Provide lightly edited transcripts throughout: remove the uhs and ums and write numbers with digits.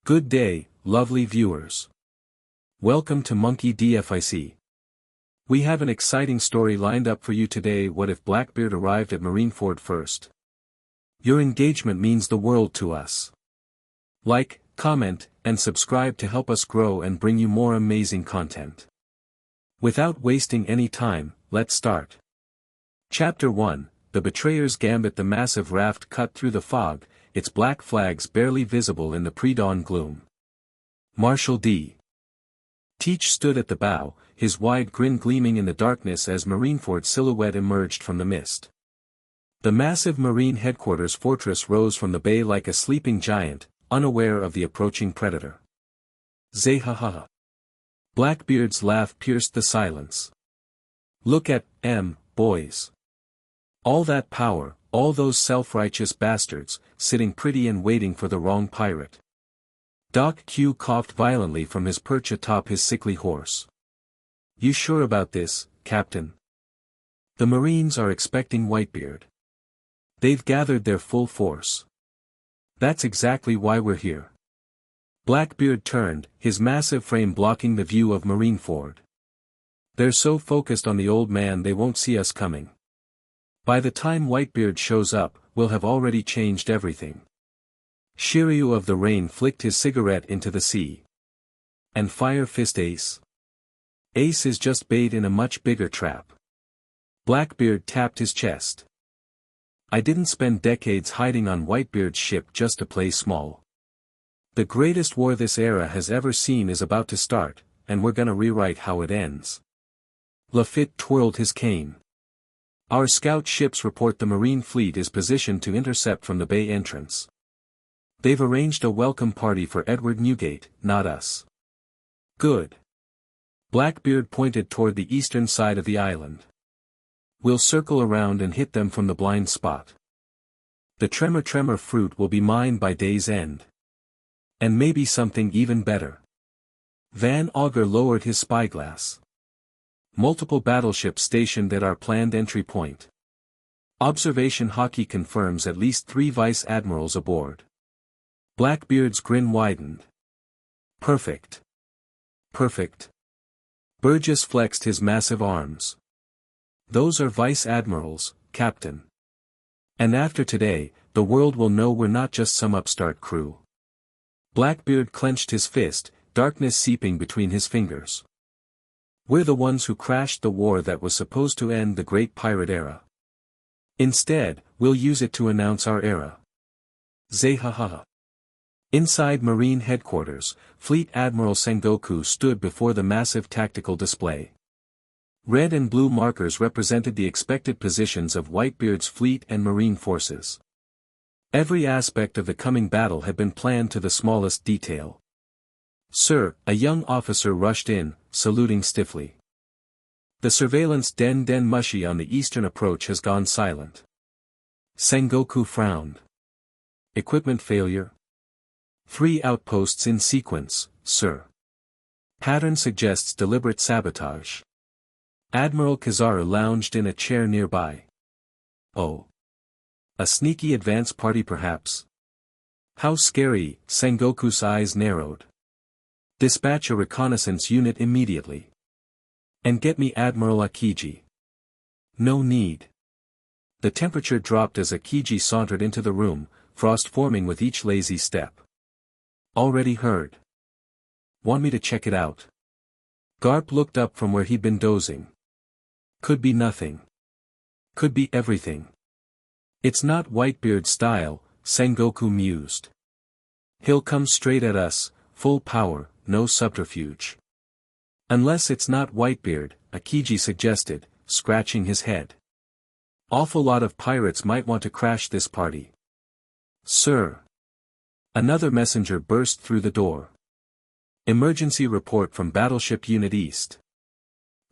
Good day, lovely viewers. Welcome to Monkey DFIC. We have an exciting story lined up for you today. What if Blackbeard arrived at Marineford first? Your engagement means the world to us. Like, comment, and subscribe to help us grow and bring you more amazing content. Without wasting any time, let's start. Chapter 1, The Betrayer's Gambit. The massive raft cut through the fog, its black flags barely visible in the pre-dawn gloom. Marshal D. Teach stood at the bow, his wide grin gleaming in the darkness as Marineford's silhouette emerged from the mist. The massive Marine headquarters fortress rose from the bay like a sleeping giant, unaware of the approaching predator. Zay-ha-ha. Blackbeard's laugh pierced the silence. Look at boys. All that power, all those self-righteous bastards, sitting pretty and waiting for the wrong pirate. Doc Q coughed violently from his perch atop his sickly horse. You sure about this, Captain? The Marines are expecting Whitebeard. They've gathered their full force. That's exactly why we're here. Blackbeard turned, his massive frame blocking the view of Marineford. They're so focused on the old man they won't see us coming. By the time Whitebeard shows up, we'll have already changed everything. Shiryu of the Rain flicked his cigarette into the sea. And Fire Fist Ace? Ace is just bait in a much bigger trap. Blackbeard tapped his chest. I didn't spend decades hiding on Whitebeard's ship just to play small. The greatest war this era has ever seen is about to start, and we're gonna rewrite how it ends. Lafitte twirled his cane. Our scout ships report the Marine fleet is positioned to intercept from the bay entrance. They've arranged a welcome party for Edward Newgate, not us. Good. Blackbeard pointed toward the eastern side of the island. We'll circle around and hit them from the blind spot. The tremor fruit will be mine by day's end. And maybe something even better. Van Augur lowered his spyglass. Multiple battleships stationed at our planned entry point. Observation hockey confirms at least 3 vice admirals aboard. Blackbeard's grin widened. Perfect. Perfect. Burgess flexed his massive arms. Those are vice admirals, Captain. And after today, the world will know we're not just some upstart crew. Blackbeard clenched his fist, darkness seeping between his fingers. We're the ones who crashed the war that was supposed to end the great pirate era. Instead, we'll use it to announce our era. Zay-ha-ha. Inside Marine headquarters, Fleet Admiral Sengoku stood before the massive tactical display. Red and blue markers represented the expected positions of Whitebeard's fleet and Marine forces. Every aspect of the coming battle had been planned to the smallest detail. Sir, a young officer rushed in, saluting stiffly. The surveillance den mushi on the eastern approach has gone silent. Sengoku frowned. Equipment failure? 3 outposts in sequence, sir. Pattern suggests deliberate sabotage. Admiral Kizaru lounged in a chair nearby. Oh. A sneaky advance party perhaps? How scary, Sengoku's eyes narrowed. Dispatch a reconnaissance unit immediately. And get me Admiral Akiji. No need. The temperature dropped as Akiji sauntered into the room, frost forming with each lazy step. Already heard. Want me to check it out? Garp looked up from where he'd been dozing. Could be nothing. Could be everything. It's not Whitebeard's style, Sengoku mused. He'll come straight at us, full power, no subterfuge. Unless it's not Whitebeard, Akiji suggested, scratching his head. Awful lot of pirates might want to crash this party. Sir. Another messenger burst through the door. Emergency report from Battleship Unit East.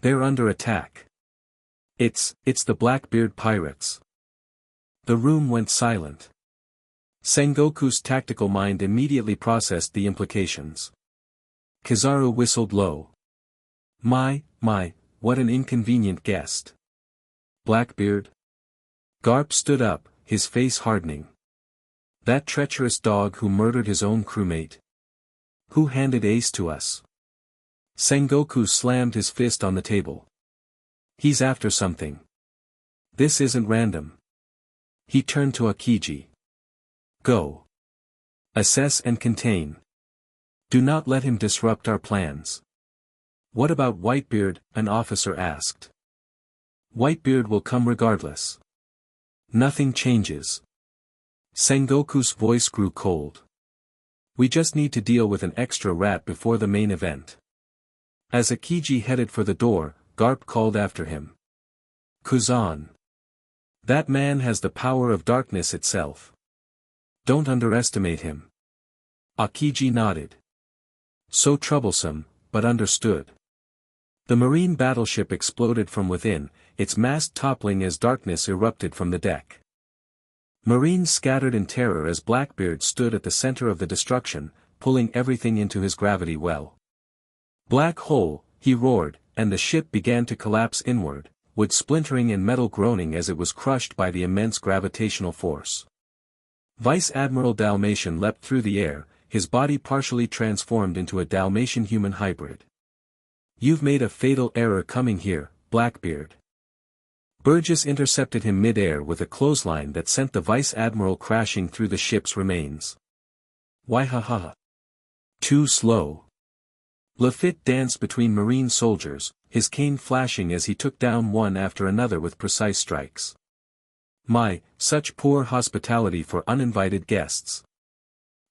They're under attack. It's the Blackbeard pirates. The room went silent. Sengoku's tactical mind immediately processed the implications. Kizaru whistled low. My, what an inconvenient guest. Blackbeard? Garp stood up, his face hardening. That treacherous dog who murdered his own crewmate. Who handed Ace to us? Sengoku slammed his fist on the table. He's after something. This isn't random. He turned to Akiji. Go. Assess and contain. Do not let him disrupt our plans. What about Whitebeard? An officer asked. Whitebeard will come regardless. Nothing changes. Sengoku's voice grew cold. We just need to deal with an extra rat before the main event. As Akiji headed for the door, Garp called after him. Kuzan. That man has the power of darkness itself. Don't underestimate him. Akiji nodded. So troublesome, but understood. The marine battleship exploded from within, its mast toppling as darkness erupted from the deck. Marines scattered in terror as Blackbeard stood at the center of the destruction, pulling everything into his gravity well. Black hole, he roared, and the ship began to collapse inward, wood splintering and metal groaning as it was crushed by the immense gravitational force. Vice Admiral Dalmatian leapt through the air, his body partially transformed into a Dalmatian-human hybrid. You've made a fatal error coming here, Blackbeard. Burgess intercepted him mid-air with a clothesline that sent the Vice Admiral crashing through the ship's remains. Why ha. Too slow. Lafitte danced between Marine soldiers, his cane flashing as he took down one after another with precise strikes. My, such poor hospitality for uninvited guests.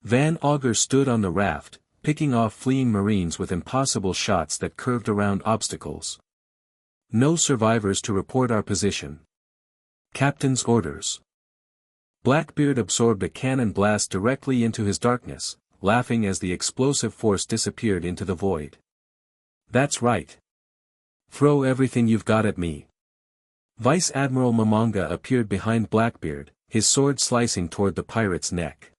Van Auger stood on the raft, picking off fleeing Marines with impossible shots that curved around obstacles. No survivors to report our position. Captain's orders. Blackbeard absorbed a cannon blast directly into his darkness, laughing as the explosive force disappeared into the void. That's right. Throw everything you've got at me. Vice Admiral Momonga appeared behind Blackbeard, his sword slicing toward the pirate's neck.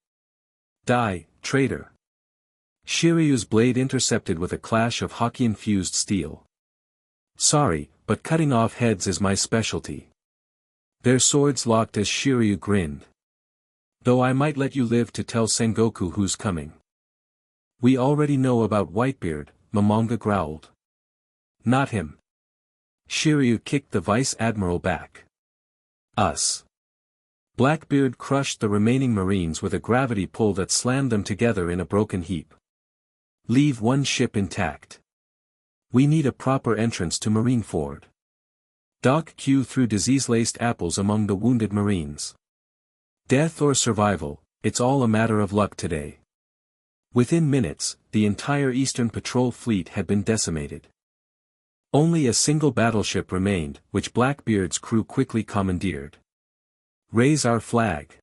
Die, traitor. Shiryu's blade intercepted with a clash of hockey-infused steel. Sorry, but cutting off heads is my specialty. Their swords locked as Shiryu grinned. Though I might let you live to tell Sengoku who's coming. We already know about Whitebeard, Momonga growled. Not him. Shiryu kicked the Vice Admiral back. Us. Blackbeard crushed the remaining Marines with a gravity pull that slammed them together in a broken heap. Leave one ship intact. We need a proper entrance to Marineford. Doc Q threw disease-laced apples among the wounded Marines. Death or survival, it's all a matter of luck today. Within minutes, the entire Eastern Patrol fleet had been decimated. Only a single battleship remained, which Blackbeard's crew quickly commandeered. Raise our flag.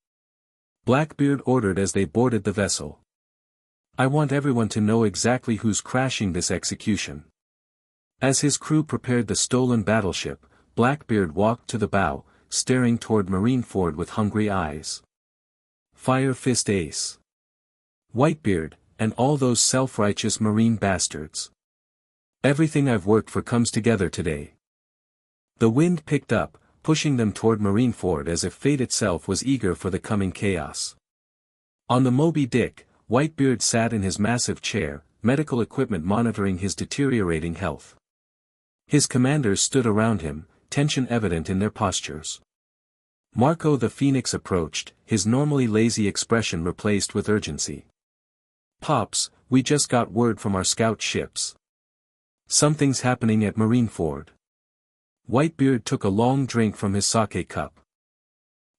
Blackbeard ordered as they boarded the vessel. I want everyone to know exactly who's crashing this execution. As his crew prepared the stolen battleship, Blackbeard walked to the bow, staring toward Marineford with hungry eyes. Fire Fist Ace. Whitebeard, and all those self-righteous Marine bastards. Everything I've worked for comes together today. The wind picked up, pushing them toward Marineford as if fate itself was eager for the coming chaos. On the Moby Dick, Whitebeard sat in his massive chair, medical equipment monitoring his deteriorating health. His commanders stood around him, tension evident in their postures. Marco the Phoenix approached, his normally lazy expression replaced with urgency. Pops, we just got word from our scout ships. Something's happening at Marineford. Whitebeard took a long drink from his sake cup.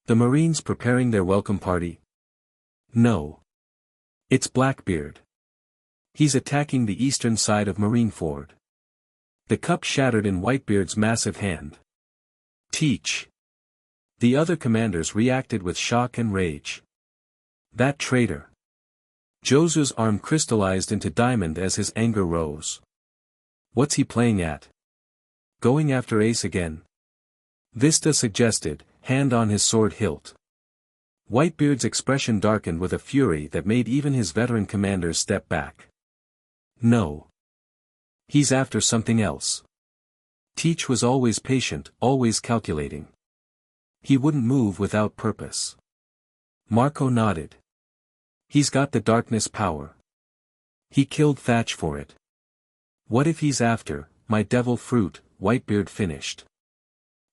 The Marines preparing their welcome party? No. It's Blackbeard. He's attacking the eastern side of Marineford. The cup shattered in Whitebeard's massive hand. Teach. The other commanders reacted with shock and rage. That traitor. Josu's arm crystallized into diamond as his anger rose. What's he playing at? Going after Ace again? Vista suggested, hand on his sword hilt. Whitebeard's expression darkened with a fury that made even his veteran commanders step back. No. He's after something else. Teach was always patient, always calculating. He wouldn't move without purpose. Marco nodded. He's got the darkness power. He killed Thatch for it. What if he's after my devil fruit? Whitebeard finished.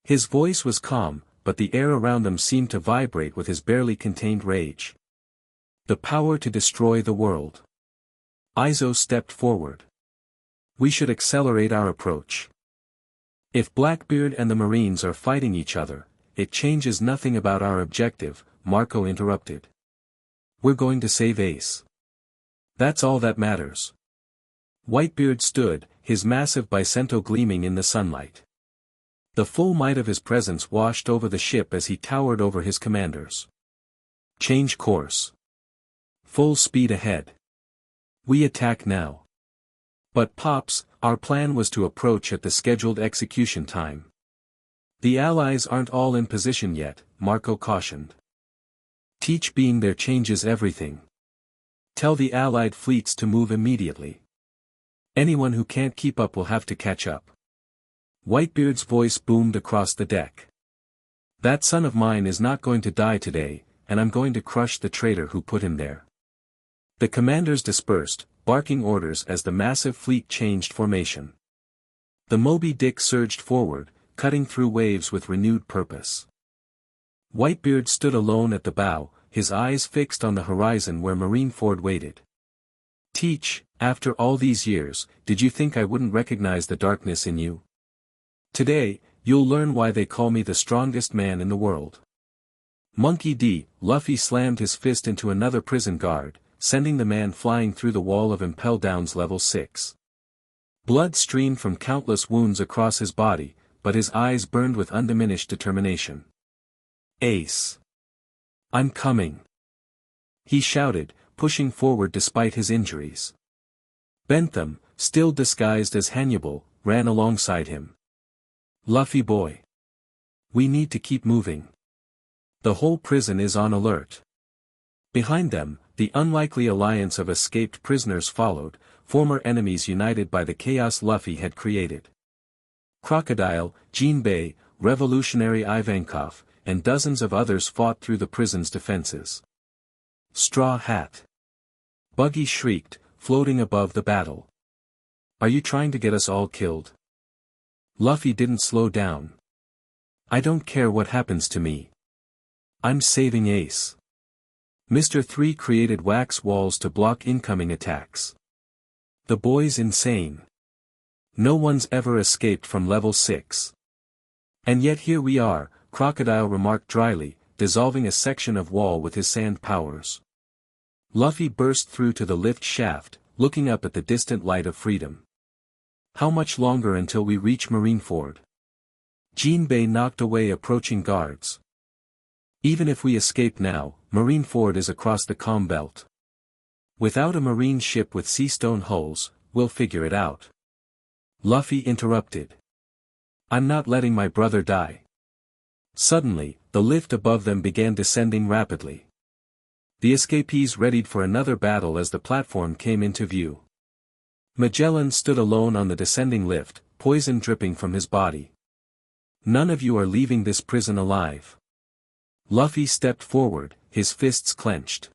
His voice was calm, but the air around them seemed to vibrate with his barely contained rage. The power to destroy the world. Izo stepped forward. We should accelerate our approach. If Blackbeard and the Marines are fighting each other, it changes nothing about our objective, Marco interrupted. We're going to save Ace. That's all that matters. Whitebeard stood, his massive bicento gleaming in the sunlight. The full might of his presence washed over the ship as he towered over his commanders. Change course. Full speed ahead. We attack now. But Pops, our plan was to approach at the scheduled execution time. The Allies aren't all in position yet, Marco cautioned. Teach being there changes everything. Tell the Allied fleets to move immediately. Anyone who can't keep up will have to catch up. Whitebeard's voice boomed across the deck. That son of mine is not going to die today, and I'm going to crush the traitor who put him there. The commanders dispersed, barking orders as the massive fleet changed formation. The Moby Dick surged forward, cutting through waves with renewed purpose. Whitebeard stood alone at the bow, his eyes fixed on the horizon where Marineford waited. Teach, after all these years, did you think I wouldn't recognize the darkness in you? Today, you'll learn why they call me the strongest man in the world. Monkey D. Luffy slammed his fist into another prison guard, sending the man flying through the wall of Impel Down's level 6. Blood streamed from countless wounds across his body, but his eyes burned with undiminished determination. Ace. I'm coming. He shouted, pushing forward despite his injuries. Bentham, still disguised as Hannibal, ran alongside him. Luffy boy. We need to keep moving. The whole prison is on alert. Behind them, the unlikely alliance of escaped prisoners followed, former enemies united by the chaos Luffy had created. Crocodile, Jinbei, Revolutionary Ivankov, and dozens of others fought through the prison's defenses. Straw Hat. Buggy shrieked, floating above the battle. Are you trying to get us all killed? Luffy didn't slow down. I don't care what happens to me. I'm saving Ace. Mr. 3 created wax walls to block incoming attacks. The boy's insane. No one's ever escaped from level 6. And yet here we are, Crocodile remarked dryly, dissolving a section of wall with his sand powers. Luffy burst through to the lift shaft, looking up at the distant light of freedom. How much longer until we reach Marineford? Jinbei knocked away approaching guards. Even if we escape now, Marineford is across the calm belt. Without a marine ship with seastone hulls, we'll figure it out. Luffy interrupted. I'm not letting my brother die. Suddenly, the lift above them began descending rapidly. The escapees readied for another battle as the platform came into view. Magellan stood alone on the descending lift, poison dripping from his body. None of you are leaving this prison alive. Luffy stepped forward, his fists clenched.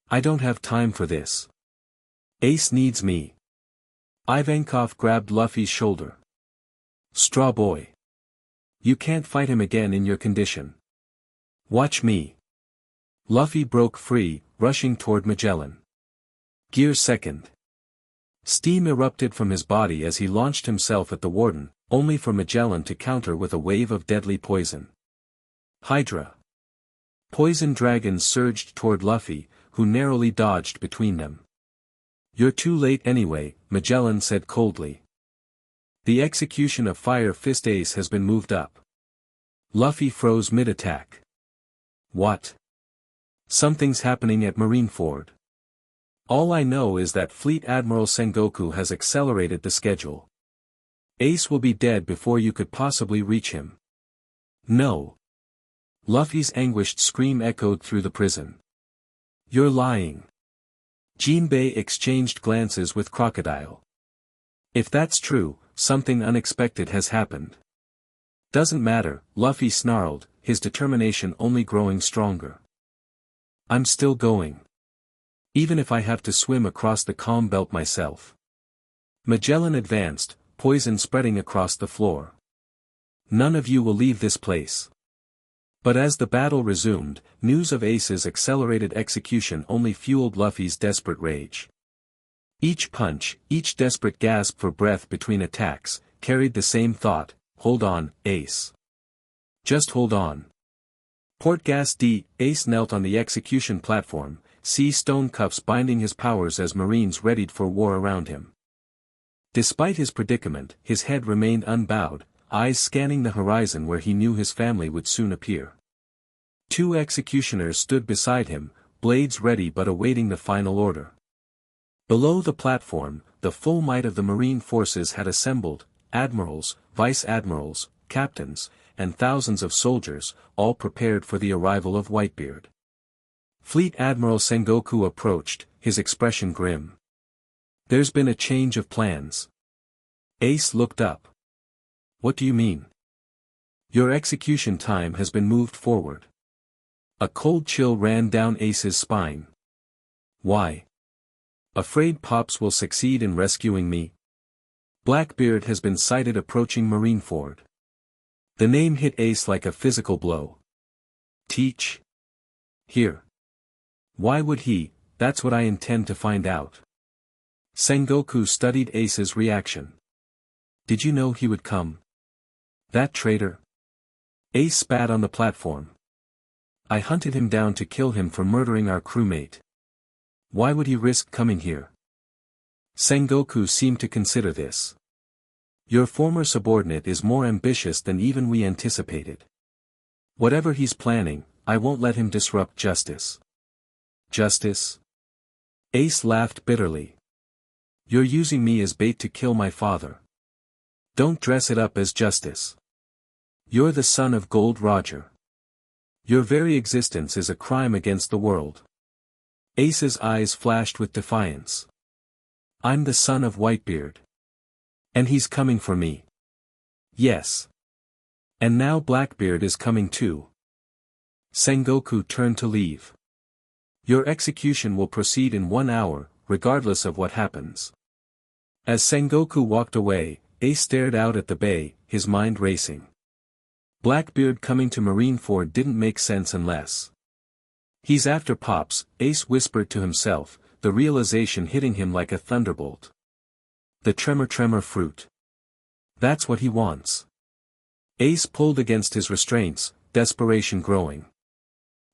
I don't have time for this. Ace needs me. Ivankov grabbed Luffy's shoulder. Straw boy. You can't fight him again in your condition. Watch me. Luffy broke free, rushing toward Magellan. Gear second. Steam erupted from his body as he launched himself at the warden, only for Magellan to counter with a wave of deadly poison. Hydra. Poison dragons surged toward Luffy, who narrowly dodged between them. You're too late anyway, Magellan said coldly. The execution of Fire Fist Ace has been moved up. Luffy froze mid-attack. What? Something's happening at Marineford. All I know is that Fleet Admiral Sengoku has accelerated the schedule. Ace will be dead before you could possibly reach him. No. Luffy's anguished scream echoed through the prison. You're lying. Jinbei exchanged glances with Crocodile. If that's true, something unexpected has happened. Doesn't matter, Luffy snarled, his determination only growing stronger. I'm still going. Even if I have to swim across the calm belt myself. Magellan advanced, poison spreading across the floor. None of you will leave this place. But as the battle resumed, news of Ace's accelerated execution only fueled Luffy's desperate rage. Each punch, each desperate gasp for breath between attacks, carried the same thought: hold on, Ace. Just hold on. Portgas D. Ace knelt on the execution platform, stone cuffs binding his powers as Marines readied for war around him. Despite his predicament, his head remained unbowed, eyes scanning the horizon where he knew his family would soon appear. Two executioners stood beside him, blades ready but awaiting the final order. Below the platform, the full might of the marine forces had assembled: admirals, vice-admirals, captains, and thousands of soldiers, all prepared for the arrival of Whitebeard. Fleet Admiral Sengoku approached, his expression grim. There's been a change of plans. Ace looked up. What do you mean? Your execution time has been moved forward. A cold chill ran down Ace's spine. Why? Afraid Pops will succeed in rescuing me? Blackbeard has been sighted approaching Marineford. The name hit Ace like a physical blow. Teach? Here. Why would he? That's what I intend to find out. Sengoku studied Ace's reaction. Did you know he would come? That traitor? Ace spat on the platform. I hunted him down to kill him for murdering our crewmate. Why would he risk coming here? Sengoku seemed to consider this. Your former subordinate is more ambitious than even we anticipated. Whatever he's planning, I won't let him disrupt justice. Justice? Ace laughed bitterly. You're using me as bait to kill my father. Don't dress it up as justice. You're the son of Gold Roger. Your very existence is a crime against the world. Ace's eyes flashed with defiance. I'm the son of Whitebeard. And he's coming for me. Yes. And now Blackbeard is coming too. Sengoku turned to leave. Your execution will proceed in 1 hour, regardless of what happens. As Sengoku walked away, Ace stared out at the bay, his mind racing. Blackbeard coming to Marineford didn't make sense unless. He's after Pops, Ace whispered to himself, the realization hitting him like a thunderbolt. The tremor fruit. That's what he wants. Ace pulled against his restraints, desperation growing.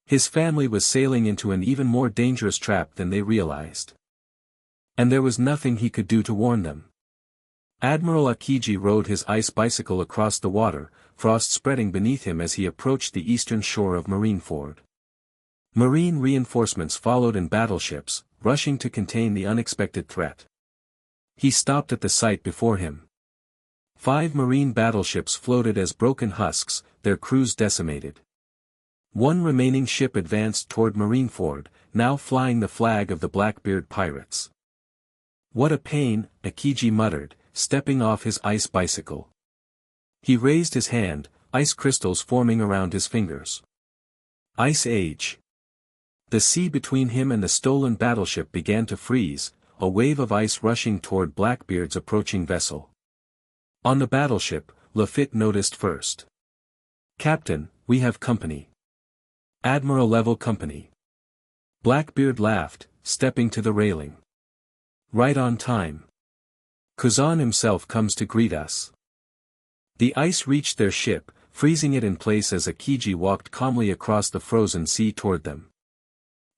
His family was sailing into an even more dangerous trap than they realized. And there was nothing he could do to warn them. Admiral Akiji rode his ice bicycle across the water, frost spreading beneath him as he approached the eastern shore of Marineford. Marine reinforcements followed in battleships, rushing to contain the unexpected threat. He stopped at the sight before him. 5 marine battleships floated as broken husks, their crews decimated. One remaining ship advanced toward Marineford, now flying the flag of the Blackbeard pirates. What a pain, Akiji muttered, stepping off his ice bicycle. He raised his hand, ice crystals forming around his fingers. Ice Age. The sea between him and the stolen battleship began to freeze, a wave of ice rushing toward Blackbeard's approaching vessel. On the battleship, Lafitte noticed first. Captain, we have company. Admiral-level company. Blackbeard laughed, stepping to the railing. Right on time. Kuzan himself comes to greet us. The ice reached their ship, freezing it in place as Akiji walked calmly across the frozen sea toward them.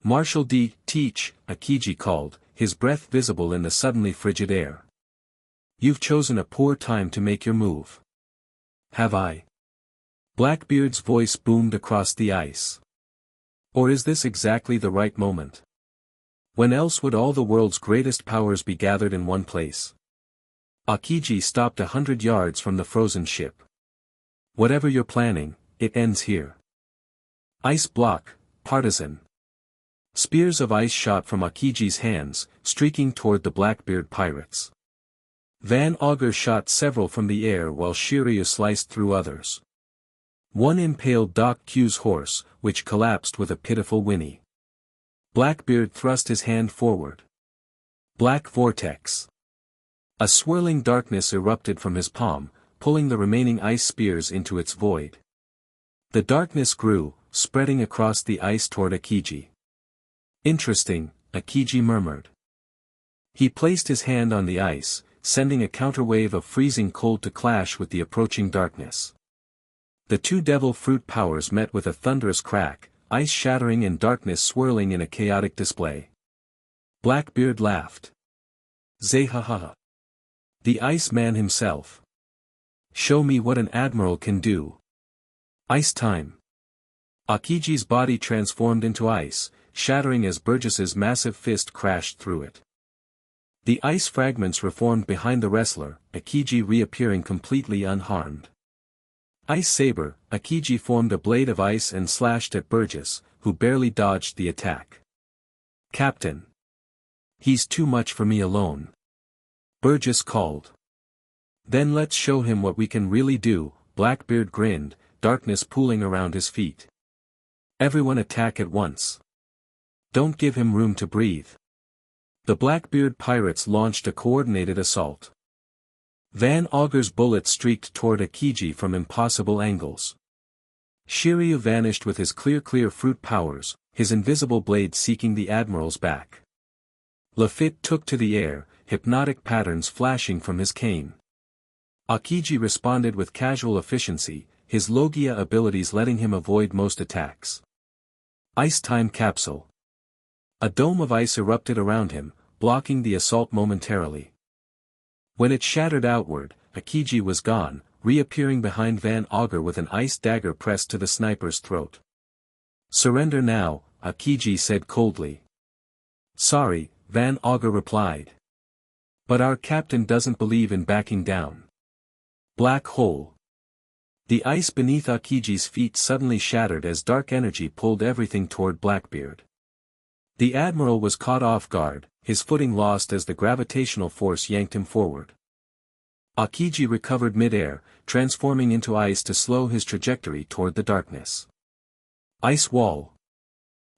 Marshal D. Teach, Akiji called, his breath visible in the suddenly frigid air. You've chosen a poor time to make your move. Have I? Blackbeard's voice boomed across the ice. Or is this exactly the right moment? When else would all the world's greatest powers be gathered in one place? Akiji stopped 100 yards from the frozen ship. Whatever you're planning, it ends here. Ice block, partisan. Spears of ice shot from Akiji's hands, streaking toward the Blackbeard pirates. Van Augur shot several from the air while Shiryu sliced through others. One impaled Doc Q's horse, which collapsed with a pitiful whinny. Blackbeard thrust his hand forward. Black vortex. A swirling darkness erupted from his palm, pulling the remaining ice spears into its void. The darkness grew, spreading across the ice toward Akiji. Interesting, Akiji murmured. He placed his hand on the ice, sending a counterwave of freezing cold to clash with the approaching darkness. The two devil fruit powers met with a thunderous crack, ice shattering and darkness swirling in a chaotic display. Blackbeard laughed. Zehaha. The Ice Man himself. Show me what an admiral can do. Ice time. Akiji's body transformed into ice, shattering as Burgess's massive fist crashed through it. The ice fragments reformed behind the wrestler, Akiji reappearing completely unharmed. Ice saber, Akiji formed a blade of ice and slashed at Burgess, who barely dodged the attack. Captain. He's too much for me alone. Burgess called. Then let's show him what we can really do, Blackbeard grinned, darkness pooling around his feet. Everyone attack at once. Don't give him room to breathe. The Blackbeard pirates launched a coordinated assault. Van Augur's bullet streaked toward Akiji from impossible angles. Shiryu vanished with his clear fruit powers, his invisible blade seeking the admiral's back. Lafitte took to the air, hypnotic patterns flashing from his cane. Akiji responded with casual efficiency, his Logia abilities letting him avoid most attacks. Ice time capsule. A dome of ice erupted around him, blocking the assault momentarily. When it shattered outward, Akiji was gone, reappearing behind Van Augur with an ice dagger pressed to the sniper's throat. Surrender now, Akiji said coldly. Sorry, Van Augur replied. But our captain doesn't believe in backing down. Black hole. The ice beneath Akiji's feet suddenly shattered as dark energy pulled everything toward Blackbeard. The admiral was caught off guard, his footing lost as the gravitational force yanked him forward. Akiji recovered mid-air, transforming into ice to slow his trajectory toward the darkness. Ice wall.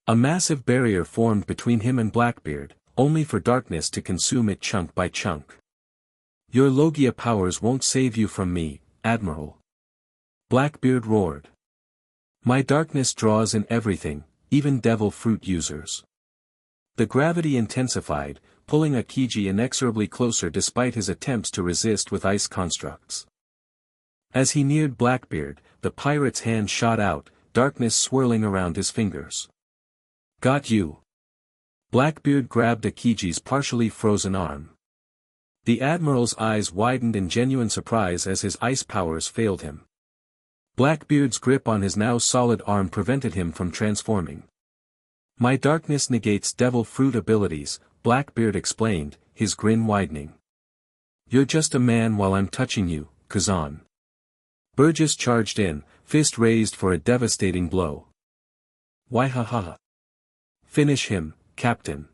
A massive barrier formed between him and Blackbeard, only for darkness to consume it chunk by chunk. Your Logia powers won't save you from me, Admiral. Blackbeard roared. My darkness draws in everything, even devil fruit users. The gravity intensified, pulling Akiji inexorably closer despite his attempts to resist with ice constructs. As he neared Blackbeard, the pirate's hand shot out, darkness swirling around his fingers. Got you. Blackbeard grabbed Akiji's partially frozen arm. The admiral's eyes widened in genuine surprise as his ice powers failed him. Blackbeard's grip on his now solid arm prevented him from transforming. My darkness negates devil fruit abilities, Blackbeard explained, his grin widening. You're just a man while I'm touching you, Kazan. Burgess charged in, fist raised for a devastating blow. Why ha ha. Finish him, Captain.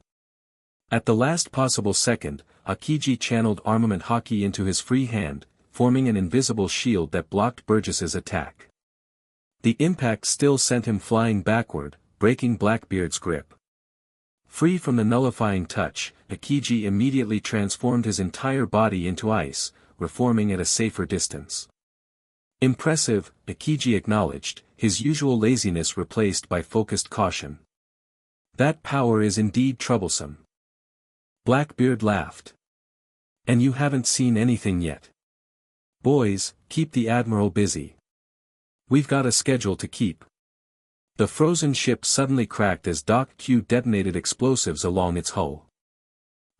At the last possible second, Akiji channeled armament hockey into his free hand, forming an invisible shield that blocked Burgess's attack. The impact still sent him flying backward, breaking Blackbeard's grip. Free from the nullifying touch, Akiji immediately transformed his entire body into ice, reforming at a safer distance. Impressive, Akiji acknowledged, his usual laziness replaced by focused caution. That power is indeed troublesome. Blackbeard laughed. And you haven't seen anything yet. Boys, keep the Admiral busy. We've got a schedule to keep. The frozen ship suddenly cracked as Doc Q detonated explosives along its hull.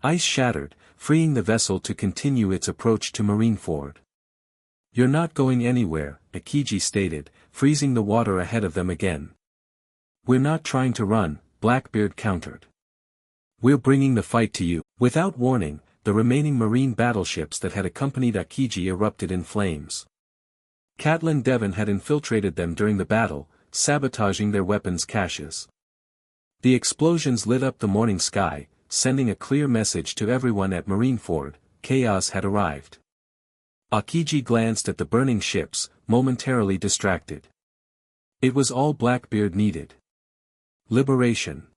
Ice shattered, freeing the vessel to continue its approach to Marineford. You're not going anywhere, Akiji stated, freezing the water ahead of them again. We're not trying to run, Blackbeard countered. We're bringing the fight to you. Without warning, the remaining marine battleships that had accompanied Akiji erupted in flames. Catelyn Devon had infiltrated them during the battle, sabotaging their weapons caches. The explosions lit up the morning sky, sending a clear message to everyone at Marineford: chaos had arrived. Akiji glanced at the burning ships, momentarily distracted. It was all Blackbeard needed. Liberation.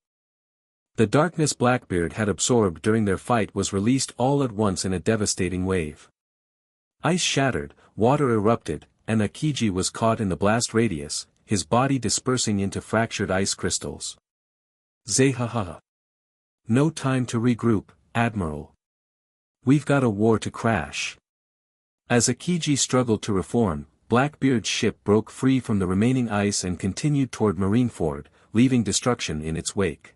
The darkness Blackbeard had absorbed during their fight was released all at once in a devastating wave. Ice shattered, water erupted, and Akiji was caught in the blast radius, his body dispersing into fractured ice crystals. Zehaha. No time to regroup, Admiral. We've got a war to crash. As Akiji struggled to reform, Blackbeard's ship broke free from the remaining ice and continued toward Marineford, leaving destruction in its wake.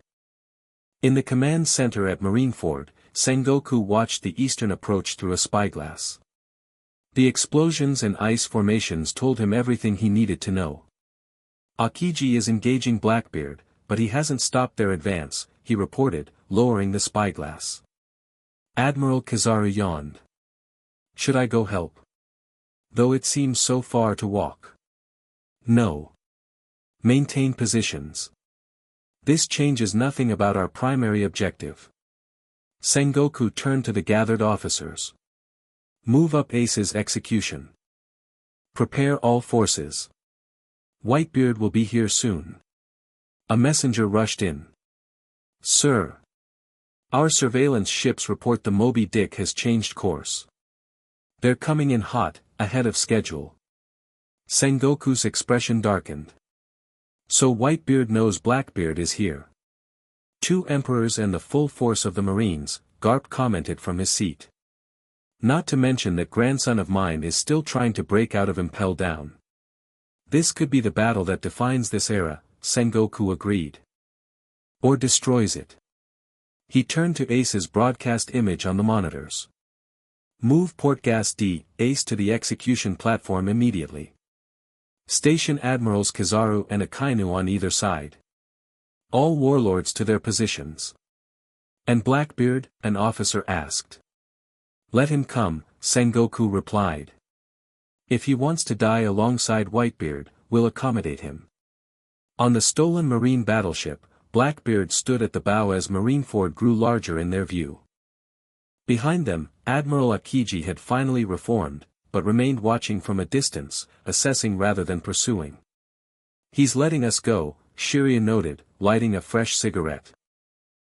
In the command center at Marineford, Sengoku watched the eastern approach through a spyglass. The explosions and ice formations told him everything he needed to know. Akiji is engaging Blackbeard, but he hasn't stopped their advance, he reported, lowering the spyglass. Admiral Kizaru yawned. Should I go help? Though it seems so far to walk. No. Maintain positions. This changes nothing about our primary objective. Sengoku turned to the gathered officers. Move up Ace's execution. Prepare all forces. Whitebeard will be here soon. A messenger rushed in. Sir. Our surveillance ships report the Moby Dick has changed course. They're coming in hot, ahead of schedule. Sengoku's expression darkened. So Whitebeard knows Blackbeard is here. 2 emperors and the full force of the Marines, Garp commented from his seat. Not to mention that grandson of mine is still trying to break out of Impel Down. This could be the battle that defines this era, Sengoku agreed. Or destroys it. He turned to Ace's broadcast image on the monitors. Move Portgas D, Ace to the execution platform immediately. Station Admirals Kizaru and Akainu on either side. All warlords to their positions. And Blackbeard, an officer asked. Let him come, Sengoku replied. If he wants to die alongside Whitebeard, we'll accommodate him. On the stolen marine battleship, Blackbeard stood at the bow as Marineford grew larger in their view. Behind them, Admiral Akiji had finally reformed, but remained watching from a distance, assessing rather than pursuing. He's letting us go, Shiryu noted, lighting a fresh cigarette.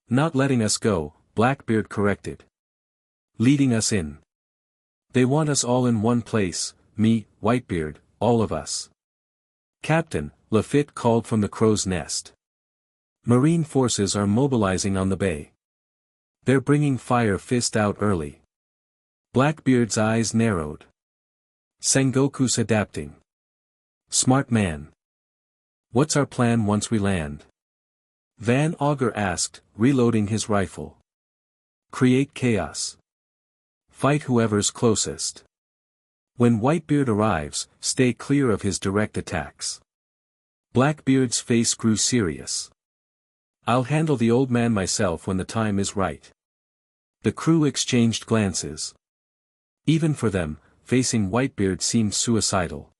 Not letting us go, Blackbeard corrected. Leading us in. They want us all in one place, me, Whitebeard, all of us. Captain, Lafitte called from the crow's nest. Marine forces are mobilizing on the bay. They're bringing Fire Fist out early. Blackbeard's eyes narrowed. Sengoku's adapting. Smart man. What's our plan once we land? Van Augur asked, reloading his rifle. Create chaos. Fight whoever's closest. When Whitebeard arrives, stay clear of his direct attacks. Blackbeard's face grew serious. I'll handle the old man myself when the time is right. The crew exchanged glances. Even for them, facing Whitebeard seemed suicidal.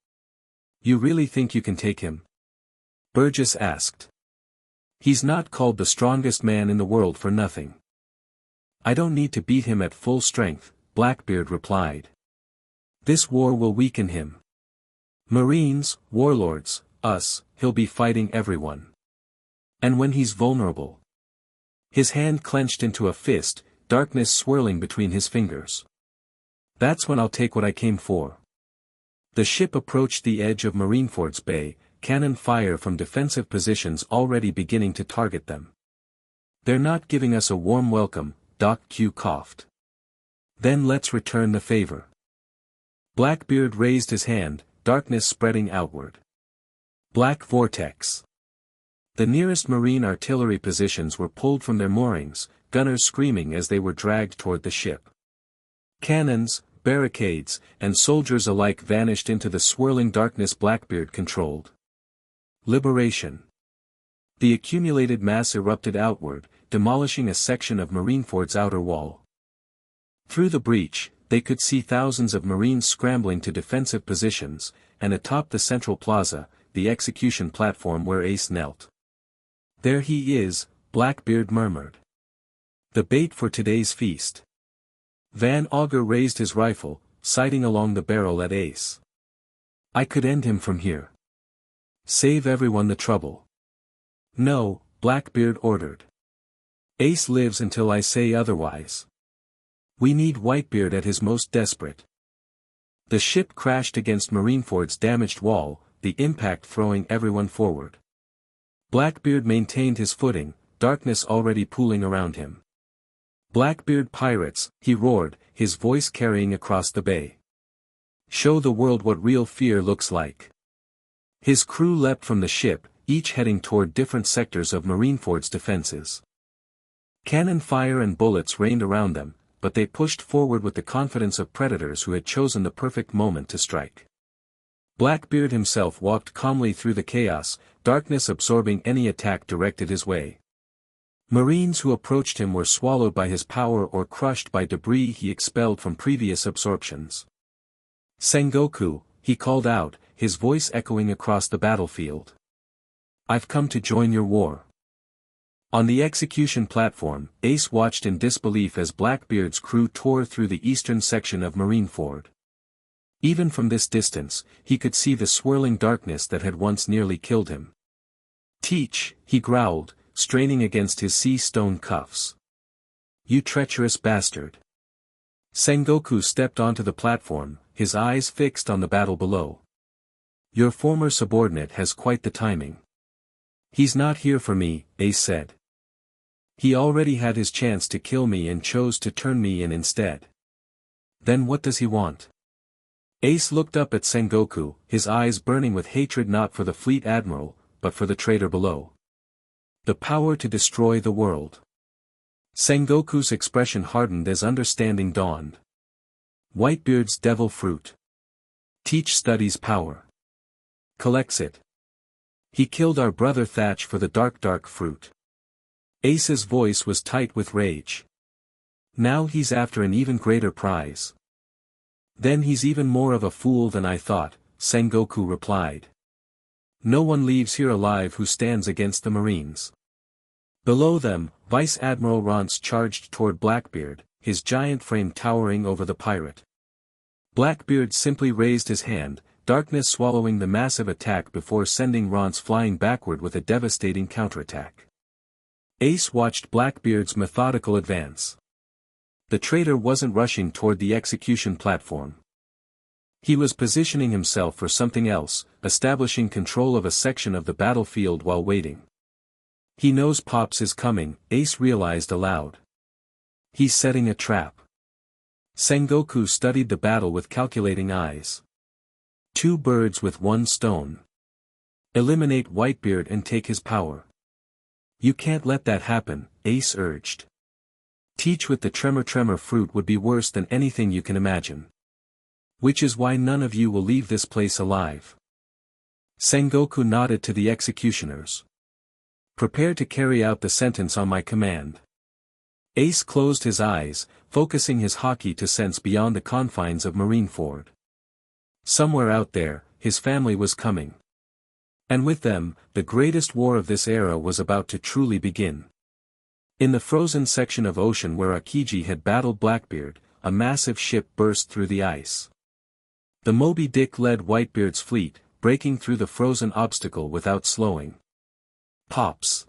You really think you can take him? Burgess asked. He's not called the strongest man in the world for nothing. I don't need to beat him at full strength, Blackbeard replied. This war will weaken him. Marines, warlords, us, he'll be fighting everyone. And when he's vulnerable. His hand clenched into a fist, darkness swirling between his fingers. That's when I'll take what I came for. The ship approached the edge of Marineford's bay, cannon fire from defensive positions already beginning to target them. They're not giving us a warm welcome, Doc Q coughed. Then let's return the favor. Blackbeard raised his hand, darkness spreading outward. Black vortex. The nearest marine artillery positions were pulled from their moorings, gunners screaming as they were dragged toward the ship. Cannons, barricades, and soldiers alike vanished into the swirling darkness Blackbeard controlled. Liberation. The accumulated mass erupted outward, demolishing a section of Marineford's outer wall. Through the breach, they could see thousands of Marines scrambling to defensive positions, and atop the central plaza, the execution platform where Ace knelt. There he is, Blackbeard murmured. The bait for today's feast. Van Augur raised his rifle, sighting along the barrel at Ace. I could end him from here. Save everyone the trouble. No, Blackbeard ordered. Ace lives until I say otherwise. We need Whitebeard at his most desperate. The ship crashed against Marineford's damaged wall, the impact throwing everyone forward. Blackbeard maintained his footing, darkness already pooling around him. "Blackbeard pirates," he roared, his voice carrying across the bay. "Show the world what real fear looks like." His crew leapt from the ship, each heading toward different sectors of Marineford's defenses. Cannon fire and bullets rained around them, but they pushed forward with the confidence of predators who had chosen the perfect moment to strike. Blackbeard himself walked calmly through the chaos, darkness absorbing any attack directed his way. Marines who approached him were swallowed by his power or crushed by debris he expelled from previous absorptions. "Sengoku," he called out, his voice echoing across the battlefield. "I've come to join your war." On the execution platform, Ace watched in disbelief as Blackbeard's crew tore through the eastern section of Marineford. Even from this distance, he could see the swirling darkness that had once nearly killed him. "Teach," he growled, straining against his sea-stone cuffs. "You treacherous bastard." Sengoku stepped onto the platform, his eyes fixed on the battle below. "Your former subordinate has quite the timing." "He's not here for me," Ace said. "He already had his chance to kill me and chose to turn me in instead." "Then what does he want?" Ace looked up at Sengoku, his eyes burning with hatred not for the fleet admiral, but for the traitor below. "The power to destroy the world." Sengoku's expression hardened as understanding dawned. "Whitebeard's devil fruit. Teach studies power. Collects it. He killed our brother Thatch for the dark fruit." Ace's voice was tight with rage. "Now he's after an even greater prize." "Then he's even more of a fool than I thought," Sengoku replied. "No one leaves here alive who stands against the Marines." Below them, Vice Admiral Rance charged toward Blackbeard, his giant frame towering over the pirate. Blackbeard simply raised his hand, darkness swallowing the massive attack before sending Rance flying backward with a devastating counterattack. Ace watched Blackbeard's methodical advance. The traitor wasn't rushing toward the execution platform. He was positioning himself for something else, establishing control of a section of the battlefield while waiting. "He knows Pops is coming," Ace realized aloud. "He's setting a trap." Sengoku studied the battle with calculating eyes. "Two birds with one stone. Eliminate Whitebeard and take his power." "You can't let that happen," Ace urged. "Teach with the tremor fruit would be worse than anything you can imagine. Which is why none of you will leave this place alive." Sengoku nodded to the executioners. "Prepare to carry out the sentence on my command." Ace closed his eyes, focusing his haki to sense beyond the confines of Marineford. Somewhere out there, his family was coming. And with them, the greatest war of this era was about to truly begin. In the frozen section of ocean where Akiji had battled Blackbeard, a massive ship burst through the ice. The Moby Dick led Whitebeard's fleet, breaking through the frozen obstacle without slowing. "Pops!"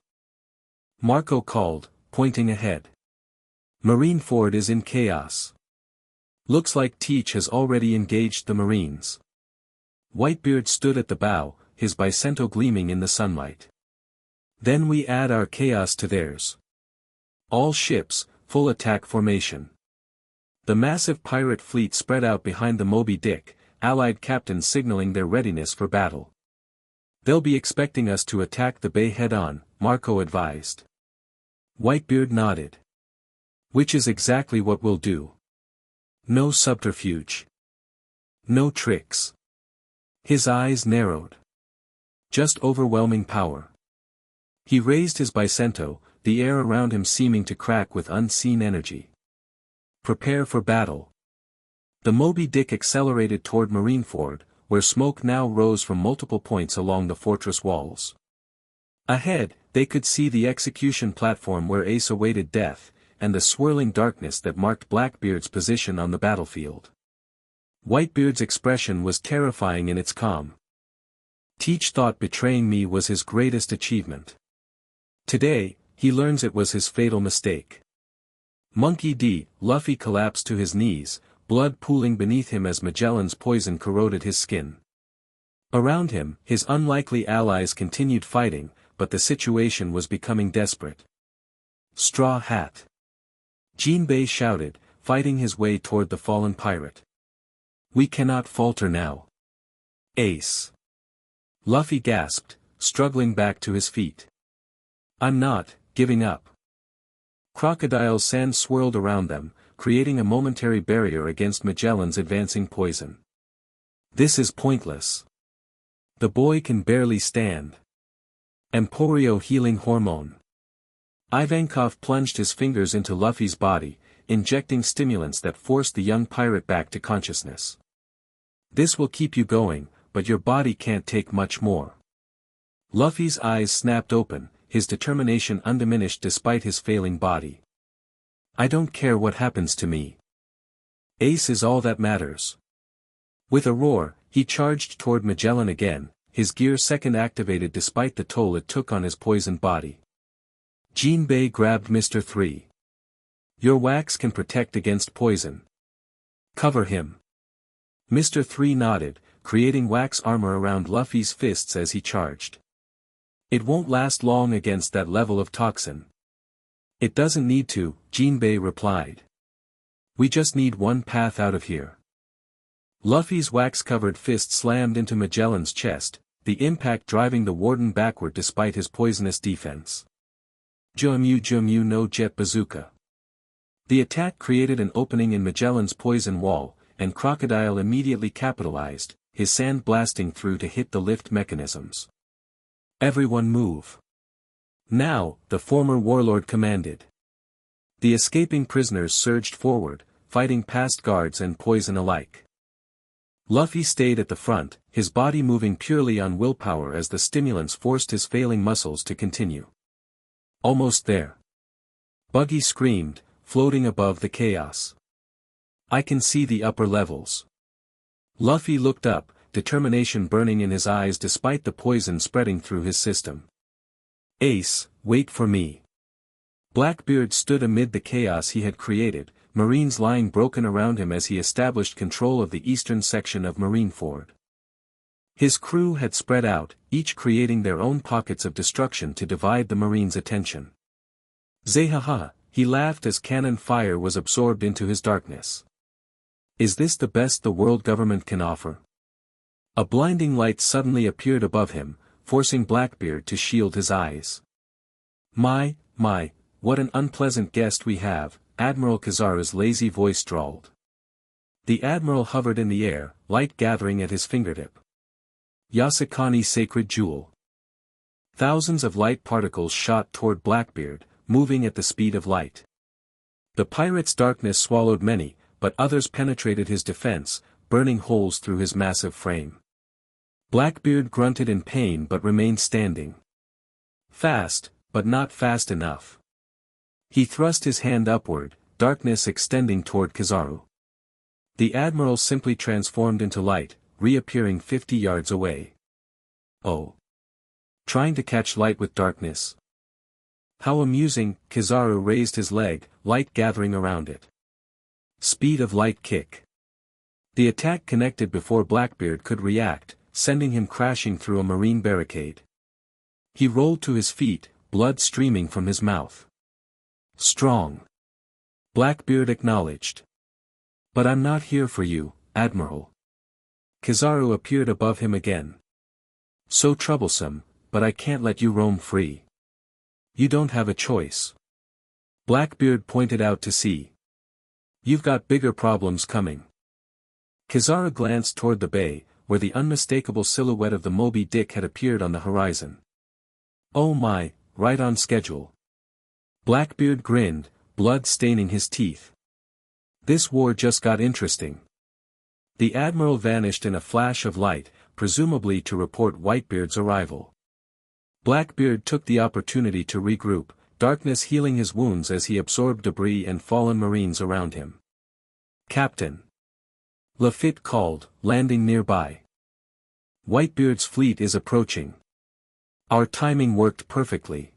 Marco called, pointing ahead. "Marineford is in chaos. Looks like Teach has already engaged the Marines." Whitebeard stood at the bow, his bicento gleaming in the sunlight. "Then we add our chaos to theirs. All ships, full attack formation." The massive pirate fleet spread out behind the Moby Dick, allied captains signaling their readiness for battle. "They'll be expecting us to attack the bay head-on," Marco advised. Whitebeard nodded. "Which is exactly what we'll do. No subterfuge. No tricks." His eyes narrowed. Just overwhelming power. He raised his bicento, the air around him seeming to crack with unseen energy. "Prepare for battle." The Moby Dick accelerated toward Marineford, where smoke now rose from multiple points along the fortress walls. Ahead, they could see the execution platform where Ace awaited death, and the swirling darkness that marked Blackbeard's position on the battlefield. Whitebeard's expression was terrifying in its calm. Teach thought betraying me was his greatest achievement. Today, he learns it was his fatal mistake. Monkey D. Luffy collapsed to his knees, blood pooling beneath him as Magellan's poison corroded his skin. Around him, his unlikely allies continued fighting, but the situation was becoming desperate. Straw Hat. Jinbei shouted, fighting his way toward the fallen pirate. We cannot falter now. Ace. Luffy gasped, struggling back to his feet. I'm not giving up. Crocodile sand swirled around them, creating a momentary barrier against Magellan's advancing poison. This is pointless. The boy can barely stand. Emporio healing hormone. Ivankov plunged his fingers into Luffy's body, injecting stimulants that forced the young pirate back to consciousness. This will keep you going, but your body can't take much more. Luffy's eyes snapped open, his determination undiminished despite his failing body. I don't care what happens to me. Ace is all that matters. With a roar, he charged toward Magellan again, his gear second activated despite the toll it took on his poisoned body. Jinbei grabbed Mr. 3. Your wax can protect against poison. Cover him. Mr. 3 nodded, creating wax armor around Luffy's fists as he charged. It won't last long against that level of toxin. It doesn't need to, Jinbei replied. We just need one path out of here. Luffy's wax-covered fist slammed into Magellan's chest, the impact driving the warden backward despite his poisonous defense. Jumyu no jet bazooka. The attack created an opening in Magellan's poison wall, and Crocodile immediately capitalized, his sand blasting through to hit the lift mechanisms. Everyone move. Now, the former warlord commanded. The escaping prisoners surged forward, fighting past guards and poison alike. Luffy stayed at the front, his body moving purely on willpower as the stimulants forced his failing muscles to continue. Almost there. Buggy screamed, floating above the chaos. I can see the upper levels. Luffy looked up, determination burning in his eyes despite the poison spreading through his system. Ace, wait for me. Blackbeard stood amid the chaos he had created, Marines lying broken around him as he established control of the eastern section of Marineford. His crew had spread out, each creating their own pockets of destruction to divide the Marines' attention. Zehaha, he laughed as cannon fire was absorbed into his darkness. Is this the best the world government can offer? A blinding light suddenly appeared above him, forcing Blackbeard to shield his eyes. My, what an unpleasant guest we have, Admiral Kizaru's lazy voice drawled. The Admiral hovered in the air, light gathering at his fingertip. Yasukani sacred jewel. Thousands of light particles shot toward Blackbeard, moving at the speed of light. The pirate's darkness swallowed many, but others penetrated his defense, burning holes through his massive frame. Blackbeard grunted in pain but remained standing. Fast, but not fast enough. He thrust his hand upward, darkness extending toward Kizaru. The Admiral simply transformed into light, reappearing 50 yards away. Oh. Trying to catch light with darkness. How amusing, Kizaru raised his leg, light gathering around it. Speed of light kick. The attack connected before Blackbeard could react, sending him crashing through a marine barricade. He rolled to his feet, blood streaming from his mouth. Strong. Blackbeard acknowledged. But I'm not here for you, Admiral. Kizaru appeared above him again. So troublesome, but I can't let you roam free. You don't have a choice. Blackbeard pointed out to sea. You've got bigger problems coming. Kizaru glanced toward the bay, where the unmistakable silhouette of the Moby Dick had appeared on the horizon. Oh my, right on schedule. Blackbeard grinned, blood staining his teeth. This war just got interesting. The Admiral vanished in a flash of light, presumably to report Whitebeard's arrival. Blackbeard took the opportunity to regroup, darkness healing his wounds as he absorbed debris and fallen Marines around him. Captain. Lafitte called, landing nearby. Whitebeard's fleet is approaching. Our timing worked perfectly.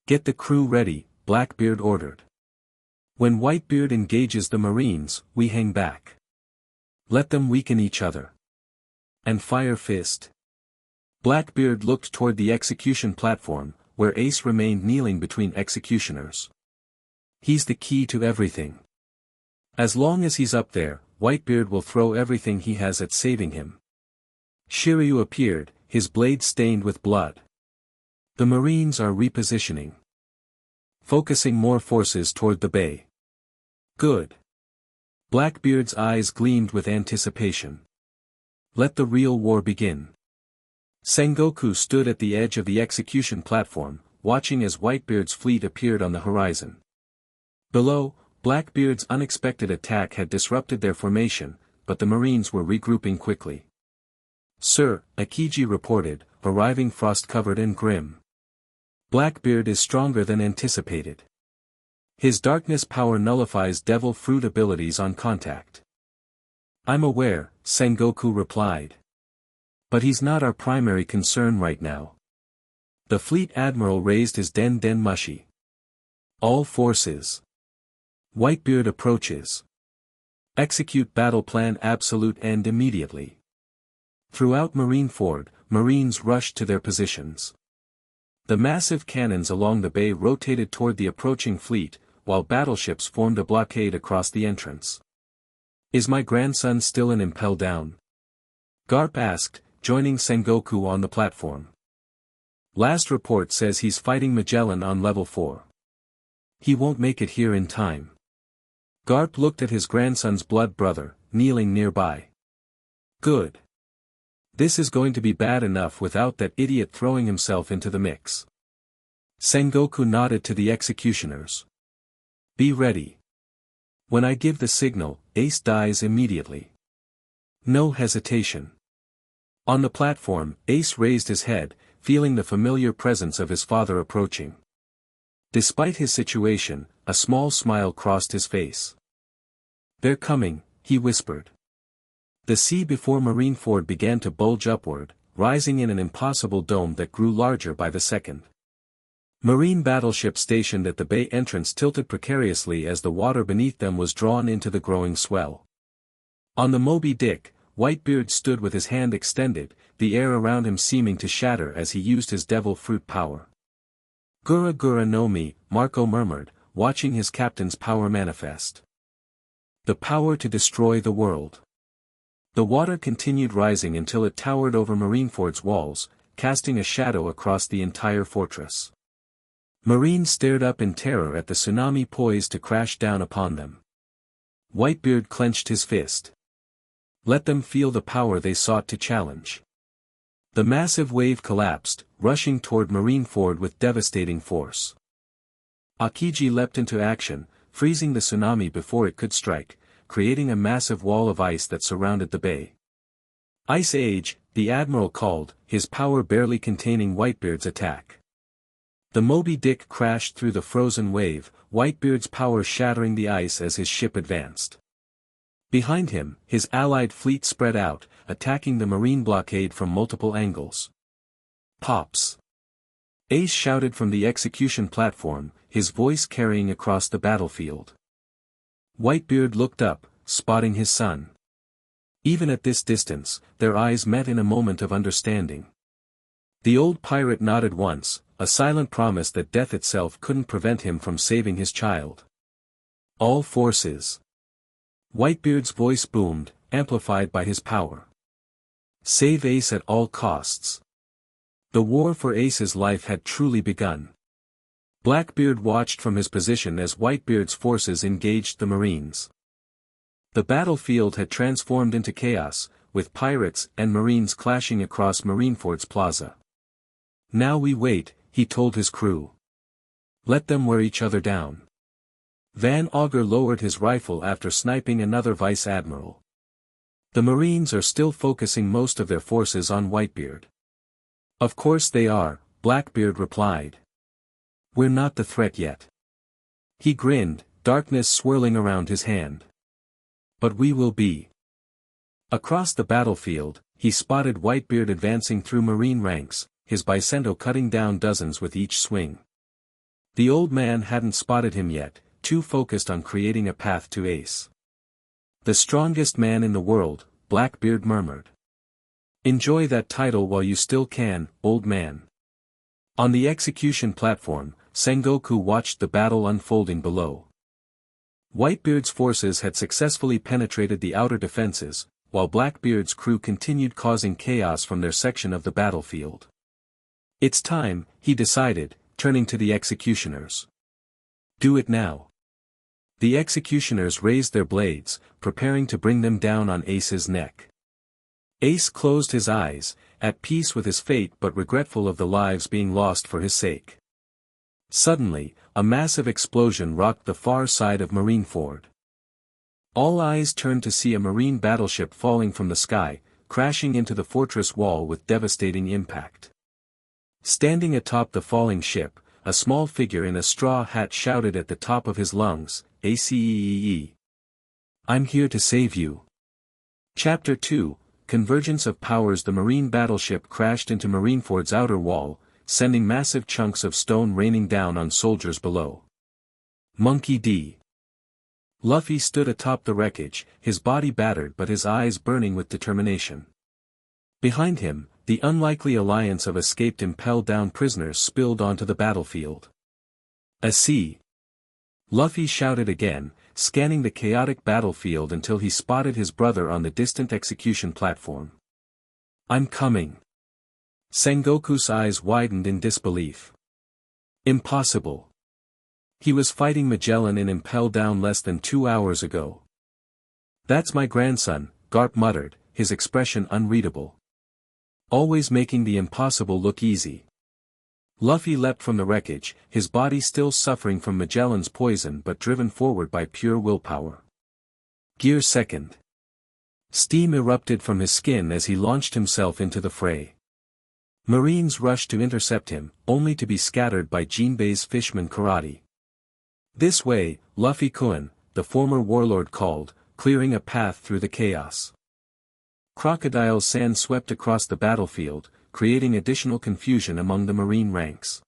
Get the crew ready, Blackbeard ordered. When Whitebeard engages the Marines, we hang back. Let them weaken each other. And fire fist. Blackbeard looked toward the execution platform, where Ace remained kneeling between executioners. He's the key to everything. As long as he's up there, Whitebeard will throw everything he has at saving him. Shiryu appeared, his blade stained with blood. The Marines are repositioning. Focusing more forces toward the bay. Good. Blackbeard's eyes gleamed with anticipation. Let the real war begin. Sengoku stood at the edge of the execution platform, watching as Whitebeard's fleet appeared on the horizon. Below, Blackbeard's unexpected attack had disrupted their formation, but the Marines were regrouping quickly. Sir, Akiji reported, arriving frost-covered and grim. Blackbeard is stronger than anticipated. His darkness power nullifies devil fruit abilities on contact. I'm aware, Sengoku replied. But he's not our primary concern right now. The fleet admiral raised his den mushi. All forces. Whitebeard approaches. Execute battle plan absolute and immediately. Throughout Marineford, Marines rushed to their positions. The massive cannons along the bay rotated toward the approaching fleet, while battleships formed a blockade across the entrance. Is my grandson still an impel down? Garp asked, joining Sengoku on the platform. Last report says he's fighting Magellan on level 4. He won't make it here in time. Garp looked at his grandson's blood brother, kneeling nearby. Good. This is going to be bad enough without that idiot throwing himself into the mix. Sengoku nodded to the executioners. Be ready. When I give the signal, Ace dies immediately. No hesitation. On the platform, Ace raised his head, feeling the familiar presence of his father approaching. Despite his situation, a small smile crossed his face. They're coming, he whispered. The sea before Marineford began to bulge upward, rising in an impossible dome that grew larger by the second. Marine battleships stationed at the bay entrance tilted precariously as the water beneath them was drawn into the growing swell. On the Moby Dick, Whitebeard stood with his hand extended, the air around him seeming to shatter as he used his devil fruit power. Gura Gura no Mi, Marco murmured, watching his captain's power manifest. The power to destroy the world. The water continued rising until it towered over Marineford's walls, casting a shadow across the entire fortress. Marines stared up in terror at the tsunami poised to crash down upon them. Whitebeard clenched his fist. Let them feel the power they sought to challenge. The massive wave collapsed, rushing toward Marineford with devastating force. Akiji leapt into action, freezing the tsunami before it could strike, creating a massive wall of ice that surrounded the bay. Ice Age, the admiral called, his power barely containing Whitebeard's attack. The Moby Dick crashed through the frozen wave, Whitebeard's power shattering the ice as his ship advanced. Behind him, his allied fleet spread out, attacking the marine blockade from multiple angles. Pops! Ace shouted from the execution platform, his voice carrying across the battlefield. Whitebeard looked up, spotting his son. Even at this distance, their eyes met in a moment of understanding. The old pirate nodded once, a silent promise that death itself couldn't prevent him from saving his child. All forces. Whitebeard's voice boomed, amplified by his power. Save Ace at all costs. The war for Ace's life had truly begun. Blackbeard watched from his position as Whitebeard's forces engaged the Marines. The battlefield had transformed into chaos, with pirates and Marines clashing across Marineford's plaza. Now we wait, he told his crew. Let them wear each other down. Van Augur lowered his rifle after sniping another vice admiral. The Marines are still focusing most of their forces on Whitebeard. Of course they are, Blackbeard replied. We're not the threat yet. He grinned, darkness swirling around his hand. But we will be. Across the battlefield, he spotted Whitebeard advancing through Marine ranks, his Bicento cutting down dozens with each swing. The old man hadn't spotted him yet, too focused on creating a path to Ace. The strongest man in the world, Blackbeard murmured. Enjoy that title while you still can, old man. On the execution platform, Sengoku watched the battle unfolding below. Whitebeard's forces had successfully penetrated the outer defenses, while Blackbeard's crew continued causing chaos from their section of the battlefield. It's time, he decided, turning to the executioners. Do it now. The executioners raised their blades, preparing to bring them down on Ace's neck. Ace closed his eyes, at peace with his fate but regretful of the lives being lost for his sake. Suddenly, a massive explosion rocked the far side of Marineford. All eyes turned to see a marine battleship falling from the sky, crashing into the fortress wall with devastating impact. Standing atop the falling ship, a small figure in a straw hat shouted at the top of his lungs, "ACEEE. I'm here to save you." Chapter 2, Convergence of Powers. The marine battleship crashed into Marineford's outer wall, sending massive chunks of stone raining down on soldiers below. Monkey D. Luffy stood atop the wreckage, his body battered but his eyes burning with determination. Behind him, the unlikely alliance of escaped impelled-down prisoners spilled onto the battlefield. "A sea!" Luffy shouted again, scanning the chaotic battlefield until he spotted his brother on the distant execution platform. "I'm coming." Sengoku's eyes widened in disbelief. Impossible. He was fighting Magellan in Impel Down less than 2 hours ago. "That's my grandson," Garp muttered, his expression unreadable. "Always making the impossible look easy." Luffy leapt from the wreckage, his body still suffering from Magellan's poison but driven forward by pure willpower. Gear second. Steam erupted from his skin as he launched himself into the fray. Marines rushed to intercept him, only to be scattered by Jinbei's fishman karate. "This way, Luffy-kun," the former warlord called, clearing a path through the chaos. Crocodile sand swept across the battlefield, creating additional confusion among the marine ranks.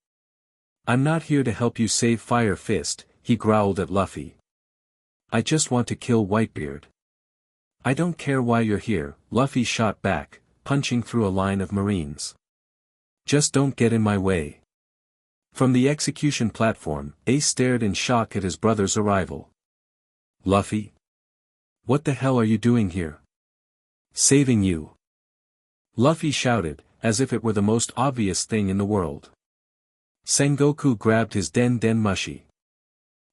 "I'm not here to help you save Fire Fist," he growled at Luffy. "I just want to kill Whitebeard." "I don't care why you're here," Luffy shot back, punching through a line of marines. "Just don't get in my way." From the execution platform, Ace stared in shock at his brother's arrival. "Luffy? What the hell are you doing here?" "Saving you." Luffy shouted, as if it were the most obvious thing in the world. Sengoku grabbed his Den Mushi.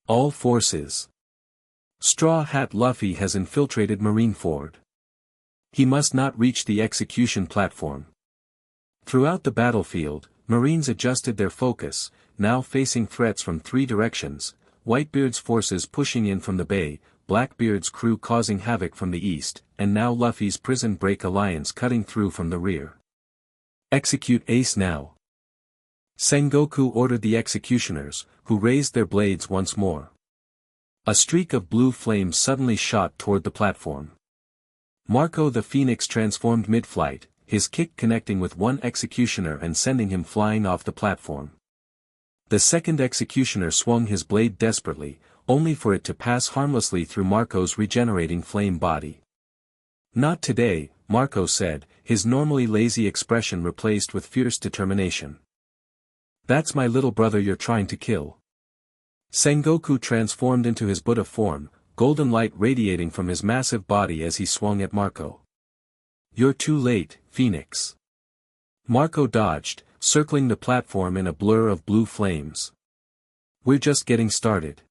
"All forces. Straw Hat Luffy has infiltrated Marineford. He must not reach the execution platform." Throughout the battlefield, Marines adjusted their focus, now facing threats from 3 directions, Whitebeard's forces pushing in from the bay, Blackbeard's crew causing havoc from the east, and now Luffy's Prison Break alliance cutting through from the rear. "Execute Ace now." Sengoku ordered the executioners, who raised their blades once more. A streak of blue flames suddenly shot toward the platform. Marco the Phoenix transformed mid-flight, his kick connecting with one executioner and sending him flying off the platform. The second executioner swung his blade desperately, only for it to pass harmlessly through Marco's regenerating flame body. "Not today," Marco said, his normally lazy expression replaced with fierce determination. "That's my little brother you're trying to kill." Sengoku transformed into his Buddha form, golden light radiating from his massive body as he swung at Marco. "You're too late, Phoenix." Marco dodged, circling the platform in a blur of blue flames. "We're just getting started."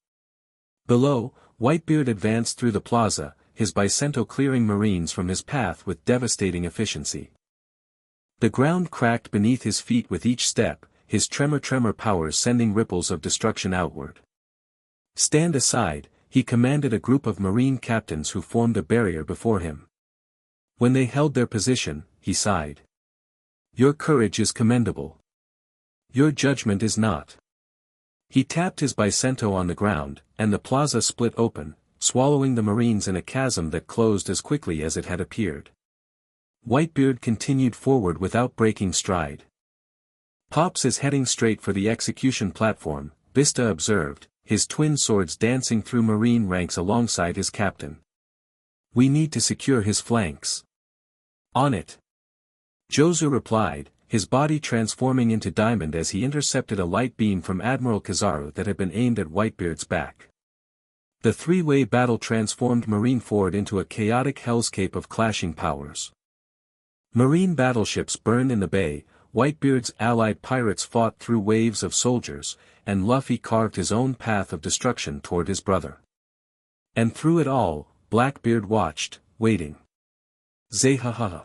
Below, Whitebeard advanced through the plaza, his Bicento clearing marines from his path with devastating efficiency. The ground cracked beneath his feet with each step, his tremor powers sending ripples of destruction outward. "Stand aside," he commanded a group of marine captains who formed a barrier before him. When they held their position, he sighed. "Your courage is commendable. Your judgment is not." He tapped his Bicento on the ground, and the plaza split open, swallowing the marines in a chasm that closed as quickly as it had appeared. Whitebeard continued forward without breaking stride. "Pops is heading straight for the execution platform," Vista observed, his twin swords dancing through Marine ranks alongside his captain. We need to secure his flanks. On it. Jozu replied, his body transforming into diamond as he intercepted a light beam from Admiral Kizaru that had been aimed at Whitebeard's back. The three-way battle transformed Marineford into a chaotic hellscape of clashing powers. Marine battleships burned in the bay, Whitebeard's allied pirates fought through waves of soldiers, and Luffy carved his own path of destruction toward his brother. And through it all, Blackbeard watched, waiting. Zehaha.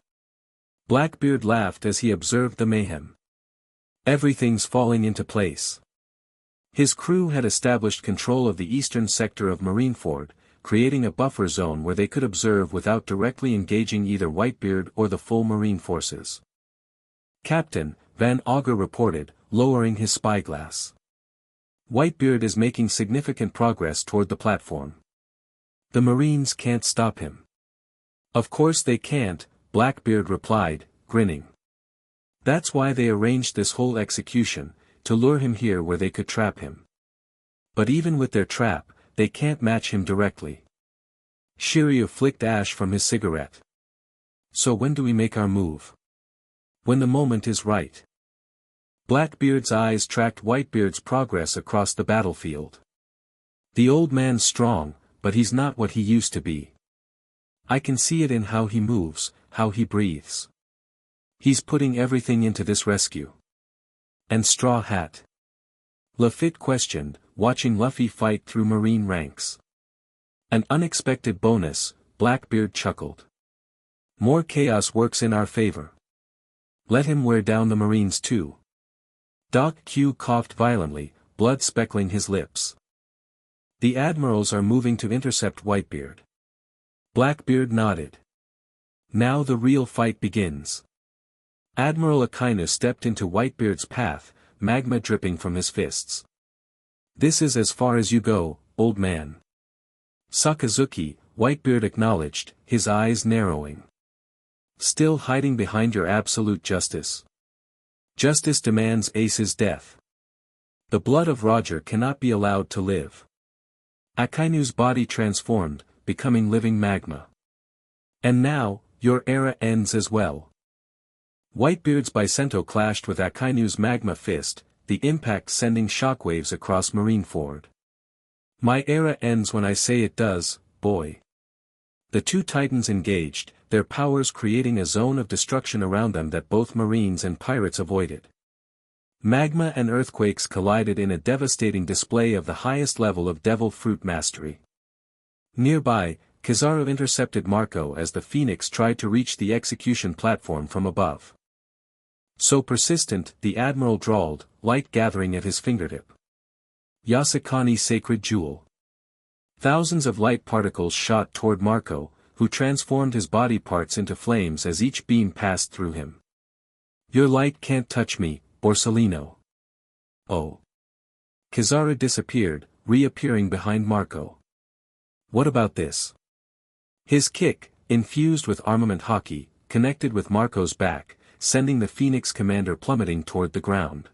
Blackbeard laughed as he observed the mayhem. Everything's falling into place. His crew had established control of the eastern sector of Marineford, creating a buffer zone where they could observe without directly engaging either Whitebeard or the full Marine forces. Captain, Van Augur reported, lowering his spyglass. Whitebeard is making significant progress toward the platform. The Marines can't stop him. Of course they can't, Blackbeard replied, grinning. That's why they arranged this whole execution, to lure him here where they could trap him. But even with their trap, they can't match him directly. Shiryu flicked ash from his cigarette. So when do we make our move? When the moment is right. Blackbeard's eyes tracked Whitebeard's progress across the battlefield. The old man's strong, but he's not what he used to be. I can see it in how he moves, how he breathes. He's putting everything into this rescue. And Straw Hat? Lafitte questioned, watching Luffy fight through Marine ranks. An unexpected bonus, Blackbeard chuckled. More chaos works in our favor. Let him wear down the Marines too. Doc Q coughed violently, blood speckling his lips. The admirals are moving to intercept Whitebeard. Blackbeard nodded. Now the real fight begins. Admiral Akainu stepped into Whitebeard's path, magma dripping from his fists. This is as far as you go, old man. Sakazuki, Whitebeard acknowledged, his eyes narrowing. Still hiding behind your absolute justice? Justice demands Ace's death. The blood of Roger cannot be allowed to live. Akainu's body transformed, becoming living magma. And now, your era ends as well. Whitebeard's Bicento clashed with Akainu's magma fist, the impact sending shockwaves across Marineford. My era ends when I say it does, boy. The two titans engaged, their powers creating a zone of destruction around them that both Marines and pirates avoided. Magma and earthquakes collided in a devastating display of the highest level of devil fruit mastery. Nearby, Kizaru intercepted Marco as the Phoenix tried to reach the execution platform from above. So persistent, the Admiral drawled, light gathering at his fingertip. Yasakani sacred jewel. Thousands of light particles shot toward Marco, who transformed his body parts into flames as each beam passed through him. Your light can't touch me, Borsellino. Oh. Kizaru disappeared, reappearing behind Marco. What about this? His kick, infused with armament hockey, connected with Marco's back, sending the Phoenix commander plummeting toward the ground.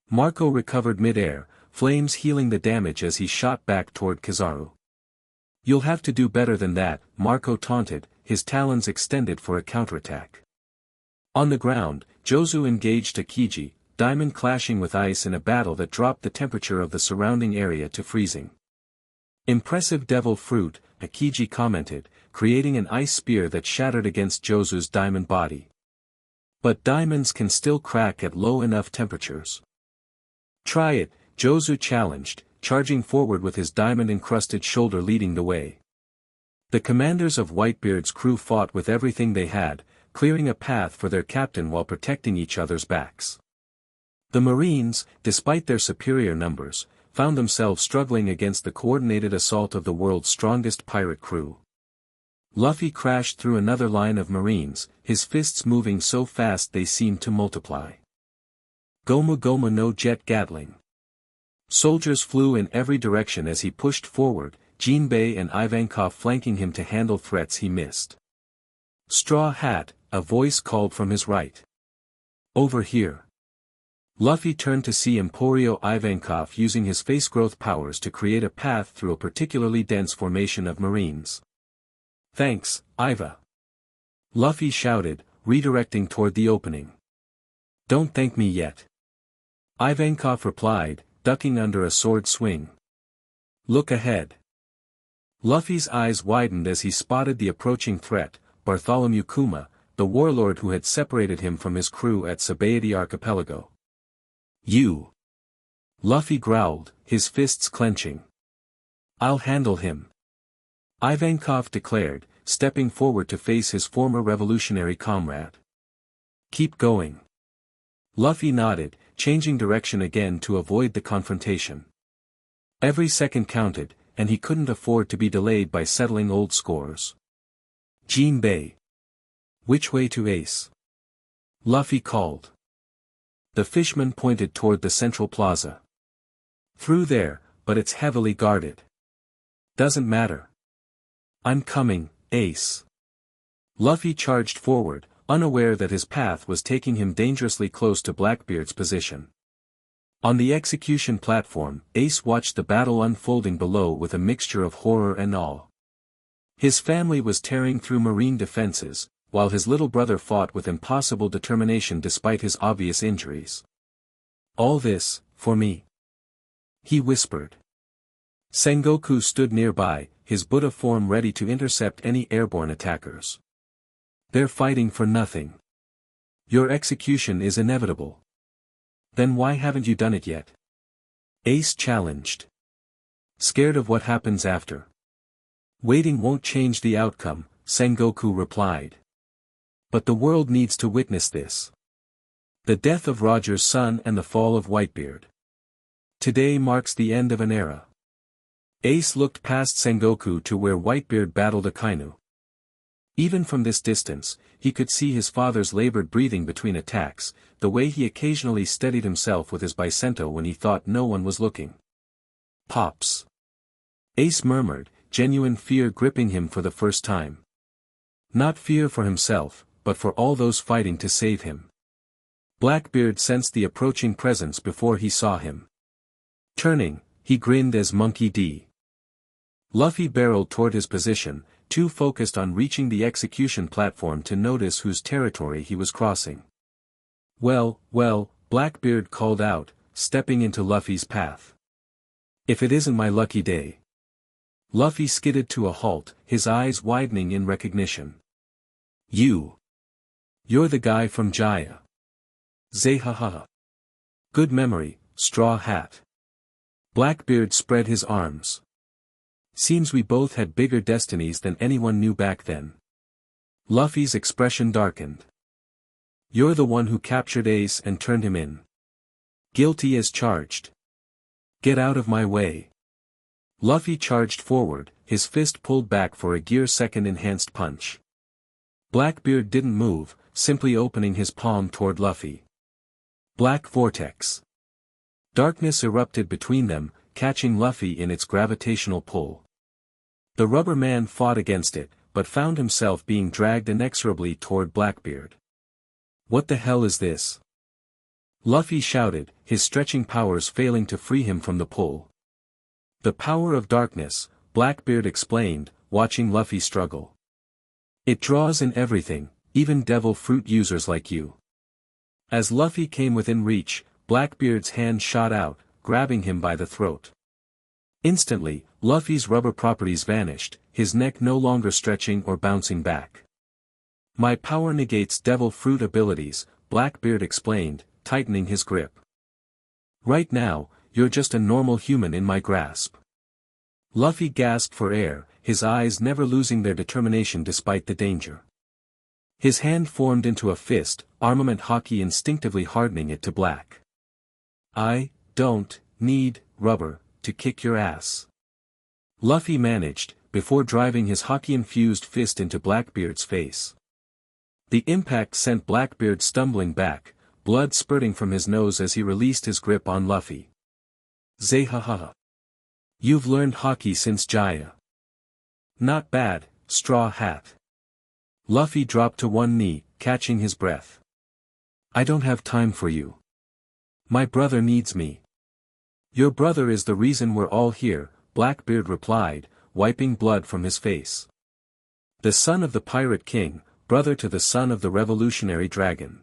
Marco recovered mid-air, flames healing the damage as he shot back toward Kizaru. You'll have to do better than that, Marco taunted, his talons extended for a counterattack. On the ground, Jozu engaged Akiji, diamond clashing with ice in a battle that dropped the temperature of the surrounding area to freezing. Impressive devil fruit, Akiji commented, creating an ice spear that shattered against Jozu's diamond body. But diamonds can still crack at low enough temperatures. Try it, Jozu challenged, charging forward with his diamond-encrusted shoulder leading the way. The commanders of Whitebeard's crew fought with everything they had, clearing a path for their captain while protecting each other's backs. The Marines, despite their superior numbers, found themselves struggling against the coordinated assault of the world's strongest pirate crew. Luffy crashed through another line of Marines, his fists moving so fast they seemed to multiply. Gomu Gomu no Jet Gatling. Soldiers flew in every direction as he pushed forward, Jinbei and Ivankov flanking him to handle threats he missed. Straw Hat, a voice called from his right. Over here. Luffy turned to see Emporio Ivankov using his face growth powers to create a path through a particularly dense formation of marines. "Thanks, Iva." Luffy shouted, redirecting toward the opening. "Don't thank me yet." Ivankov replied, ducking under a sword swing. "Look ahead." Luffy's eyes widened as he spotted the approaching threat, Bartholomew Kuma, the warlord who had separated him from his crew at Sabaody Archipelago. "You!" Luffy growled, his fists clenching. "I'll handle him," Ivankov declared, stepping forward to face his former revolutionary comrade. "Keep going." Luffy nodded, changing direction again to avoid the confrontation. Every second counted, and he couldn't afford to be delayed by settling old scores. "Jinbei. Which way to Ace?" Luffy called. The fishman pointed toward the central plaza. "Through there, but it's heavily guarded." "Doesn't matter. I'm coming, Ace." Luffy charged forward, unaware that his path was taking him dangerously close to Blackbeard's position. On the execution platform, Ace watched the battle unfolding below with a mixture of horror and awe. His family was tearing through marine defenses, while his little brother fought with impossible determination despite his obvious injuries. "All this, for me?" he whispered. Sengoku stood nearby, his Buddha form ready to intercept any airborne attackers. "They're fighting for nothing. Your execution is inevitable." "Then why haven't you done it yet?" Ace challenged. "Scared of what happens after." "Waiting won't change the outcome," Sengoku replied. "But the world needs to witness this. The death of Roger's son and the fall of Whitebeard. Today marks the end of an era." Ace looked past Sengoku to where Whitebeard battled Akainu. Even from this distance, he could see his father's labored breathing between attacks, the way he occasionally steadied himself with his bicento when he thought no one was looking. "Pops." Ace murmured, genuine fear gripping him for the first time. Not fear for himself, but for all those fighting to save him. Blackbeard sensed the approaching presence before he saw him. Turning, he grinned as Monkey D. Luffy barreled toward his position, too focused on reaching the execution platform to notice whose territory he was crossing. Well, Blackbeard called out, stepping into Luffy's path. "If it isn't my lucky day." Luffy skidded to a halt, his eyes widening in recognition. You're the guy from Jaya." "Zehaha. Good memory, Straw Hat." Blackbeard spread his arms. "Seems we both had bigger destinies than anyone knew back then." Luffy's expression darkened. "You're the one who captured Ace and turned him in. Guilty as charged. Get out of my way." Luffy charged forward, his fist pulled back for a gear-second enhanced punch. Blackbeard didn't move, simply opening his palm toward Luffy. Black vortex. Darkness erupted between them, catching Luffy in its gravitational pull. The rubber man fought against it, but found himself being dragged inexorably toward Blackbeard. "What the hell is this?" Luffy shouted, his stretching powers failing to free him from the pull. "The power of darkness," Blackbeard explained, watching Luffy struggle. "It draws in everything, even devil fruit users like you." As Luffy came within reach, Blackbeard's hand shot out, grabbing him by the throat. Instantly, Luffy's rubber properties vanished, his neck no longer stretching or bouncing back. "My power negates devil fruit abilities," Blackbeard explained, tightening his grip. "Right now, you're just a normal human in my grasp." Luffy gasped for air, his eyes never losing their determination despite the danger. His hand formed into a fist, armament hockey instinctively hardening it to black. "I don't need rubber to kick your ass," Luffy managed, before driving his hockey-infused fist into Blackbeard's face. The impact sent Blackbeard stumbling back, blood spurting from his nose as he released his grip on Luffy. "Zehaha. You've learned hockey since Jaya." "Not bad, Straw Hat." Luffy dropped to one knee, catching his breath. "I don't have time for you. My brother needs me. Your brother is the reason we're all here, Blackbeard replied, wiping blood from his face. The son of the Pirate King, brother to the son of the revolutionary dragon.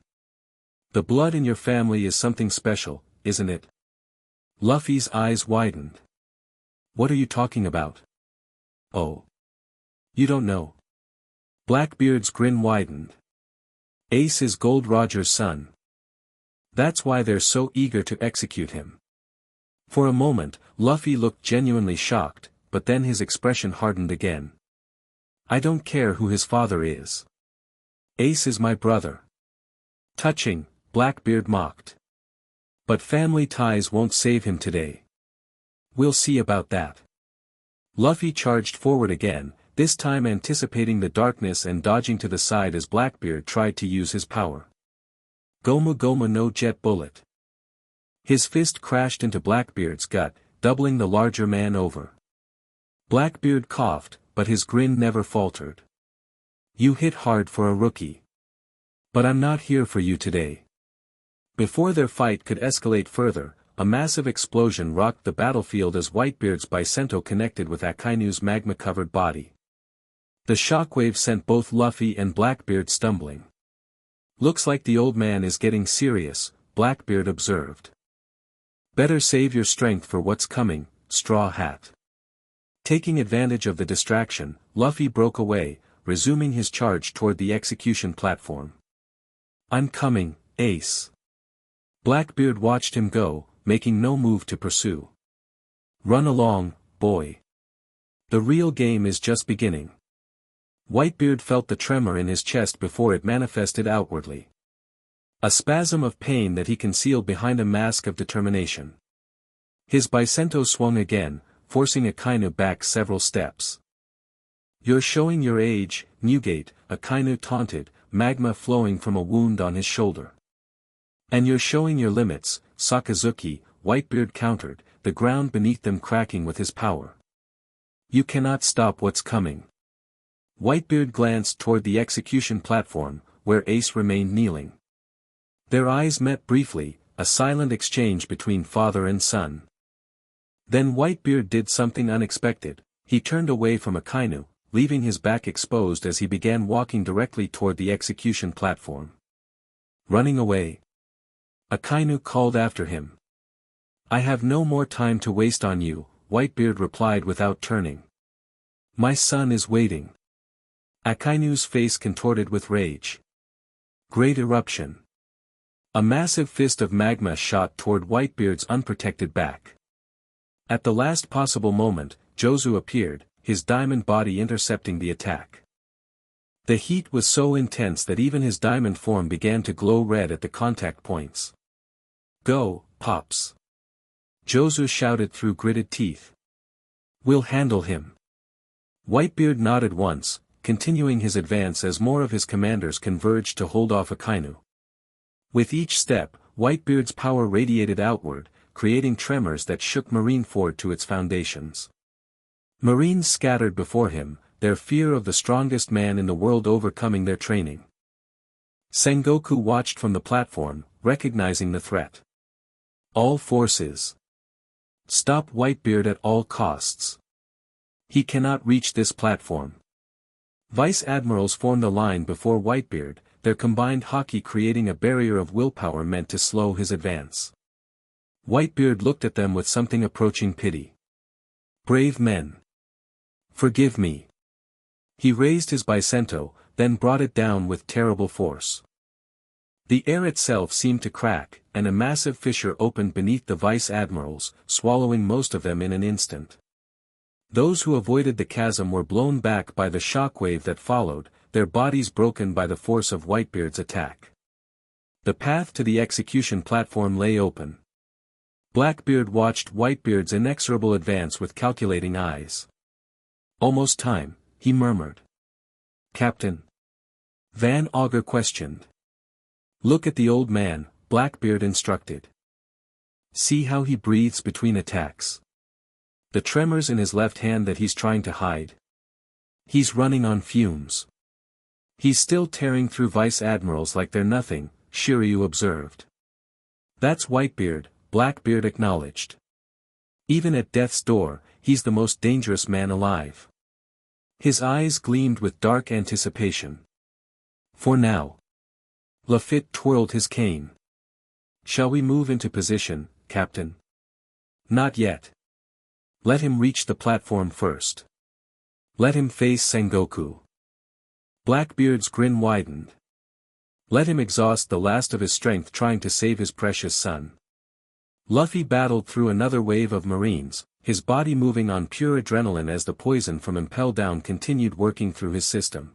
The blood in your family is something special, isn't it? Luffy's eyes widened. What are you talking about? Oh. You don't know. Blackbeard's grin widened. Ace is Gold Roger's son. That's why they're so eager to execute him. For a moment, Luffy looked genuinely shocked, but then his expression hardened again. I don't care who his father is. Ace is my brother. Touching, Blackbeard mocked. But family ties won't save him today. We'll see about that. Luffy charged forward again, this time anticipating the darkness and dodging to the side as Blackbeard tried to use his power. Gomu Gomu no Jet Bullet. His fist crashed into Blackbeard's gut, doubling the larger man over. Blackbeard coughed, but his grin never faltered. You hit hard for a rookie. But I'm not here for you today. Before their fight could escalate further, a massive explosion rocked the battlefield as Whitebeard's Bicento connected with Akainu's magma-covered body. The shockwave sent both Luffy and Blackbeard stumbling. Looks like the old man is getting serious, Blackbeard observed. Better save your strength for what's coming, Straw Hat. Taking advantage of the distraction, Luffy broke away, resuming his charge toward the execution platform. I'm coming, Ace. Blackbeard watched him go, making no move to pursue. Run along, boy. The real game is just beginning. Whitebeard felt the tremor in his chest before it manifested outwardly. A spasm of pain that he concealed behind a mask of determination. His Bicento swung again, forcing Akainu back several steps. You're showing your age, Newgate, Akainu taunted, magma flowing from a wound on his shoulder. And you're showing your limits, Sakazuki, Whitebeard countered, the ground beneath them cracking with his power. You cannot stop what's coming. Whitebeard glanced toward the execution platform, where Ace remained kneeling. Their eyes met briefly, a silent exchange between father and son. Then Whitebeard did something unexpected. He turned away from Akainu, leaving his back exposed as he began walking directly toward the execution platform. Running away? Akainu called after him. I have no more time to waste on you, Whitebeard replied without turning. My son is waiting. Akainu's face contorted with rage. Great eruption. A massive fist of magma shot toward Whitebeard's unprotected back. At the last possible moment, Jozu appeared, his diamond body intercepting the attack. The heat was so intense that even his diamond form began to glow red at the contact points. Go, Pops. Jozu shouted through gritted teeth. We'll handle him. Whitebeard nodded once, continuing his advance as more of his commanders converged to hold off Akainu. With each step, Whitebeard's power radiated outward, creating tremors that shook Marineford to its foundations. Marines scattered before him, their fear of the strongest man in the world overcoming their training. Sengoku watched from the platform, recognizing the threat. All forces. Stop Whitebeard at all costs. He cannot reach this platform. Vice Admirals formed a line before Whitebeard, their combined haki creating a barrier of willpower meant to slow his advance. Whitebeard looked at them with something approaching pity. Brave men. Forgive me. He raised his Bicento, then brought it down with terrible force. The air itself seemed to crack, and a massive fissure opened beneath the Vice Admirals, swallowing most of them in an instant. Those who avoided the chasm were blown back by the shockwave that followed, their bodies broken by the force of Whitebeard's attack. The path to the execution platform lay open. Blackbeard watched Whitebeard's inexorable advance with calculating eyes. Almost time, he murmured. Captain. Van Augur questioned. Look at the old man, Blackbeard instructed. See how he breathes between attacks. The tremors in his left hand that he's trying to hide. He's running on fumes. He's still tearing through Vice Admirals like they're nothing, Shiryu observed. That's Whitebeard, Blackbeard acknowledged. Even at death's door, he's the most dangerous man alive. His eyes gleamed with dark anticipation. For now. Lafitte twirled his cane. Shall we move into position, Captain? Not yet. Let him reach the platform first. Let him face Sengoku. Blackbeard's grin widened. Let him exhaust the last of his strength trying to save his precious son. Luffy battled through another wave of Marines, his body moving on pure adrenaline as the poison from Impel Down continued working through his system.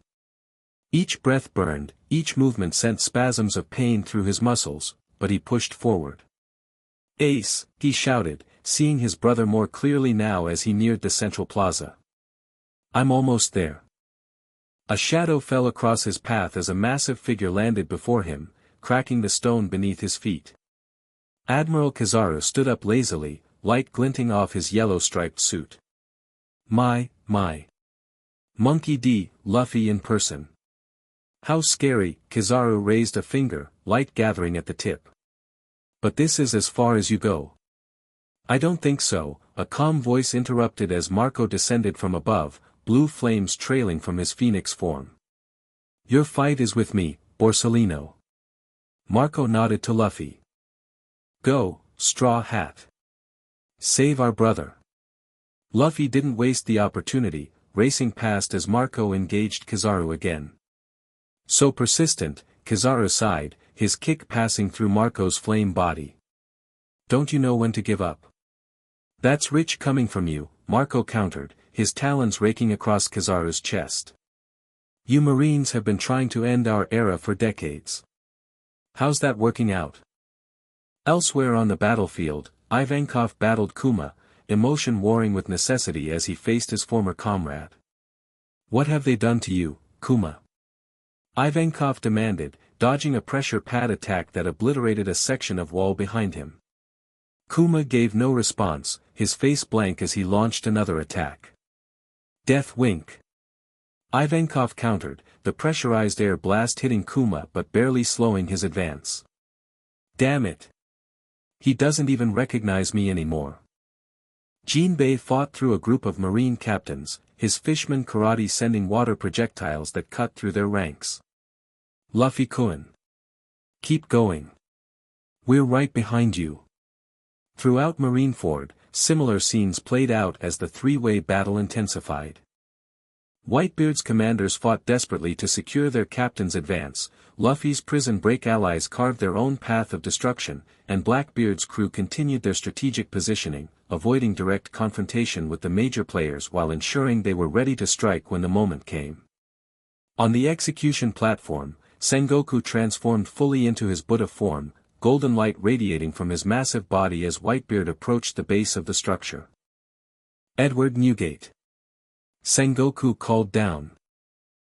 Each breath burned, each movement sent spasms of pain through his muscles, but he pushed forward. Ace, he shouted, seeing his brother more clearly now as he neared the central plaza. I'm almost there. A shadow fell across his path as a massive figure landed before him, cracking the stone beneath his feet. Admiral Kizaru stood up lazily, light glinting off his yellow-striped suit. My. Monkey D. Luffy in person. How scary, Kizaru raised a finger, light gathering at the tip. But this is as far as you go. I don't think so, a calm voice interrupted as Marco descended from above, blue flames trailing from his phoenix form. Your fight is with me, Borsalino. Marco nodded to Luffy. Go, Straw Hat. Save our brother. Luffy didn't waste the opportunity, racing past as Marco engaged Kizaru again. So persistent, Kizaru sighed, his kick passing through Marco's flame body. Don't you know when to give up? That's rich coming from you, Marco countered, his talons raking across Kizaru's chest. You Marines have been trying to end our era for decades. How's that working out? Elsewhere on the battlefield, Ivankov battled Kuma, emotion warring with necessity as he faced his former comrade. What have they done to you, Kuma? Ivankov demanded, dodging a pressure pad attack that obliterated a section of wall behind him. Kuma gave no response, his face blank as he launched another attack. Death Wink. Ivankov countered, the pressurized air blast hitting Kuma but barely slowing his advance. Damn it. He doesn't even recognize me anymore. Jinbei fought through a group of marine captains, his fishman karate sending water projectiles that cut through their ranks. Luffy-kun. Keep going. We're right behind you. Throughout Marineford, similar scenes played out as the three-way battle intensified. Whitebeard's commanders fought desperately to secure their captain's advance, Luffy's prison break allies carved their own path of destruction, and Blackbeard's crew continued their strategic positioning, avoiding direct confrontation with the major players while ensuring they were ready to strike when the moment came. On the execution platform, Sengoku transformed fully into his Buddha form, golden light radiating from his massive body as Whitebeard approached the base of the structure. Edward Newgate. Sengoku called down.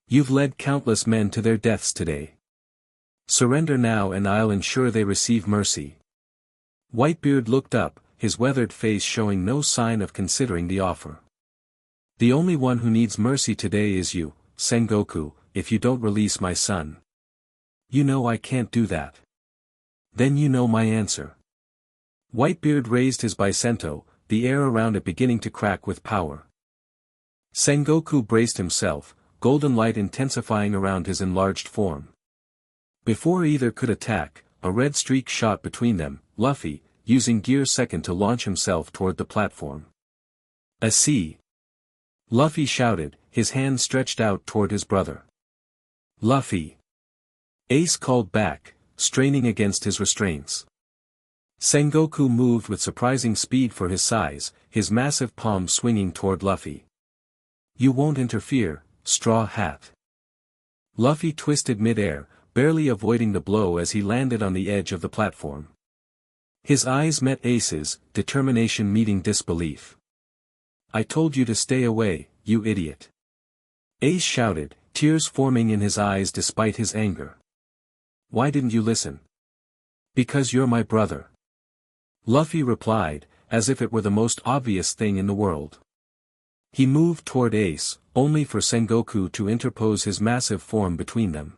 You've led countless men to their deaths today. Surrender now and I'll ensure they receive mercy. Whitebeard looked up, his weathered face showing no sign of considering the offer. The only one who needs mercy today is you, Sengoku, if you don't release my son. You know I can't do that. Then you know my answer. Whitebeard raised his Bicento, the air around it beginning to crack with power. Sengoku braced himself, golden light intensifying around his enlarged form. Before either could attack, a red streak shot between them, Luffy, using Gear Second to launch himself toward the platform. A C. Luffy shouted, his hand stretched out toward his brother. Luffy. Ace called back, straining against his restraints. Sengoku moved with surprising speed for his size, his massive palm swinging toward Luffy. You won't interfere, Straw Hat. Luffy twisted mid-air, barely avoiding the blow as he landed on the edge of the platform. His eyes met Ace's, determination meeting disbelief. I told you to stay away, you idiot. Ace shouted, tears forming in his eyes despite his anger. Why didn't you listen? Because you're my brother. Luffy replied, as if it were the most obvious thing in the world. He moved toward Ace, only for Sengoku to interpose his massive form between them.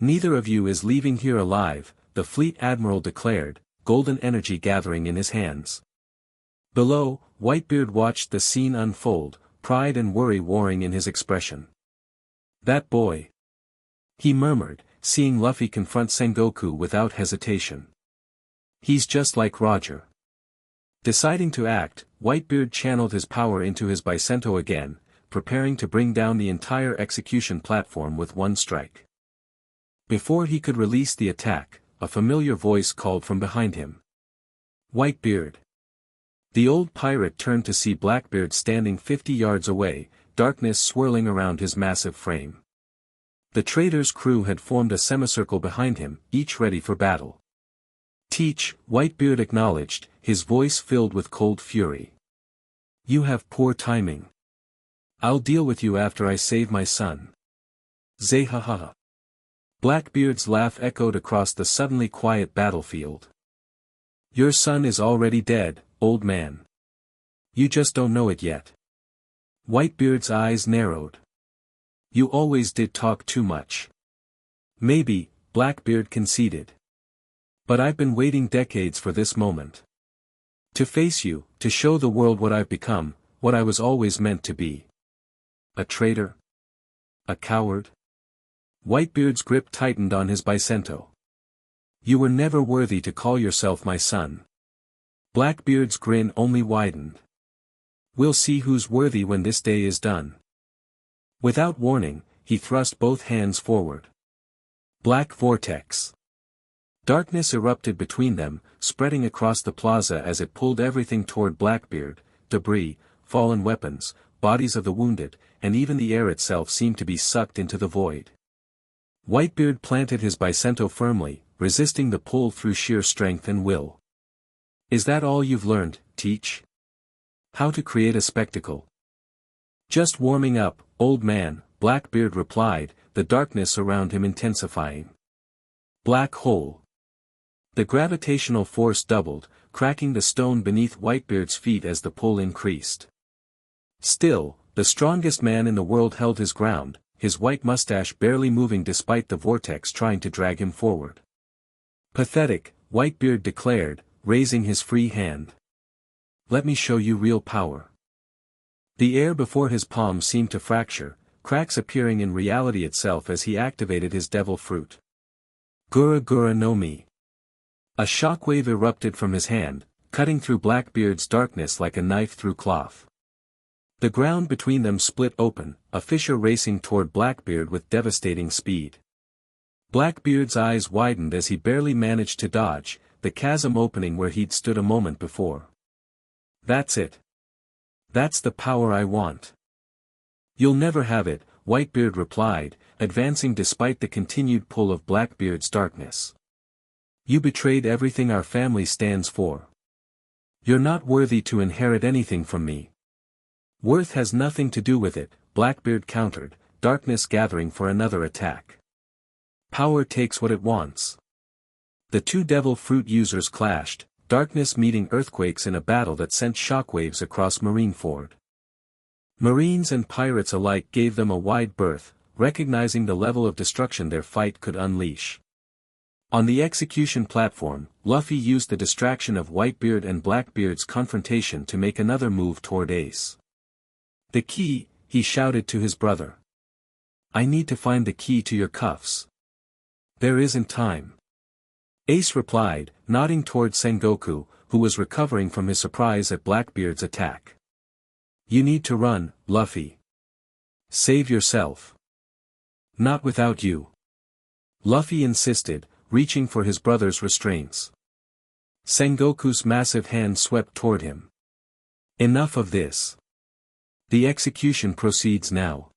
Neither of you is leaving here alive, the fleet admiral declared, golden energy gathering in his hands. Below, Whitebeard watched the scene unfold, pride and worry warring in his expression. "That boy," he murmured, seeing Luffy confront Sengoku without hesitation. "He's just like Roger." Deciding to act, Whitebeard channeled his power into his Bicento again, preparing to bring down the entire execution platform with one strike. Before he could release the attack, a familiar voice called from behind him. "Whitebeard." The old pirate turned to see Blackbeard standing 50 yards away, darkness swirling around his massive frame. The trader's crew had formed a semicircle behind him, each ready for battle. "Teach," Whitebeard acknowledged, his voice filled with cold fury. "You have poor timing. I'll deal with you after I save my son." Zehaha. Blackbeard's laugh echoed across the suddenly quiet battlefield. "Your son is already dead, old man. You just don't know it yet." Whitebeard's eyes narrowed. "You always did talk too much." "Maybe," Blackbeard conceded. "But I've been waiting decades for this moment. To face you, to show the world what I've become, what I was always meant to be. A traitor? A coward?" Whitebeard's grip tightened on his Bicento. "You were never worthy to call yourself my son." Blackbeard's grin only widened. "We'll see who's worthy when this day is done." Without warning, he thrust both hands forward. Black vortex. Darkness erupted between them, spreading across the plaza as it pulled everything toward Blackbeard. Debris, fallen weapons, bodies of the wounded, and even the air itself seemed to be sucked into the void. Whitebeard planted his Bicento firmly, resisting the pull through sheer strength and will. "Is that all you've learned, Teach? How to create a spectacle?" "Just warming up, old man," Blackbeard replied, the darkness around him intensifying. Black hole. The gravitational force doubled, cracking the stone beneath Whitebeard's feet as the pull increased. Still, the strongest man in the world held his ground, his white mustache barely moving despite the vortex trying to drag him forward. "Pathetic," Whitebeard declared, raising his free hand. "Let me show you real power." The air before his palm seemed to fracture, cracks appearing in reality itself as he activated his devil fruit. "Gura Gura no Mi." A shockwave erupted from his hand, cutting through Blackbeard's darkness like a knife through cloth. The ground between them split open, a fissure racing toward Blackbeard with devastating speed. Blackbeard's eyes widened as he barely managed to dodge, the chasm opening where he'd stood a moment before. "That's it. That's the power I want." "You'll never have it," Whitebeard replied, advancing despite the continued pull of Blackbeard's darkness. "You betrayed everything our family stands for. You're not worthy to inherit anything from me." "Worth has nothing to do with it," Blackbeard countered, darkness gathering for another attack. "Power takes what it wants." The two devil fruit users clashed, darkness meeting earthquakes in a battle that sent shockwaves across Marineford. Marines and pirates alike gave them a wide berth, recognizing the level of destruction their fight could unleash. On the execution platform, Luffy used the distraction of Whitebeard and Blackbeard's confrontation to make another move toward Ace. "The key," he shouted to his brother. "I need to find the key to your cuffs. There isn't time." Ace replied, nodding toward Sengoku, who was recovering from his surprise at Blackbeard's attack. "You need to run, Luffy. Save yourself." "Not without you." Luffy insisted, reaching for his brother's restraints. Sengoku's massive hand swept toward him. "Enough of this. The execution proceeds now."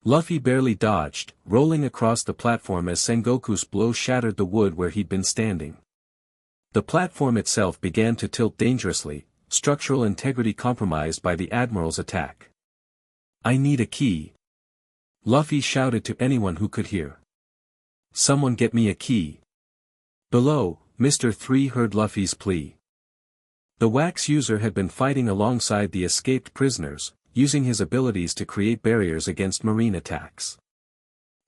Luffy barely dodged, rolling across the platform as Sengoku's blow shattered the wood where he'd been standing. The platform itself began to tilt dangerously, structural integrity compromised by the Admiral's attack. "I need a key." Luffy shouted to anyone who could hear. "Someone get me a key." Below, Mr. 3 heard Luffy's plea. The wax user had been fighting alongside the escaped prisoners, using his abilities to create barriers against marine attacks.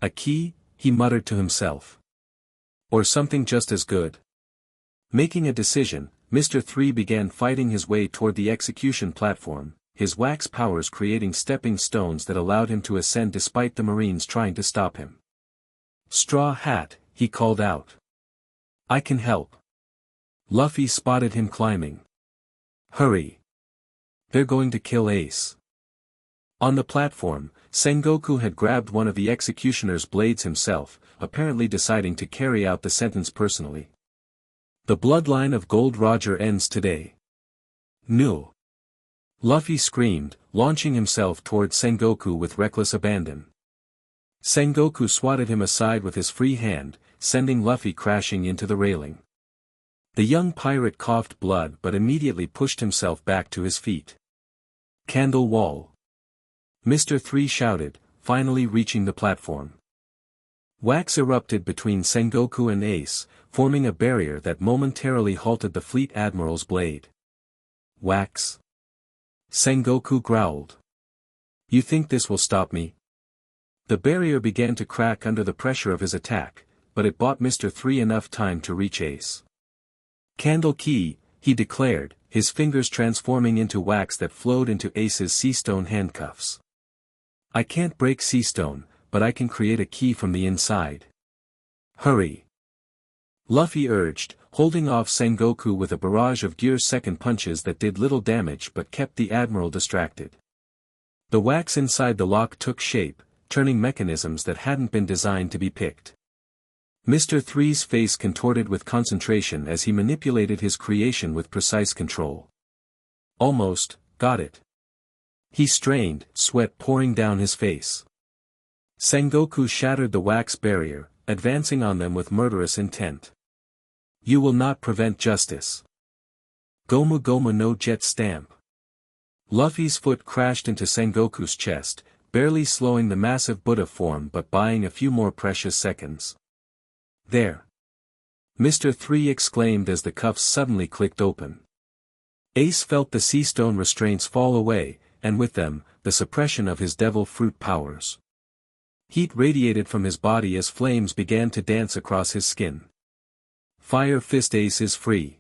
"A key?" he muttered to himself. Or something just as good? Making a decision, Mr. 3 began fighting his way toward the execution platform, his wax powers creating stepping stones that allowed him to ascend despite the Marines trying to stop him. "Straw Hat," he called out. "I can help." Luffy spotted him climbing. "Hurry. They're going to kill Ace." On the platform, Sengoku had grabbed one of the executioner's blades himself, apparently deciding to carry out the sentence personally. "The bloodline of Gold Roger ends today." "No!" Luffy screamed, launching himself toward Sengoku with reckless abandon. Sengoku swatted him aside with his free hand, sending Luffy crashing into the railing. The young pirate coughed blood but immediately pushed himself back to his feet. "Candle wall!" Mr. 3 shouted, finally reaching the platform. Wax erupted between Sengoku and Ace, forming a barrier that momentarily halted the Fleet Admiral's blade. "Wax?" Sengoku growled. "You think this will stop me?" The barrier began to crack under the pressure of his attack, but it bought Mr. 3 enough time to reach Ace. "Candle key," he declared, his fingers transforming into wax that flowed into Ace's seastone handcuffs. "I can't break seastone, but I can create a key from the inside." "Hurry!" Luffy urged, holding off Sengoku with a barrage of gear-second punches that did little damage but kept the Admiral distracted. The wax inside the lock took shape, turning mechanisms that hadn't been designed to be picked. Mr. 3's face contorted with concentration as he manipulated his creation with precise control. "Almost, got it." He strained, sweat pouring down his face. Sengoku shattered the wax barrier, advancing on them with murderous intent. "You will not prevent justice." Gomu Gomu no Jet Stamp. Luffy's foot crashed into Sengoku's chest, barely slowing the massive Buddha form but buying a few more precious seconds. "There!" Mr. 3 exclaimed as the cuffs suddenly clicked open. Ace felt the seastone restraints fall away, and with them, the suppression of his devil fruit powers. Heat radiated from his body as flames began to dance across his skin. "Fire Fist Ace is free!"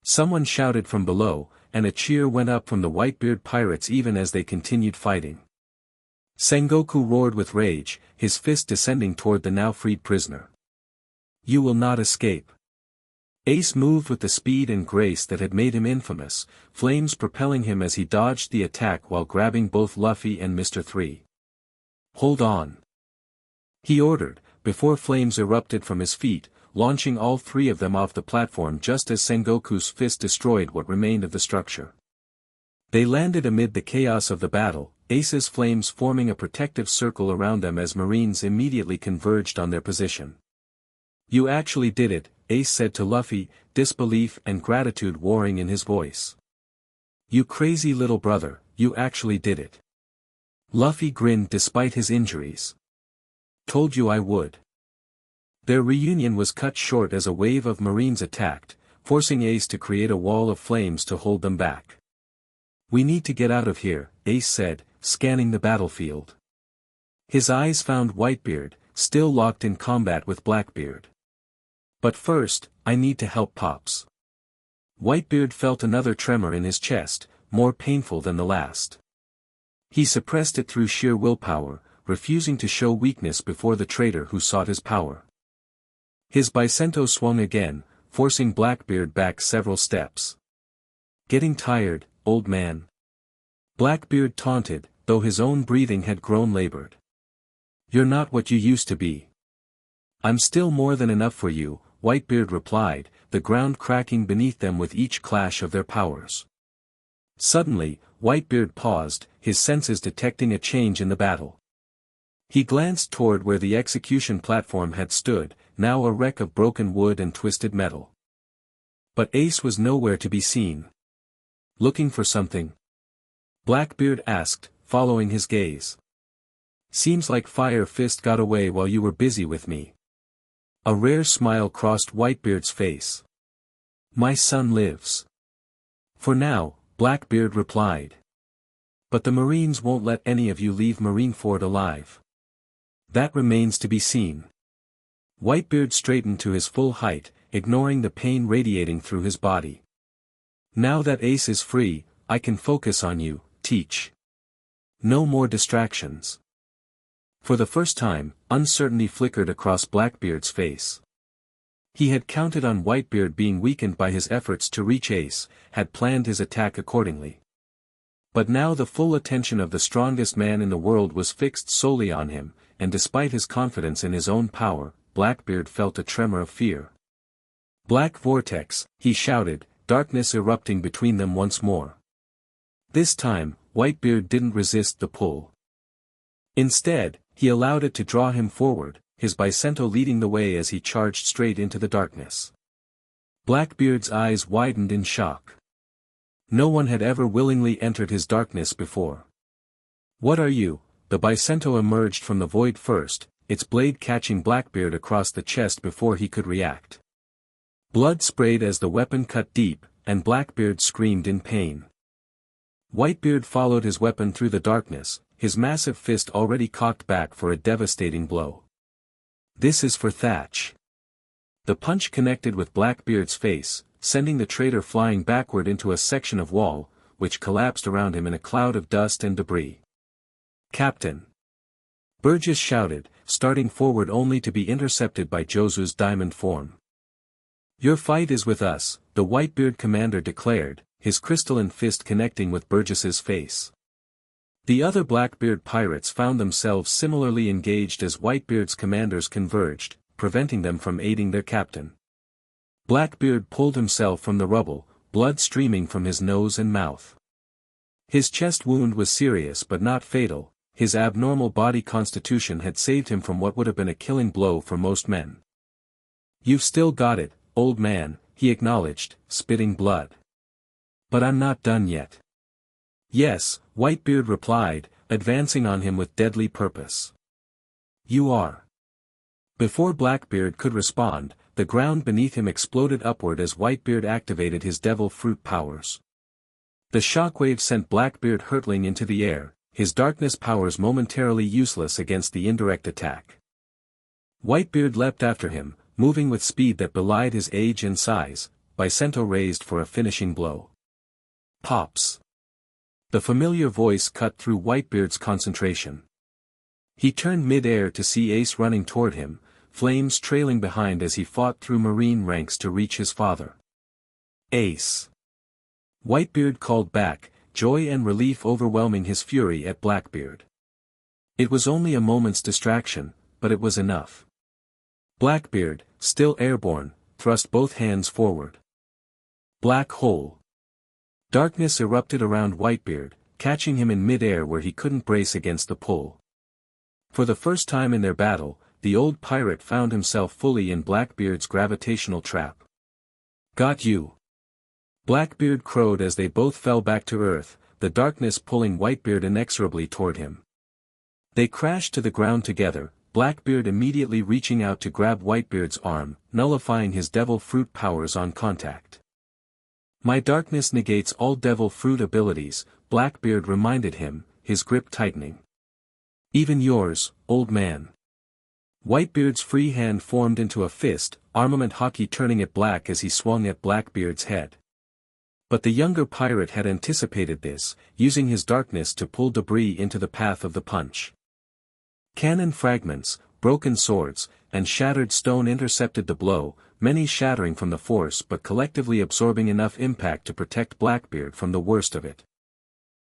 Someone shouted from below, and a cheer went up from the Whitebeard pirates even as they continued fighting. Sengoku roared with rage, his fist descending toward the now freed prisoner. "You will not escape." Ace moved with the speed and grace that had made him infamous, flames propelling him as he dodged the attack while grabbing both Luffy and Mr. 3. "Hold on!" he ordered, before flames erupted from his feet, launching all three of them off the platform just as Sengoku's fist destroyed what remained of the structure. They landed amid the chaos of the battle, Ace's flames forming a protective circle around them as Marines immediately converged on their position. "You actually did it," Ace said to Luffy, disbelief and gratitude warring in his voice. "You crazy little brother, you actually did it." Luffy grinned despite his injuries. "Told you I would." Their reunion was cut short as a wave of Marines attacked, forcing Ace to create a wall of flames to hold them back. "We need to get out of here," Ace said, scanning the battlefield. His eyes found Whitebeard, still locked in combat with Blackbeard. "But first, I need to help Pops." Whitebeard felt another tremor in his chest, more painful than the last. He suppressed it through sheer willpower, refusing to show weakness before the traitor who sought his power. His Bicento swung again, forcing Blackbeard back several steps. "Getting tired, old man?" Blackbeard taunted, though his own breathing had grown labored. "You're not what you used to be." "I'm still more than enough for you," Whitebeard replied, the ground cracking beneath them with each clash of their powers. Suddenly, Whitebeard paused, his senses detecting a change in the battle. He glanced toward where the execution platform had stood, now a wreck of broken wood and twisted metal. But Ace was nowhere to be seen. "Looking for something?" Blackbeard asked, following his gaze. "Seems like Fire Fist got away while you were busy with me." A rare smile crossed Whitebeard's face. "My son lives." "For now," Blackbeard replied. "But the Marines won't let any of you leave Marineford alive." "That remains to be seen." Whitebeard straightened to his full height, ignoring the pain radiating through his body. Now that Ace is free, I can focus on you, Teach. No more distractions. For the first time, uncertainty flickered across Blackbeard's face. He had counted on Whitebeard being weakened by his efforts to reach Ace, had planned his attack accordingly. But now the full attention of the strongest man in the world was fixed solely on him, and despite his confidence in his own power, Blackbeard felt a tremor of fear. "Black Vortex," he shouted, darkness erupting between them once more. This time, Whitebeard didn't resist the pull. Instead, he allowed it to draw him forward, his Bicento leading the way as he charged straight into the darkness. Blackbeard's eyes widened in shock. No one had ever willingly entered his darkness before. "What are you?" The Bicento emerged from the void first, its blade catching Blackbeard across the chest before he could react. Blood sprayed as the weapon cut deep, and Blackbeard screamed in pain. Whitebeard followed his weapon through the darkness, his massive fist already cocked back for a devastating blow. "This is for Thatch." The punch connected with Blackbeard's face, sending the traitor flying backward into a section of wall, which collapsed around him in a cloud of dust and debris. "Captain!" Burgess shouted, starting forward only to be intercepted by Josu's diamond form. "Your fight is with us," the Whitebeard commander declared, his crystalline fist connecting with Burgess's face. The other Blackbeard pirates found themselves similarly engaged as Whitebeard's commanders converged, preventing them from aiding their captain. Blackbeard pulled himself from the rubble, blood streaming from his nose and mouth. His chest wound was serious but not fatal, his abnormal body constitution had saved him from what would have been a killing blow for most men. "You've still got it, old man," he acknowledged, spitting blood. "But I'm not done yet." "Yes," Whitebeard replied, advancing on him with deadly purpose. "You are." Before Blackbeard could respond, the ground beneath him exploded upward as Whitebeard activated his devil fruit powers. The shockwave sent Blackbeard hurtling into the air, his darkness powers momentarily useless against the indirect attack. Whitebeard leapt after him, moving with speed that belied his age and size, Bicento raised for a finishing blow. Pops! The familiar voice cut through Whitebeard's concentration. He turned mid-air to see Ace running toward him, flames trailing behind as he fought through marine ranks to reach his father. "Ace!" Whitebeard called back, joy and relief overwhelming his fury at Blackbeard. It was only a moment's distraction, but it was enough. Blackbeard, still airborne, thrust both hands forward. Black hole. Darkness erupted around Whitebeard, catching him in mid-air where he couldn't brace against the pull. For the first time in their battle, the old pirate found himself fully in Blackbeard's gravitational trap. "Got you!" Blackbeard crowed as they both fell back to earth, the darkness pulling Whitebeard inexorably toward him. They crashed to the ground together, Blackbeard immediately reaching out to grab Whitebeard's arm, nullifying his devil fruit powers on contact. "My darkness negates all devil fruit abilities," Blackbeard reminded him, his grip tightening. "Even yours, old man." Whitebeard's free hand formed into a fist, armament hockey turning it black as he swung at Blackbeard's head. But the younger pirate had anticipated this, using his darkness to pull debris into the path of the punch. Cannon fragments, broken swords, and shattered stone intercepted the blow, many shattering from the force but collectively absorbing enough impact to protect Blackbeard from the worst of it.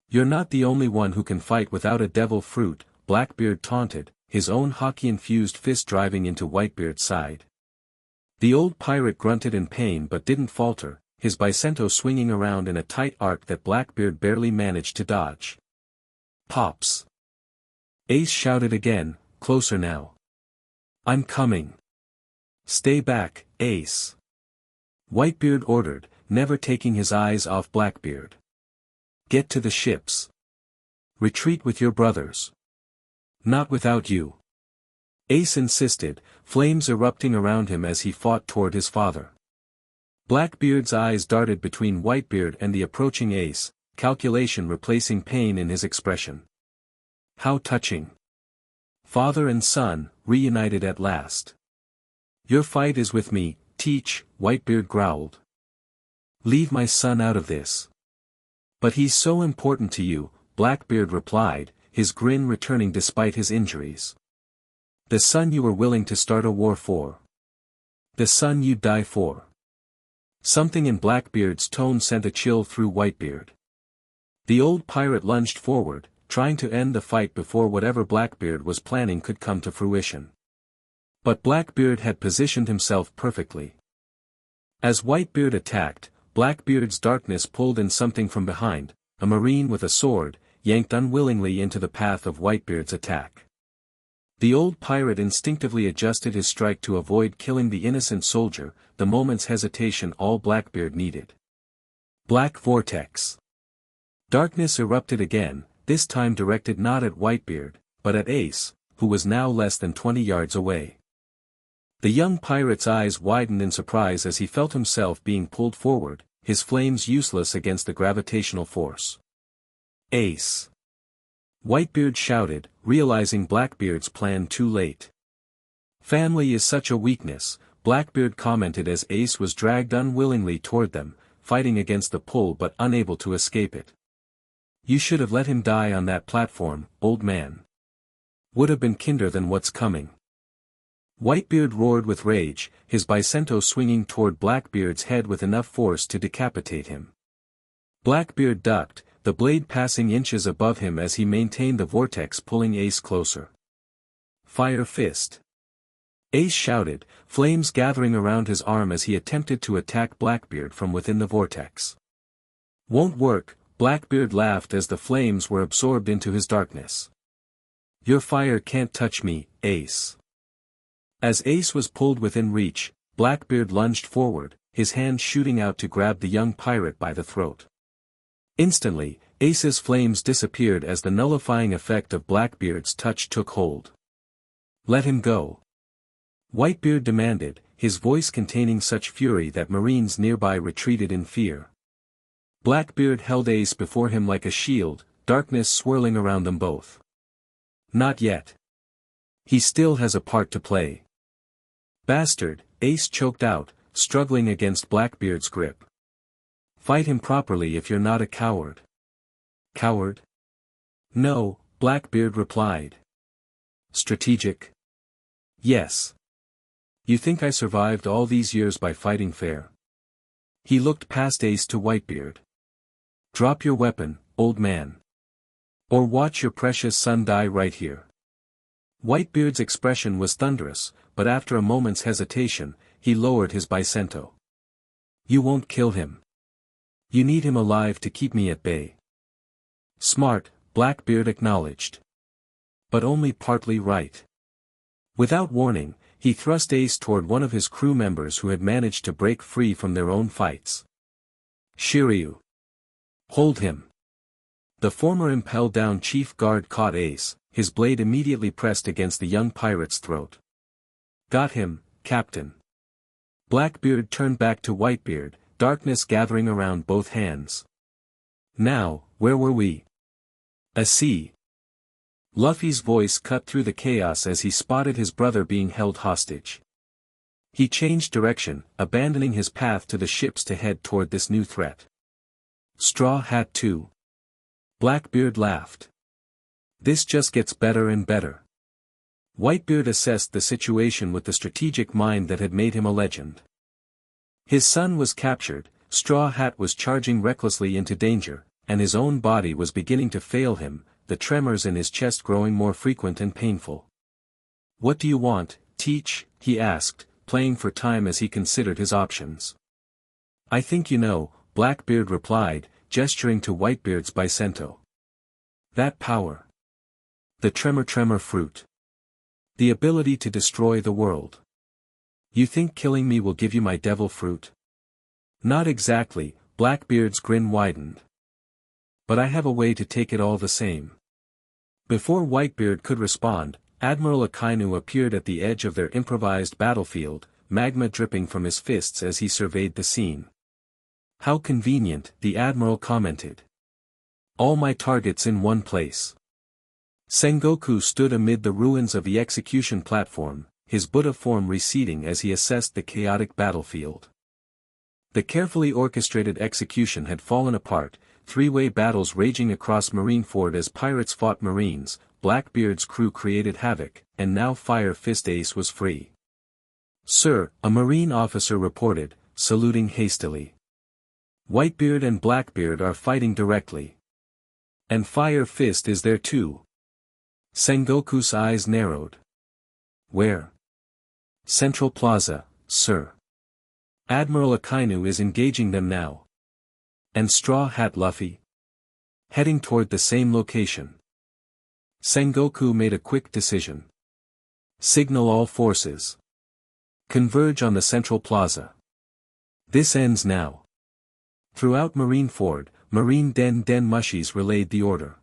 "You're not the only one who can fight without a devil fruit," Blackbeard taunted, his own hockey-infused fist driving into Whitebeard's side. The old pirate grunted in pain but didn't falter, his Bicento swinging around in a tight arc that Blackbeard barely managed to dodge. "Pops!" Ace shouted again, closer now. "I'm coming." "Stay back, Ace." Whitebeard ordered, never taking his eyes off Blackbeard. "Get to the ships. Retreat with your brothers." "Not without you." Ace insisted, flames erupting around him as he fought toward his father. Blackbeard's eyes darted between Whitebeard and the approaching Ace, calculation replacing pain in his expression. How touching. Father and son, reunited at last. Your fight is with me, Teach, Whitebeard growled. Leave my son out of this. But he's so important to you, Blackbeard replied, his grin returning despite his injuries. The son you were willing to start a war for. The son you'd die for. Something in Blackbeard's tone sent a chill through Whitebeard. The old pirate lunged forward, trying to end the fight before whatever Blackbeard was planning could come to fruition. But Blackbeard had positioned himself perfectly. As Whitebeard attacked, Blackbeard's darkness pulled in something from behind, a marine with a sword, yanked unwillingly into the path of Whitebeard's attack. The old pirate instinctively adjusted his strike to avoid killing the innocent soldier, the moment's hesitation all Blackbeard needed. Black Vortex. Darkness erupted again, this time directed not at Whitebeard, but at Ace, who was now less than 20 yards away. The young pirate's eyes widened in surprise as he felt himself being pulled forward, his flames useless against the gravitational force. Ace! Whitebeard shouted, realizing Blackbeard's plan too late. Family is such a weakness, Blackbeard commented as Ace was dragged unwillingly toward them, fighting against the pull but unable to escape it. You should have let him die on that platform, old man. Would have been kinder than what's coming. Whitebeard roared with rage, his bicento swinging toward Blackbeard's head with enough force to decapitate him. Blackbeard ducked, the blade passing inches above him as he maintained the vortex pulling Ace closer. Fire Fist! Ace shouted, flames gathering around his arm as he attempted to attack Blackbeard from within the vortex. Won't work, Blackbeard laughed as the flames were absorbed into his darkness. Your fire can't touch me, Ace. As Ace was pulled within reach, Blackbeard lunged forward, his hand shooting out to grab the young pirate by the throat. Instantly, Ace's flames disappeared as the nullifying effect of Blackbeard's touch took hold. Let him go. Whitebeard demanded, his voice containing such fury that marines nearby retreated in fear. Blackbeard held Ace before him like a shield, darkness swirling around them both. Not yet. He still has a part to play. Bastard, Ace choked out, struggling against Blackbeard's grip. Fight him properly if you're not a coward. Coward? No, Blackbeard replied. Strategic? Yes. You think I survived all these years by fighting fair? He looked past Ace to Whitebeard. Drop your weapon, old man. Or watch your precious son die right here. Whitebeard's expression was thunderous, but after a moment's hesitation, he lowered his bicento. You won't kill him. You need him alive to keep me at bay. Smart, Blackbeard acknowledged. But only partly right. Without warning, he thrust Ace toward one of his crew members who had managed to break free from their own fights. Shiryu. Hold him. The former impelled down chief guard caught Ace, his blade immediately pressed against the young pirate's throat. Got him, Captain. Blackbeard turned back to Whitebeard, darkness gathering around both hands. Now, where were we? A sea. Luffy's voice cut through the chaos as he spotted his brother being held hostage. He changed direction, abandoning his path to the ships to head toward this new threat. Straw Hat too. Blackbeard laughed. This just gets better and better. Whitebeard assessed the situation with the strategic mind that had made him a legend. His son was captured, Straw Hat was charging recklessly into danger, and his own body was beginning to fail him, the tremors in his chest growing more frequent and painful. What do you want, Teach? He asked, playing for time as he considered his options. I think you know, Blackbeard replied, gesturing to Whitebeard's bicento. That power. The tremor fruit. The ability to destroy the world. You think killing me will give you my devil fruit? Not exactly, Blackbeard's grin widened. But I have a way to take it all the same. Before Whitebeard could respond, Admiral Akainu appeared at the edge of their improvised battlefield, magma dripping from his fists as he surveyed the scene. How convenient, the Admiral commented. All my targets in one place. Sengoku stood amid the ruins of the execution platform, his Buddha form receding as he assessed the chaotic battlefield. The carefully orchestrated execution had fallen apart, three-way battles raging across Marineford as pirates fought marines, Blackbeard's crew created havoc, and now Fire Fist Ace was free. "Sir," a marine officer reported, saluting hastily. "Whitebeard and Blackbeard are fighting directly. And Fire Fist is there too." Sengoku's eyes narrowed. "Where?" "Central Plaza, sir. Admiral Akainu is engaging them now." "And Straw Hat Luffy?" "Heading toward the same location." Sengoku made a quick decision. "Signal all forces. Converge on the Central Plaza. This ends now." Throughout Marineford, Marine Den Mushies relayed the order.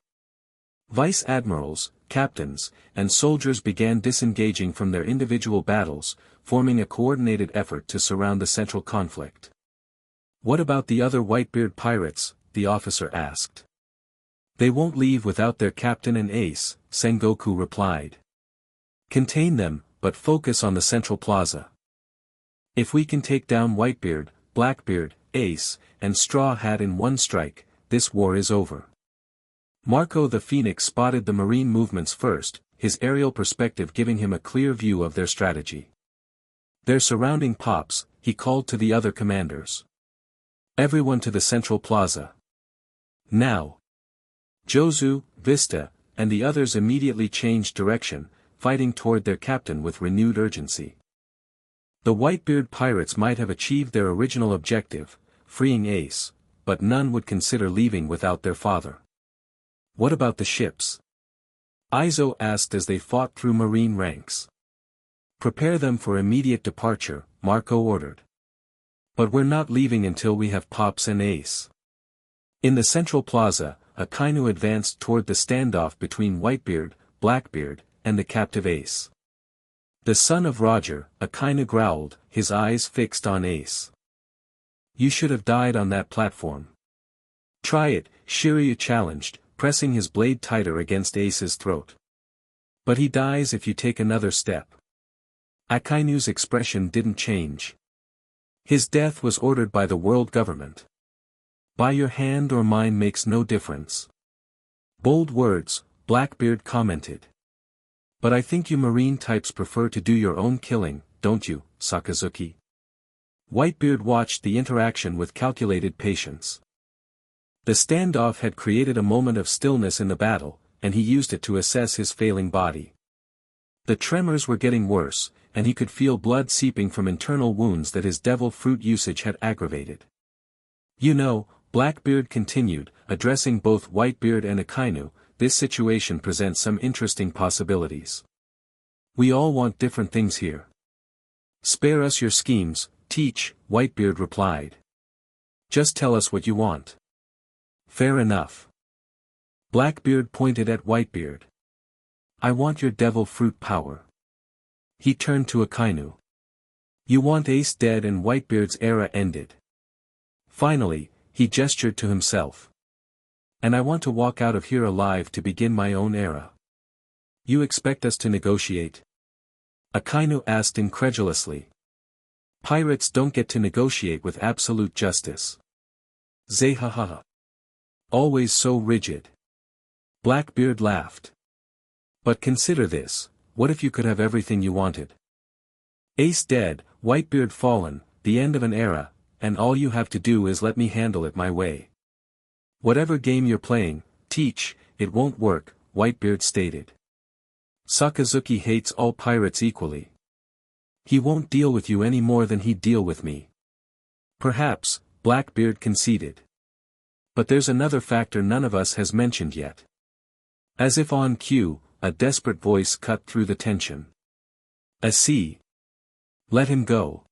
Vice admirals, captains, and soldiers began disengaging from their individual battles, forming a coordinated effort to surround the central conflict. "What about the other Whitebeard pirates?" the officer asked. "They won't leave without their captain and ace," Sengoku replied. "Contain them, but focus on the Central Plaza. If we can take down Whitebeard, Blackbeard, Ace, and Straw Hat in one strike, this war is over." Marco the Phoenix spotted the marine movements first, his aerial perspective giving him a clear view of their strategy. "They're surrounding Pops," he called to the other commanders. "Everyone to the Central Plaza. Now." Jozu, Vista, and the others immediately changed direction, fighting toward their captain with renewed urgency. The Whitebeard pirates might have achieved their original objective, freeing Ace, but none would consider leaving without their father. "What about the ships?" Izo asked as they fought through marine ranks. "Prepare them for immediate departure," Marco ordered. "But we're not leaving until we have Pops and Ace." In the Central Plaza, Akainu advanced toward the standoff between Whitebeard, Blackbeard, and the captive Ace. "The son of Roger," Akainu growled, his eyes fixed on Ace. "You should have died on that platform." "Try it," Shiryu challenged, pressing his blade tighter against Ace's throat. "But he dies if you take another step." Akainu's expression didn't change. "His death was ordered by the world government. By your hand or mine makes no difference." "Bold words," Blackbeard commented. "But I think you marine types prefer to do your own killing, don't you, Sakazuki?" Whitebeard watched the interaction with calculated patience. The standoff had created a moment of stillness in the battle, and he used it to assess his failing body. The tremors were getting worse, and he could feel blood seeping from internal wounds that his devil fruit usage had aggravated. "You know," Blackbeard continued, addressing both Whitebeard and Akainu, "this situation presents some interesting possibilities. We all want different things here." "Spare us your schemes, Teach," Whitebeard replied. "Just tell us what you want." "Fair enough." Blackbeard pointed at Whitebeard. "I want your devil fruit power." He turned to Akainu. "You want Ace dead and Whitebeard's era ended." Finally, he gestured to himself. "And I want to walk out of here alive to begin my own era." "You expect us to negotiate?" Akainu asked incredulously. "Pirates don't get to negotiate with absolute justice." "Zehaha. Always so rigid." Blackbeard laughed. "But consider this, what if you could have everything you wanted? Ace dead, Whitebeard fallen, the end of an era, and all you have to do is let me handle it my way." "Whatever game you're playing, Teach, it won't work," Whitebeard stated. "Sakazuki hates all pirates equally. He won't deal with you any more than he'd deal with me." "Perhaps," Blackbeard conceded. "But there's another factor none of us has mentioned yet." As if on cue, a desperate voice cut through the tension. "I see. Let him go."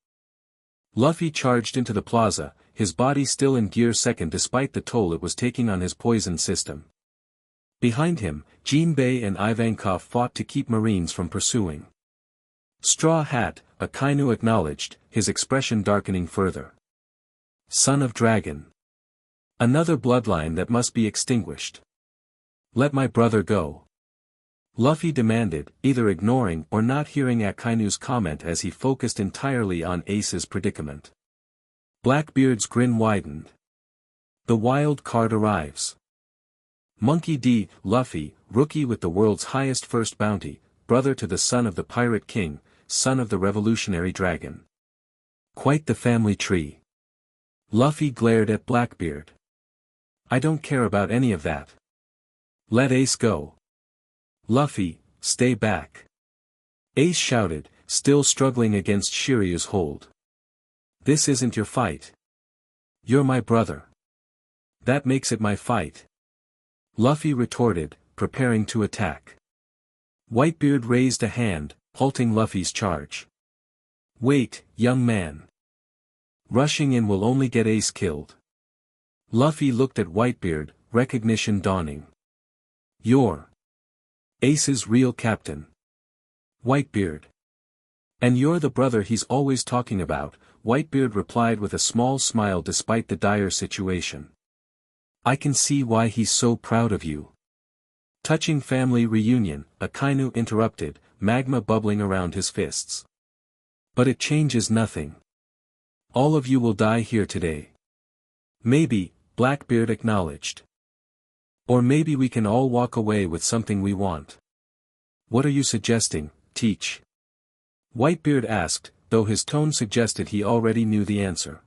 Luffy charged into the plaza, his body still in gear second despite the toll it was taking on his poison system. Behind him, Jinbei and Ivankov fought to keep Marines from pursuing. "Straw Hat," Akainu acknowledged, his expression darkening further. "Son of Dragon. Another bloodline that must be extinguished. Let my brother go." Luffy demanded, either ignoring or not hearing Akainu's comment as he focused entirely on Ace's predicament. Blackbeard's grin widened. The wild card arrives. Monkey D. Luffy, rookie with the world's highest first bounty, brother to the son of the Pirate King, son of the Revolutionary Dragon. Quite the family tree. Luffy glared at Blackbeard. I don't care about any of that. Let Ace go. Luffy, stay back. Ace shouted, still struggling against Shiryu's hold. This isn't your fight. You're my brother. That makes it my fight. Luffy retorted, preparing to attack. Whitebeard raised a hand, halting Luffy's charge. Wait, young man. Rushing in will only get Ace killed. Luffy looked at Whitebeard, recognition dawning. You're Ace's real captain. Whitebeard. And you're the brother he's always talking about, Whitebeard replied with a small smile despite the dire situation. I can see why he's so proud of you. Touching family reunion, Akainu interrupted, magma bubbling around his fists. But it changes nothing. All of you will die here today. Maybe, Blackbeard acknowledged. Or maybe we can all walk away with something we want. What are you suggesting, Teach? Whitebeard asked, though his tone suggested he already knew the answer.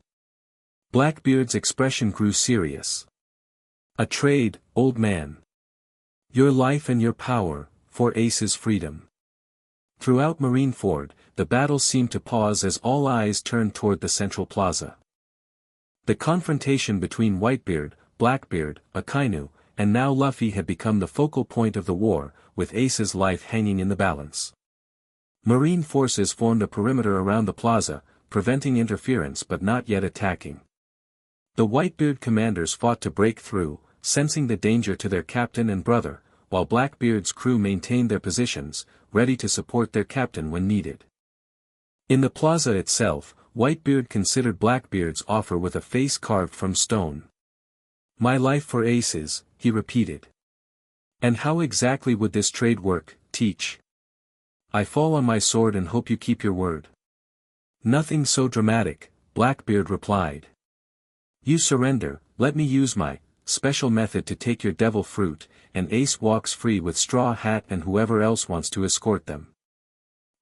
Blackbeard's expression grew serious. A trade, old man. Your life and your power, for Ace's freedom. Throughout Marineford, the battle seemed to pause as all eyes turned toward the central plaza. The confrontation between Whitebeard, Blackbeard, Akainu, and now Luffy had become the focal point of the war, with Ace's life hanging in the balance. Marine forces formed a perimeter around the plaza, preventing interference but not yet attacking. The Whitebeard commanders fought to break through, sensing the danger to their captain and brother, while Blackbeard's crew maintained their positions, ready to support their captain when needed. In the plaza itself, Whitebeard considered Blackbeard's offer with a face carved from stone. My life for Aces, he repeated. And how exactly would this trade work, Teach? I fall on my sword and hope you keep your word. Nothing so dramatic, Blackbeard replied. You surrender, let me use my special method to take your devil fruit, and Ace walks free with Straw Hat and whoever else wants to escort them.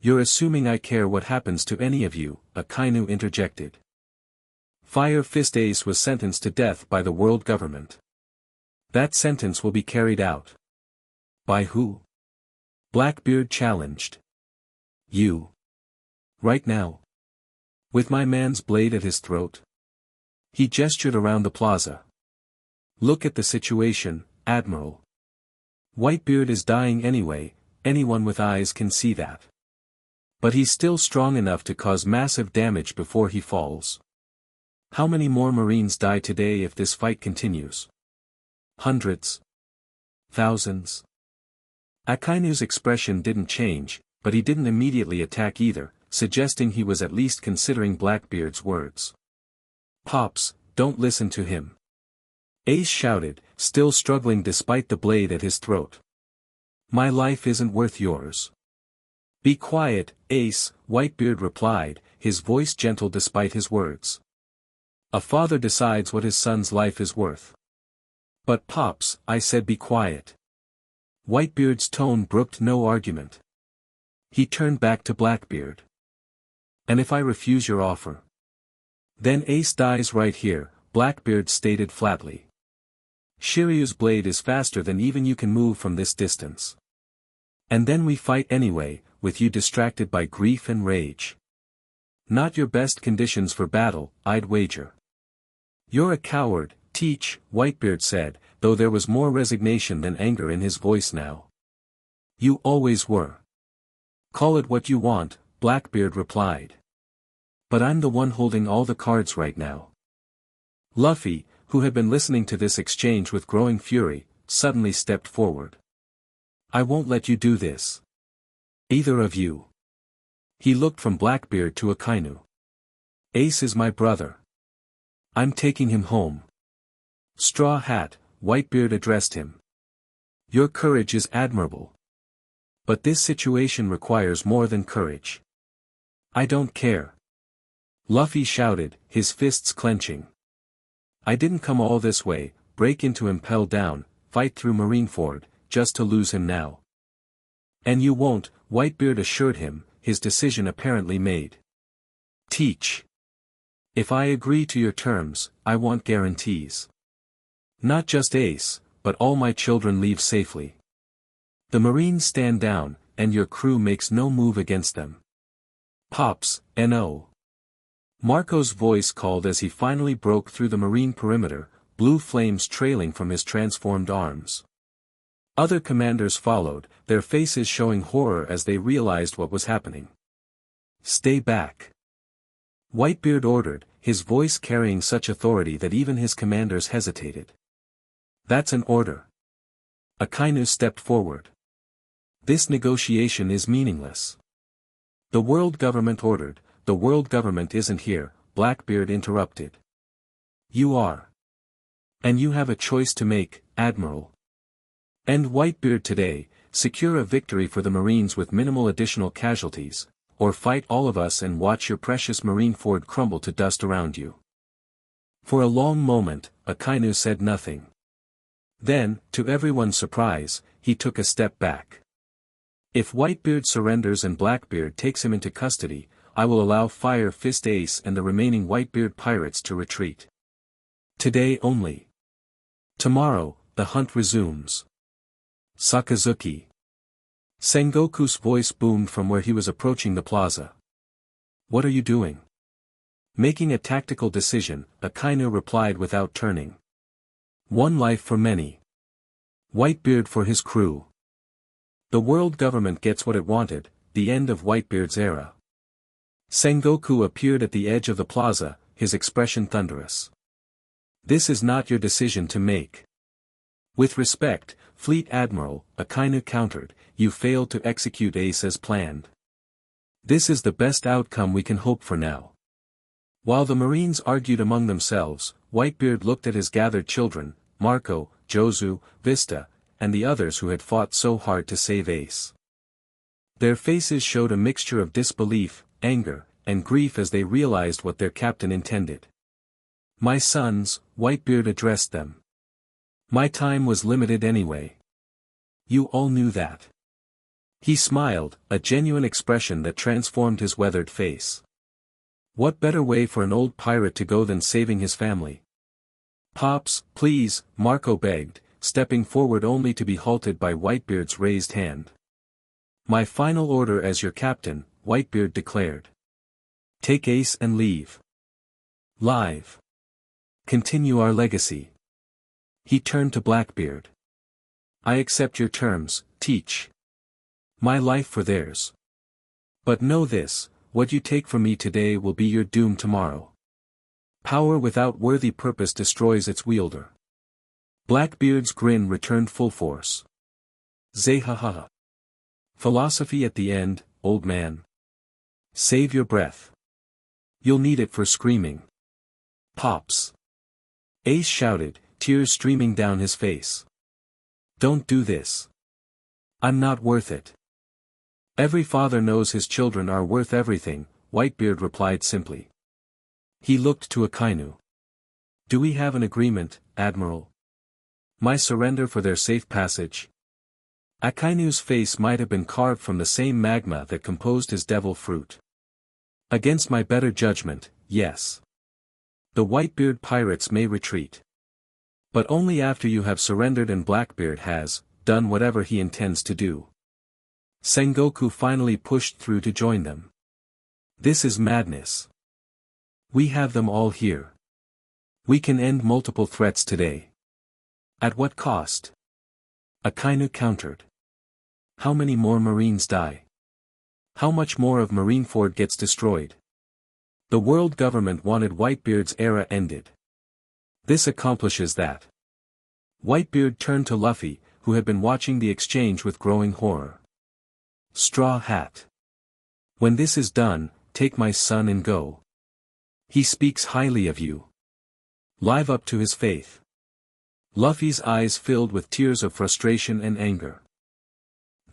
You're assuming I care what happens to any of you, Akainu interjected. Fire Fist Ace was sentenced to death by the world government. That sentence will be carried out. By who? Blackbeard challenged. You. Right now. With my man's blade at his throat. He gestured around the plaza. Look at the situation, Admiral. Whitebeard is dying anyway, anyone with eyes can see that. But he's still strong enough to cause massive damage before he falls. How many more Marines die today if this fight continues? Hundreds. Thousands. Akainu's expression didn't change, but he didn't immediately attack either, suggesting he was at least considering Blackbeard's words. Pops, don't listen to him. Ace shouted, still struggling despite the blade at his throat. My life isn't worth yours. Be quiet, Ace, Whitebeard replied, his voice gentle despite his words. A father decides what his son's life is worth. But Pops, I said be quiet. Whitebeard's tone brooked no argument. He turned back to Blackbeard. And if I refuse your offer? Then Ace dies right here, Blackbeard stated flatly. Shiryu's blade is faster than even you can move from this distance. And then we fight anyway, with you distracted by grief and rage. Not your best conditions for battle, I'd wager. You're a coward, Teach, Whitebeard said, though there was more resignation than anger in his voice now. You always were. Call it what you want, Blackbeard replied. But I'm the one holding all the cards right now. Luffy, who had been listening to this exchange with growing fury, suddenly stepped forward. I won't let you do this. Either of you. He looked from Blackbeard to Akainu. Ace is my brother. I'm taking him home. Straw Hat, Whitebeard addressed him. Your courage is admirable. But this situation requires more than courage. I don't care. Luffy shouted, his fists clenching. I didn't come all this way, break into him, impel down, fight through Marineford, just to lose him now. And you won't, Whitebeard assured him, his decision apparently made. Teach. If I agree to your terms, I want guarantees. Not just Ace, but all my children leave safely. The Marines stand down, and your crew makes no move against them. Pops, N.O. Marco's voice called as he finally broke through the Marine perimeter, blue flames trailing from his transformed arms. Other commanders followed, their faces showing horror as they realized what was happening. Stay back. Whitebeard ordered, his voice carrying such authority that even his commanders hesitated. That's an order. Akainu stepped forward. This negotiation is meaningless. The world government ordered. The world government isn't here, Blackbeard interrupted. You are. And you have a choice to make, Admiral. End Whitebeard today, secure a victory for the Marines with minimal additional casualties, or fight all of us and watch your precious Marineford crumble to dust around you. For a long moment, Akainu said nothing. Then, to everyone's surprise, he took a step back. If Whitebeard surrenders and Blackbeard takes him into custody, I will allow Fire Fist Ace and the remaining Whitebeard pirates to retreat. Today only. Tomorrow, the hunt resumes. Sakazuki. Sengoku's voice boomed from where he was approaching the plaza. What are you doing? Making a tactical decision, Akainu replied without turning. One life for many. Whitebeard for his crew. The world government gets what it wanted, the end of Whitebeard's era. Sengoku appeared at the edge of the plaza, his expression thunderous. This is not your decision to make. With respect, Fleet Admiral, Akainu countered, you failed to execute Ace as planned. This is the best outcome we can hope for now. While the Marines argued among themselves, Whitebeard looked at his gathered children, Marco, Jozu, Vista, and the others who had fought so hard to save Ace. Their faces showed a mixture of disbelief, anger, and grief as they realized what their captain intended. My sons, Whitebeard addressed them. My time was limited anyway. You all knew that. He smiled, a genuine expression that transformed his weathered face. What better way for an old pirate to go than saving his family? Pops, please, Marco begged, stepping forward only to be halted by Whitebeard's raised hand. My final order as your captain, Whitebeard declared. Take Ace and leave. Live. Continue our legacy. He turned to Blackbeard. I accept your terms, Teach. My life for theirs. But know this, what you take from me today will be your doom tomorrow. Power without worthy purpose destroys its wielder. Blackbeard's grin returned full force. Zehaha. Philosophy at the end, old man. Save your breath. You'll need it for screaming. Pops. Ace shouted, tears streaming down his face. Don't do this. I'm not worth it. Every father knows his children are worth everything, Whitebeard replied simply. He looked to Akainu. Do we have an agreement, Admiral? My surrender for their safe passage? Akainu's face might have been carved from the same magma that composed his devil fruit. Against my better judgment, yes. The Whitebeard pirates may retreat. But only after you have surrendered and Blackbeard has done whatever he intends to do. Sengoku finally pushed through to join them. This is madness. We have them all here. We can end multiple threats today. At what cost? Akainu countered. How many more Marines die? How much more of Marineford gets destroyed? The world government wanted Whitebeard's era ended. This accomplishes that. Whitebeard turned to Luffy, who had been watching the exchange with growing horror. Straw Hat. When this is done, take my son and go. He speaks highly of you. Live up to his faith. Luffy's eyes filled with tears of frustration and anger.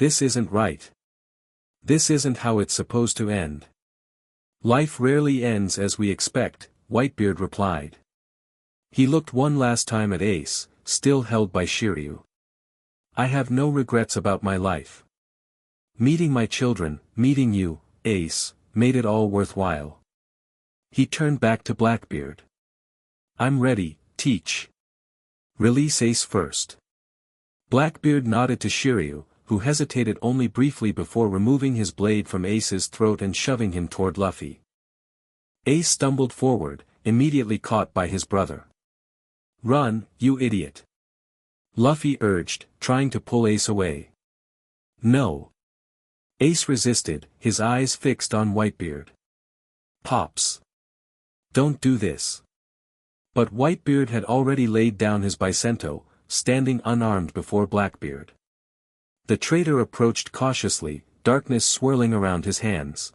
This isn't right. This isn't how it's supposed to end. Life rarely ends as we expect, Whitebeard replied. He looked one last time at Ace, still held by Shiryu. I have no regrets about my life. Meeting my children, meeting you, Ace, made it all worthwhile. He turned back to Blackbeard. I'm ready, teach. Release Ace first. Blackbeard nodded to Shiryu, who hesitated only briefly before removing his blade from Ace's throat and shoving him toward Luffy. Ace stumbled forward, immediately caught by his brother. Run, you idiot. Luffy urged, trying to pull Ace away. No. Ace resisted, his eyes fixed on Whitebeard. Pops. Don't do this. But Whitebeard had already laid down his Bicento, standing unarmed before Blackbeard. The traitor approached cautiously, darkness swirling around his hands.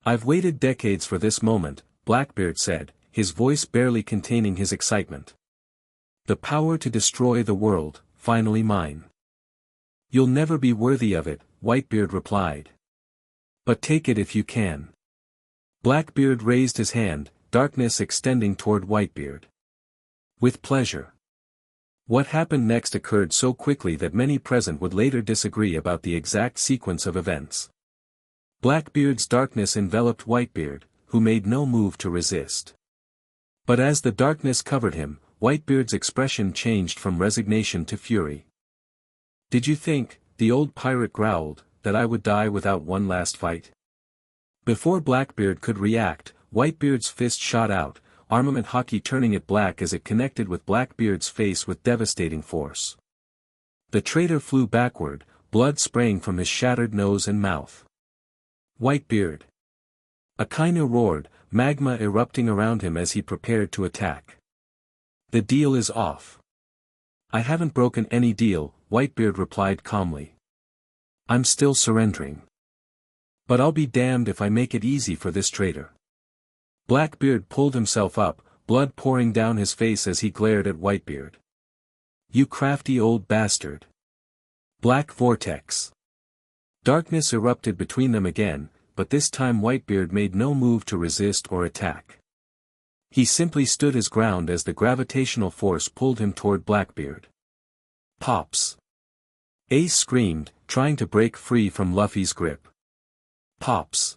I've waited decades for this moment, Blackbeard said, his voice barely containing his excitement. The power to destroy the world, finally mine. You'll never be worthy of it, Whitebeard replied. But take it if you can. Blackbeard raised his hand, darkness extending toward Whitebeard. With pleasure. What happened next occurred so quickly that many present would later disagree about the exact sequence of events. Blackbeard's darkness enveloped Whitebeard, who made no move to resist. But as the darkness covered him, Whitebeard's expression changed from resignation to fury. Did you think, the old pirate growled, that I would die without one last fight? Before Blackbeard could react, Whitebeard's fist shot out, armament hockey turning it black as it connected with Blackbeard's face with devastating force. The traitor flew backward, blood spraying from his shattered nose and mouth. Whitebeard. Akainu roared, magma erupting around him as he prepared to attack. The deal is off. I haven't broken any deal, Whitebeard replied calmly. I'm still surrendering. But I'll be damned if I make it easy for this traitor. Blackbeard pulled himself up, blood pouring down his face as he glared at Whitebeard. You crafty old bastard. Black vortex. Darkness erupted between them again, but this time Whitebeard made no move to resist or attack. He simply stood his ground as the gravitational force pulled him toward Blackbeard. Pops. Ace screamed, trying to break free from Luffy's grip. Pops.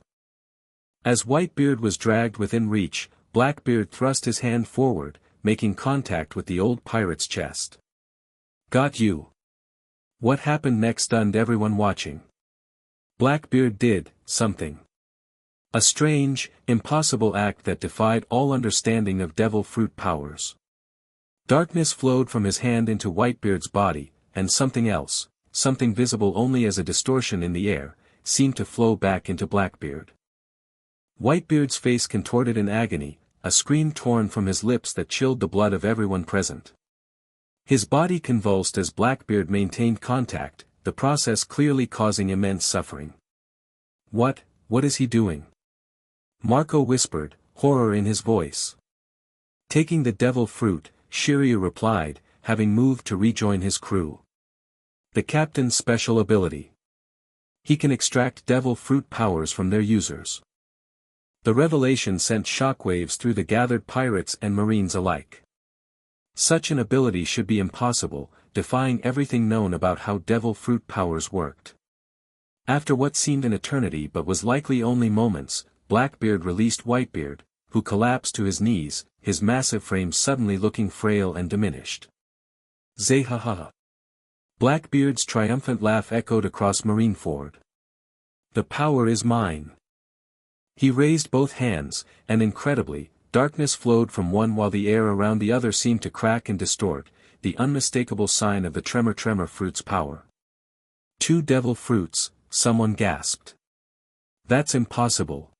As Whitebeard was dragged within reach, Blackbeard thrust his hand forward, making contact with the old pirate's chest. Got you. What happened next stunned everyone watching. Blackbeard did something. A strange, impossible act that defied all understanding of devil fruit powers. Darkness flowed from his hand into Whitebeard's body, and something else, something visible only as a distortion in the air, seemed to flow back into Blackbeard. Whitebeard's face contorted in agony, a scream torn from his lips that chilled the blood of everyone present. His body convulsed as Blackbeard maintained contact, the process clearly causing immense suffering. What is he doing? Marco whispered, horror in his voice. Taking the devil fruit, Shiryu replied, having moved to rejoin his crew. The captain's special ability. He can extract devil fruit powers from their users. The revelation sent shockwaves through the gathered pirates and marines alike. Such an ability should be impossible, defying everything known about how devil fruit powers worked. After what seemed an eternity but was likely only moments, Blackbeard released Whitebeard, who collapsed to his knees, his massive frame suddenly looking frail and diminished. Zehaha. Blackbeard's triumphant laugh echoed across Marineford. The power is mine. He raised both hands, and incredibly, darkness flowed from one while the air around the other seemed to crack and distort, the unmistakable sign of the tremor fruit's power. 2 devil fruits, someone gasped. That's impossible.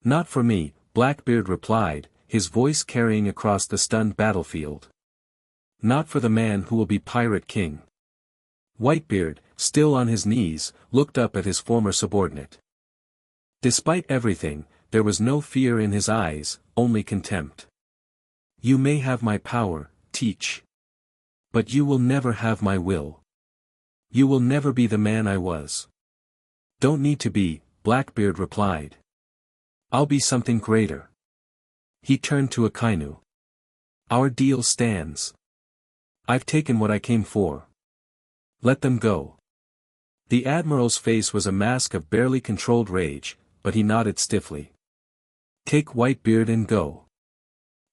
Not for me, Blackbeard replied, his voice carrying across the stunned battlefield. Not for the man who will be Pirate King. Whitebeard, still on his knees, looked up at his former subordinate. Despite everything, there was no fear in his eyes, only contempt. You may have my power, Teach. But you will never have my will. You will never be the man I was. Don't need to be, Blackbeard replied. I'll be something greater. He turned to Akainu. Our deal stands. I've taken what I came for. Let them go. The admiral's face was a mask of barely controlled rage, but he nodded stiffly. Take Whitebeard and go.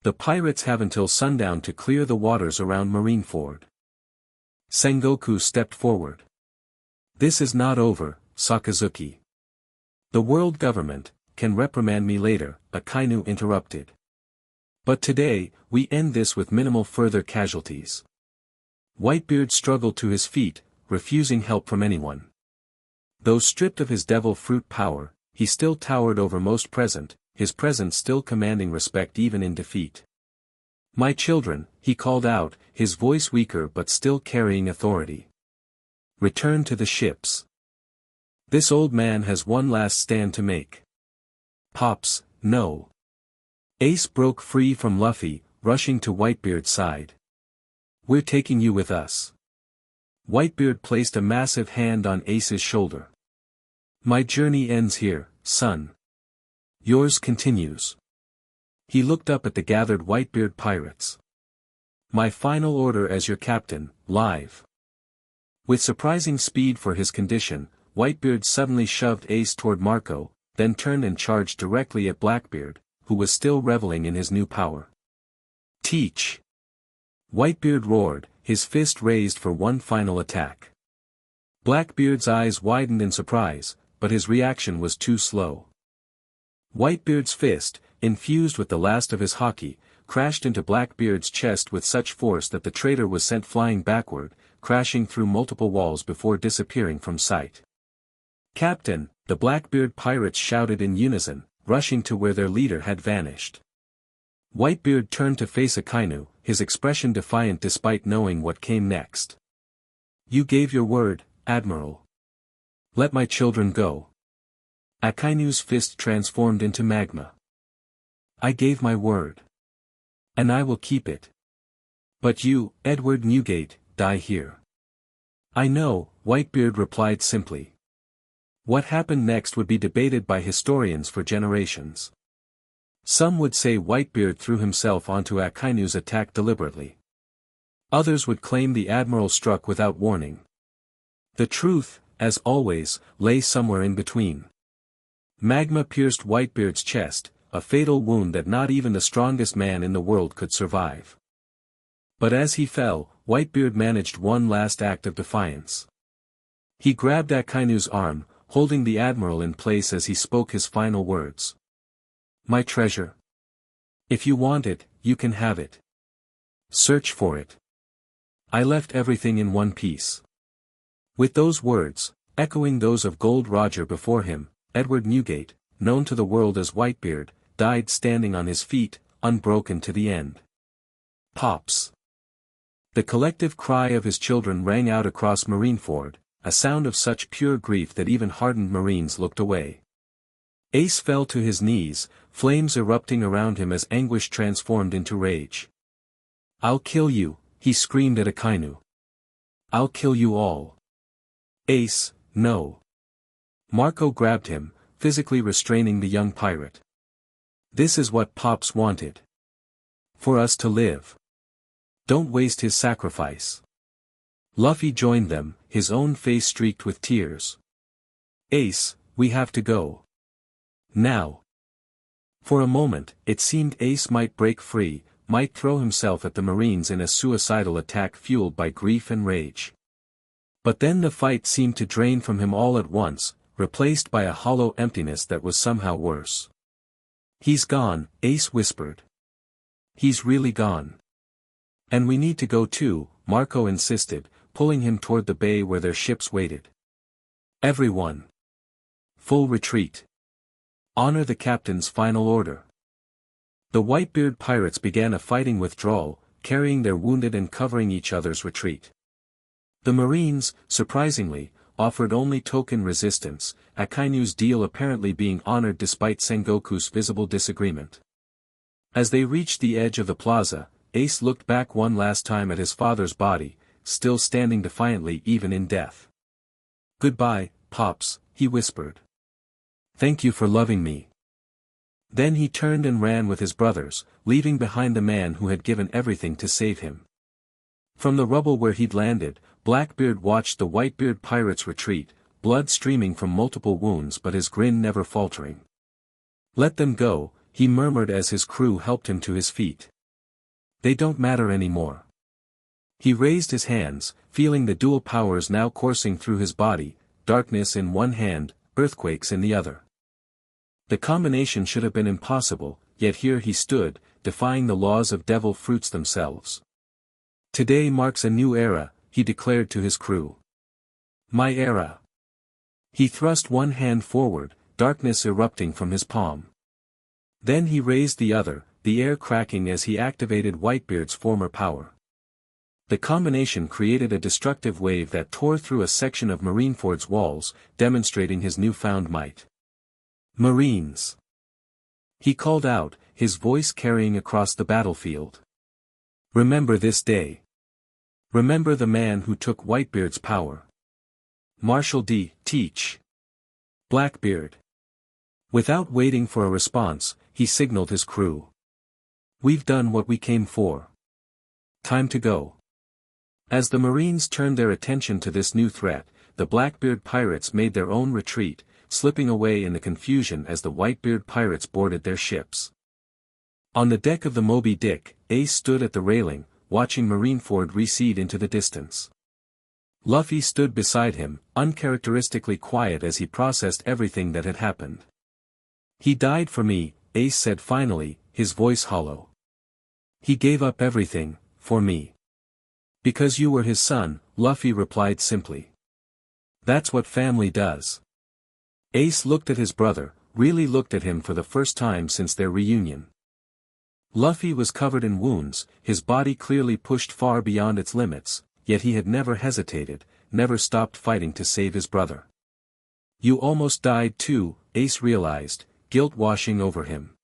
The pirates have until sundown to clear the waters around Marineford. Sengoku stepped forward. This is not over, Sakazuki. The world government can reprimand me later, Akainu interrupted. But today, we end this with minimal further casualties. Whitebeard struggled to his feet, refusing help from anyone. Though stripped of his devil fruit power, he still towered over most present, his presence still commanding respect even in defeat. My children, he called out, his voice weaker but still carrying authority. Return to the ships. This old man has one last stand to make. Pops, no. Ace broke free from Luffy, rushing to Whitebeard's side. We're taking you with us. Whitebeard placed a massive hand on Ace's shoulder. My journey ends here, son. Yours continues. He looked up at the gathered Whitebeard pirates. My final order as your captain, live. With surprising speed for his condition, Whitebeard suddenly shoved Ace toward Marco, then turned and charged directly at Blackbeard, who was still reveling in his new power. Teach! Whitebeard roared, his fist raised for one final attack. Blackbeard's eyes widened in surprise, but his reaction was too slow. Whitebeard's fist, infused with the last of his haki, crashed into Blackbeard's chest with such force that the traitor was sent flying backward, crashing through multiple walls before disappearing from sight. Captain, the Blackbeard pirates shouted in unison, rushing to where their leader had vanished. Whitebeard turned to face Akainu, his expression defiant despite knowing what came next. You gave your word, Admiral. Let my children go. Akainu's fist transformed into magma. I gave my word. And I will keep it. But you, Edward Newgate, die here. I know, Whitebeard replied simply. What happened next would be debated by historians for generations. Some would say Whitebeard threw himself onto Akainu's attack deliberately. Others would claim the admiral struck without warning. The truth, as always, lay somewhere in between. Magma pierced Whitebeard's chest, a fatal wound that not even the strongest man in the world could survive. But as he fell, Whitebeard managed one last act of defiance. He grabbed Akainu's arm, holding the admiral in place as he spoke his final words. My treasure. If you want it, you can have it. Search for it. I left everything in one piece. With those words, echoing those of Gold Roger before him, Edward Newgate, known to the world as Whitebeard, died standing on his feet, unbroken to the end. Pops. The collective cry of his children rang out across Marineford, a sound of such pure grief that even hardened Marines looked away. Ace fell to his knees, flames erupting around him as anguish transformed into rage. I'll kill you, he screamed at Akainu. I'll kill you all. Ace, no. Marco grabbed him, physically restraining the young pirate. This is what Pops wanted. For us to live. Don't waste his sacrifice. Luffy joined them, his own face streaked with tears. Ace, we have to go. Now. For a moment, it seemed Ace might break free, might throw himself at the Marines in a suicidal attack fueled by grief and rage. But then the fight seemed to drain from him all at once, replaced by a hollow emptiness that was somehow worse. He's gone, Ace whispered. He's really gone. And we need to go too, Marco insisted, pulling him toward the bay where their ships waited. Everyone. Full retreat. Honor the captain's final order. The Whitebeard pirates began a fighting withdrawal, carrying their wounded and covering each other's retreat. The Marines, surprisingly, offered only token resistance, Akainu's deal apparently being honored despite Sengoku's visible disagreement. As they reached the edge of the plaza, Ace looked back one last time at his father's body, still standing defiantly even in death. "Goodbye, Pops," he whispered. "Thank you for loving me." Then he turned and ran with his brothers, leaving behind the man who had given everything to save him. From the rubble where he'd landed, Blackbeard watched the Whitebeard pirates retreat, blood streaming from multiple wounds but his grin never faltering. "Let them go," he murmured as his crew helped him to his feet. "They don't matter anymore." He raised his hands, feeling the dual powers now coursing through his body, darkness in one hand, earthquakes in the other. The combination should have been impossible, yet here he stood, defying the laws of devil fruits themselves. "Today marks a new era," he declared to his crew. "My era." He thrust one hand forward, darkness erupting from his palm. Then he raised the other, the air cracking as he activated Whitebeard's former power. The combination created a destructive wave that tore through a section of Marineford's walls, demonstrating his newfound might. "Marines!" he called out, his voice carrying across the battlefield. "Remember this day. Remember the man who took Whitebeard's power. Marshal D. Teach. Blackbeard." Without waiting for a response, he signaled his crew. "We've done what we came for. Time to go." As the Marines turned their attention to this new threat, the Blackbeard pirates made their own retreat, slipping away in the confusion as the Whitebeard pirates boarded their ships. On the deck of the Moby Dick, Ace stood at the railing, watching Marineford recede into the distance. Luffy stood beside him, uncharacteristically quiet as he processed everything that had happened. "He died for me," Ace said finally, his voice hollow. "He gave up everything, for me." "Because you were his son," Luffy replied simply. "That's what family does." Ace looked at his brother, really looked at him for the first time since their reunion. Luffy was covered in wounds, his body clearly pushed far beyond its limits, yet he had never hesitated, never stopped fighting to save his brother. "You almost died too," Ace realized, guilt washing over him.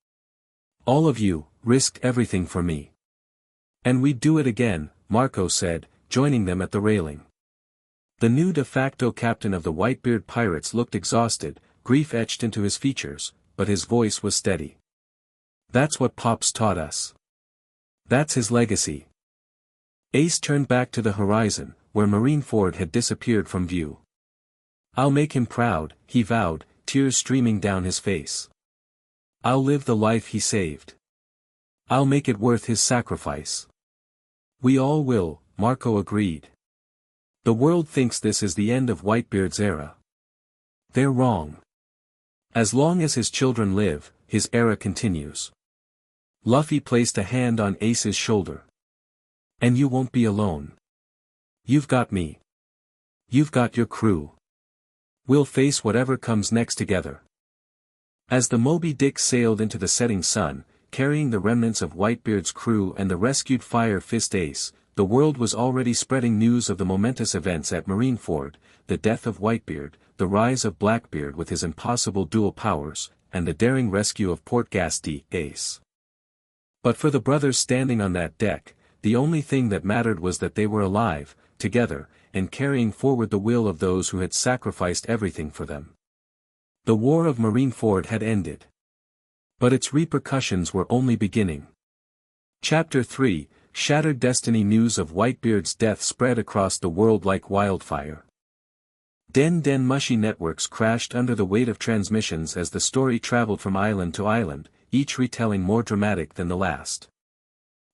"All of you, risked everything for me." "And we'd do it again," Marco said, joining them at the railing. The new de facto captain of the Whitebeard pirates looked exhausted, grief etched into his features, but his voice was steady. "That's what Pops taught us. That's his legacy." Ace turned back to the horizon, where Marineford had disappeared from view. "I'll make him proud," he vowed, tears streaming down his face. "I'll live the life he saved. I'll make it worth his sacrifice." "We all will," Marco agreed. "The world thinks this is the end of Whitebeard's era. They're wrong. As long as his children live, his era continues." Luffy placed a hand on Ace's shoulder. "And you won't be alone. You've got me. You've got your crew. We'll face whatever comes next together." As the Moby Dick sailed into the setting sun, carrying the remnants of Whitebeard's crew and the rescued Fire Fist Ace, the world was already spreading news of the momentous events at Marineford, the death of Whitebeard, the rise of Blackbeard with his impossible dual powers, and the daring rescue of Portgas Ace. But for the brothers standing on that deck, the only thing that mattered was that they were alive, together, and carrying forward the will of those who had sacrificed everything for them. The War of Marineford had ended. But its repercussions were only beginning. Chapter 3, Shattered Destiny. News of Whitebeard's death spread across the world like wildfire. Den mushy networks crashed under the weight of transmissions as the story traveled from island to island, each retelling more dramatic than the last.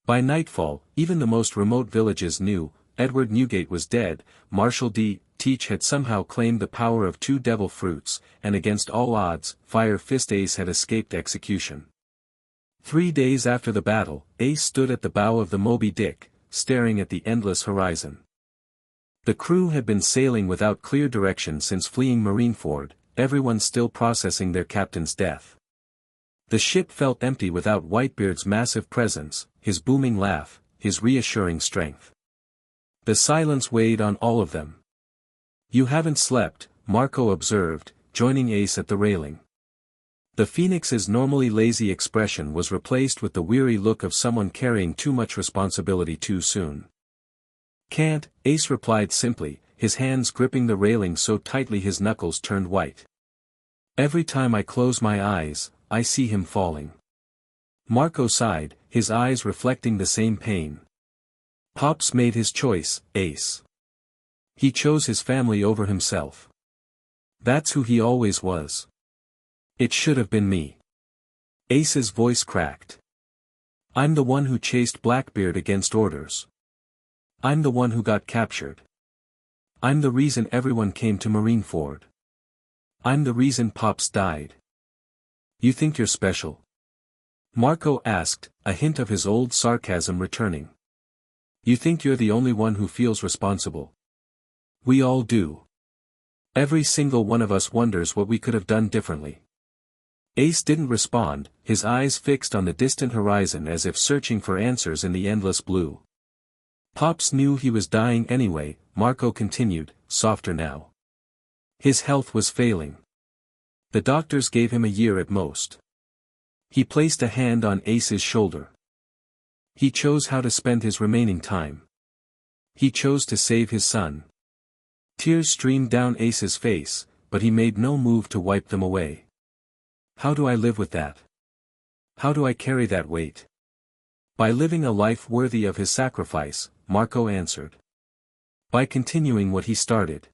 By nightfall, even the most remote villages knew, Edward Newgate was dead, Marshal D. Teach had somehow claimed the power of 2 devil fruits, and against all odds, Fire Fist Ace had escaped execution. 3 days after the battle, Ace stood at the bow of the Moby Dick, staring at the endless horizon. The crew had been sailing without clear direction since fleeing Marineford, everyone still processing their captain's death. The ship felt empty without Whitebeard's massive presence, his booming laugh, his reassuring strength. The silence weighed on all of them. "You haven't slept," Marco observed, joining Ace at the railing. The Phoenix's normally lazy expression was replaced with the weary look of someone carrying too much responsibility too soon. "Can't," Ace replied simply, his hands gripping the railing so tightly his knuckles turned white. Every time I close my eyes, I see him falling. Marco sighed, his eyes reflecting the same pain. Pops made his choice, Ace. He chose his family over himself. That's who he always was. It should have been me. Ace's voice cracked. I'm the one who chased Blackbeard against orders. I'm the one who got captured. I'm the reason everyone came to Marineford. I'm the reason Pops died. You think you're special? Marco asked, a hint of his old sarcasm returning. You think you're the only one who feels responsible? We all do. Every single one of us wonders what we could have done differently. Ace didn't respond, his eyes fixed on the distant horizon as if searching for answers in the endless blue. Pops knew he was dying anyway, Marco continued, softer now. His health was failing. The doctors gave him a year at most. He placed a hand on Ace's shoulder. He chose how to spend his remaining time. He chose to save his son. Tears streamed down Ace's face, but he made no move to wipe them away. How do I live with that? How do I carry that weight? By living a life worthy of his sacrifice, Marco answered. By continuing what he started.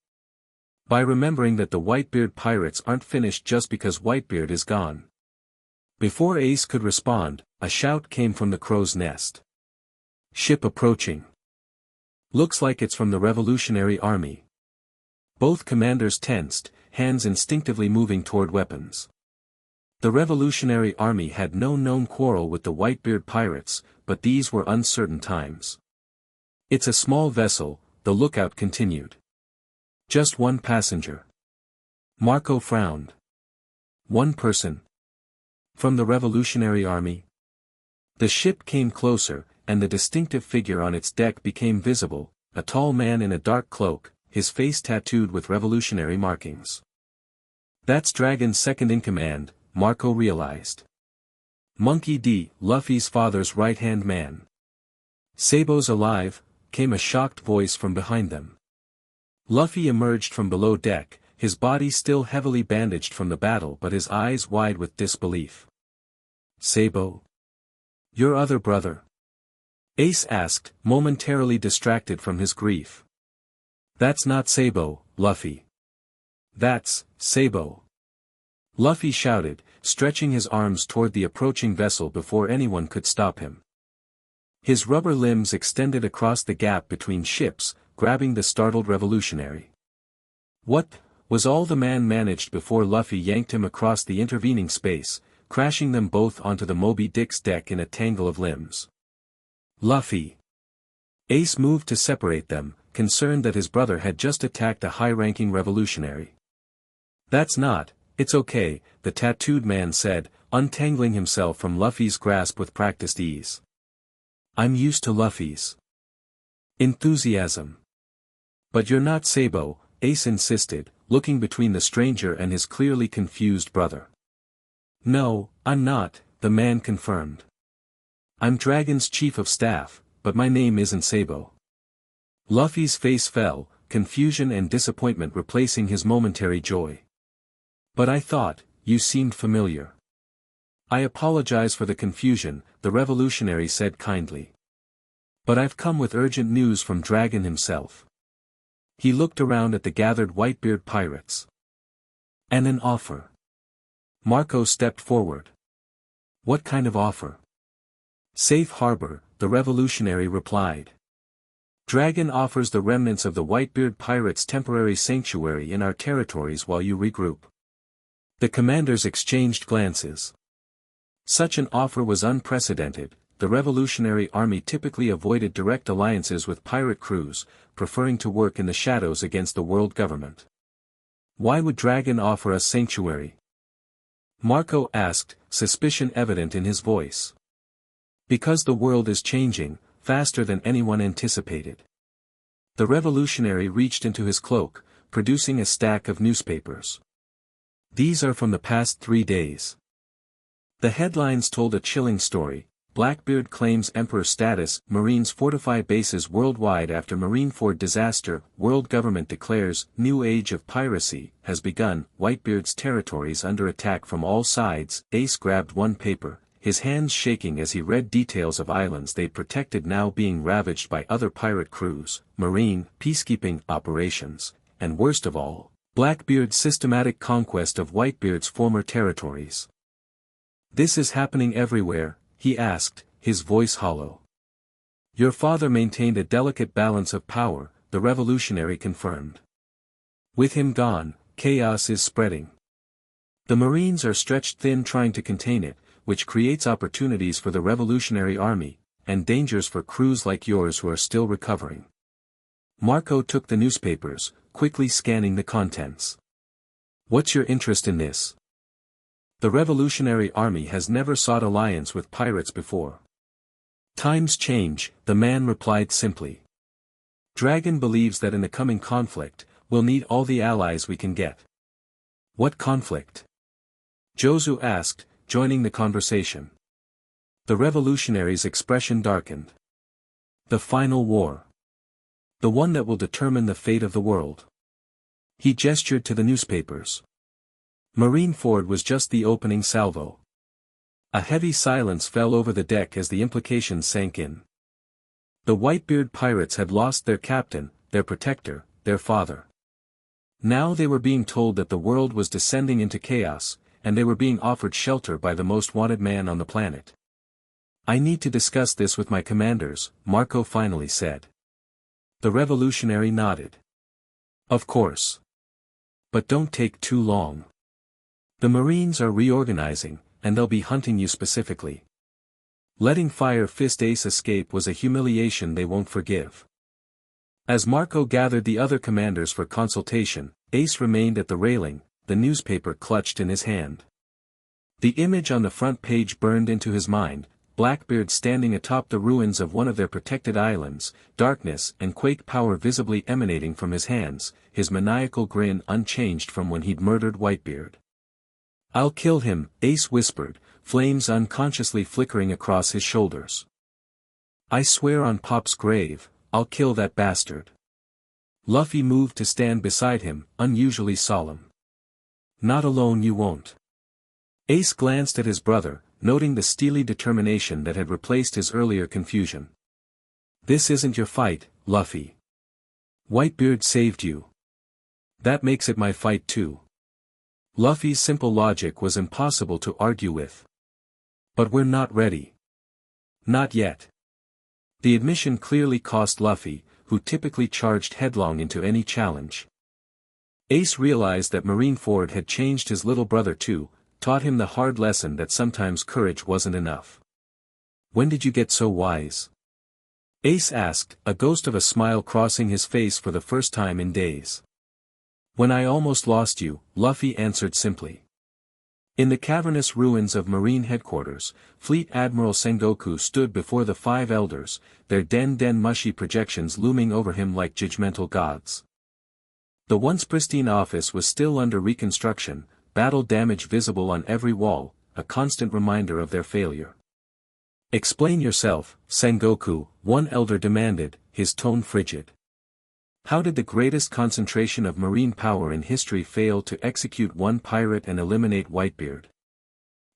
By remembering that the Whitebeard pirates aren't finished just because Whitebeard is gone. Before Ace could respond, a shout came from the crow's nest. Ship approaching. Looks like it's from the Revolutionary Army. Both commanders tensed, hands instinctively moving toward weapons. The Revolutionary Army had no known quarrel with the Whitebeard pirates, but these were uncertain times. It's a small vessel, the lookout continued. Just one passenger. Marco frowned. One person. From the Revolutionary Army? The ship came closer, and the distinctive figure on its deck became visible, a tall man in a dark cloak, his face tattooed with revolutionary markings. That's Dragon's second-in-command, Marco realized. Monkey D., Luffy's father's right-hand man. Sabo's alive, came a shocked voice from behind them. Luffy emerged from below deck, his body still heavily bandaged from the battle but his eyes wide with disbelief. Sabo? Your other brother? Ace asked, momentarily distracted from his grief. That's not Sabo, Luffy. That's Sabo. Luffy shouted, stretching his arms toward the approaching vessel before anyone could stop him. His rubber limbs extended across the gap between ships, grabbing the startled revolutionary. What was all the man managed before Luffy yanked him across the intervening space, crashing them both onto the Moby Dick's deck in a tangle of limbs. Luffy. Ace moved to separate them, concerned that his brother had just attacked a high-ranking revolutionary. That's not. It's okay, the tattooed man said, untangling himself from Luffy's grasp with practiced ease. I'm used to Luffy's enthusiasm. But you're not Sabo, Ace insisted, looking between the stranger and his clearly confused brother. No, I'm not, the man confirmed. I'm Dragon's chief of staff, but my name isn't Sabo. Luffy's face fell, confusion and disappointment replacing his momentary joy. But I thought, you seemed familiar. I apologize for the confusion, the revolutionary said kindly. But I've come with urgent news from Dragon himself. He looked around at the gathered Whitebeard pirates. And an offer. Marco stepped forward. What kind of offer? Safe harbor, the revolutionary replied. Dragon offers the remnants of the Whitebeard pirates temporary sanctuary in our territories while you regroup. The commanders exchanged glances. Such an offer was unprecedented. The Revolutionary Army typically avoided direct alliances with pirate crews, preferring to work in the shadows against the world government. Why would Dragon offer us sanctuary? Marco asked, suspicion evident in his voice. Because the world is changing, faster than anyone anticipated. The revolutionary reached into his cloak, producing a stack of newspapers. These are from the past 3 days. The headlines told a chilling story. Blackbeard claims Emperor status, Marines fortify bases worldwide after Marineford disaster, world government declares, new age of piracy, has begun, Whitebeard's territories under attack from all sides, Ace grabbed one paper, his hands shaking as he read details of islands they protected now being ravaged by other pirate crews, marine, peacekeeping operations, and worst of all, Blackbeard's systematic conquest of Whitebeard's former territories. This is happening everywhere, he asked, his voice hollow. Your father maintained a delicate balance of power, the revolutionary confirmed. With him gone, chaos is spreading. The Marines are stretched thin trying to contain it, which creates opportunities for the Revolutionary Army, and dangers for crews like yours who are still recovering. Marco took the newspapers, quickly scanning the contents. What's your interest in this? The Revolutionary Army has never sought alliance with pirates before. Times change, the man replied simply. Dragon believes that in the coming conflict, we'll need all the allies we can get. What conflict? Jozu asked, joining the conversation. The revolutionary's expression darkened. The final war. The one that will determine the fate of the world. He gestured to the newspapers. Marineford was just the opening salvo. A heavy silence fell over the deck as the implications sank in. The Whitebeard pirates had lost their captain, their protector, their father. Now they were being told that the world was descending into chaos, and they were being offered shelter by the most wanted man on the planet. I need to discuss this with my commanders, Marco finally said. The revolutionary nodded. Of course. But don't take too long. The Marines are reorganizing, and they'll be hunting you specifically. Letting Fire Fist Ace escape was a humiliation they won't forgive. As Marco gathered the other commanders for consultation, Ace remained at the railing, the newspaper clutched in his hand. The image on the front page burned into his mind, Blackbeard standing atop the ruins of one of their protected islands, darkness and quake power visibly emanating from his hands, his maniacal grin unchanged from when he'd murdered Whitebeard. I'll kill him, Ace whispered, flames unconsciously flickering across his shoulders. I swear on Pop's grave, I'll kill that bastard. Luffy moved to stand beside him, unusually solemn. Not alone you won't. Ace glanced at his brother, noting the steely determination that had replaced his earlier confusion. This isn't your fight, Luffy. Whitebeard saved you. That makes it my fight too. Luffy's simple logic was impossible to argue with. But we're not ready. Not yet. The admission clearly cost Luffy, who typically charged headlong into any challenge. Ace realized that Marineford had changed his little brother too, taught him the hard lesson that sometimes courage wasn't enough. When did you get so wise? Ace asked, a ghost of a smile crossing his face for the first time in days. When I almost lost you, Luffy answered simply. In the cavernous ruins of Marine headquarters, Fleet Admiral Sengoku stood before the five elders, their den mushy projections looming over him like judgmental gods. The once pristine office was still under reconstruction, battle damage visible on every wall, a constant reminder of their failure. Explain yourself, Sengoku, one elder demanded, his tone frigid. How did the greatest concentration of marine power in history fail to execute one pirate and eliminate Whitebeard?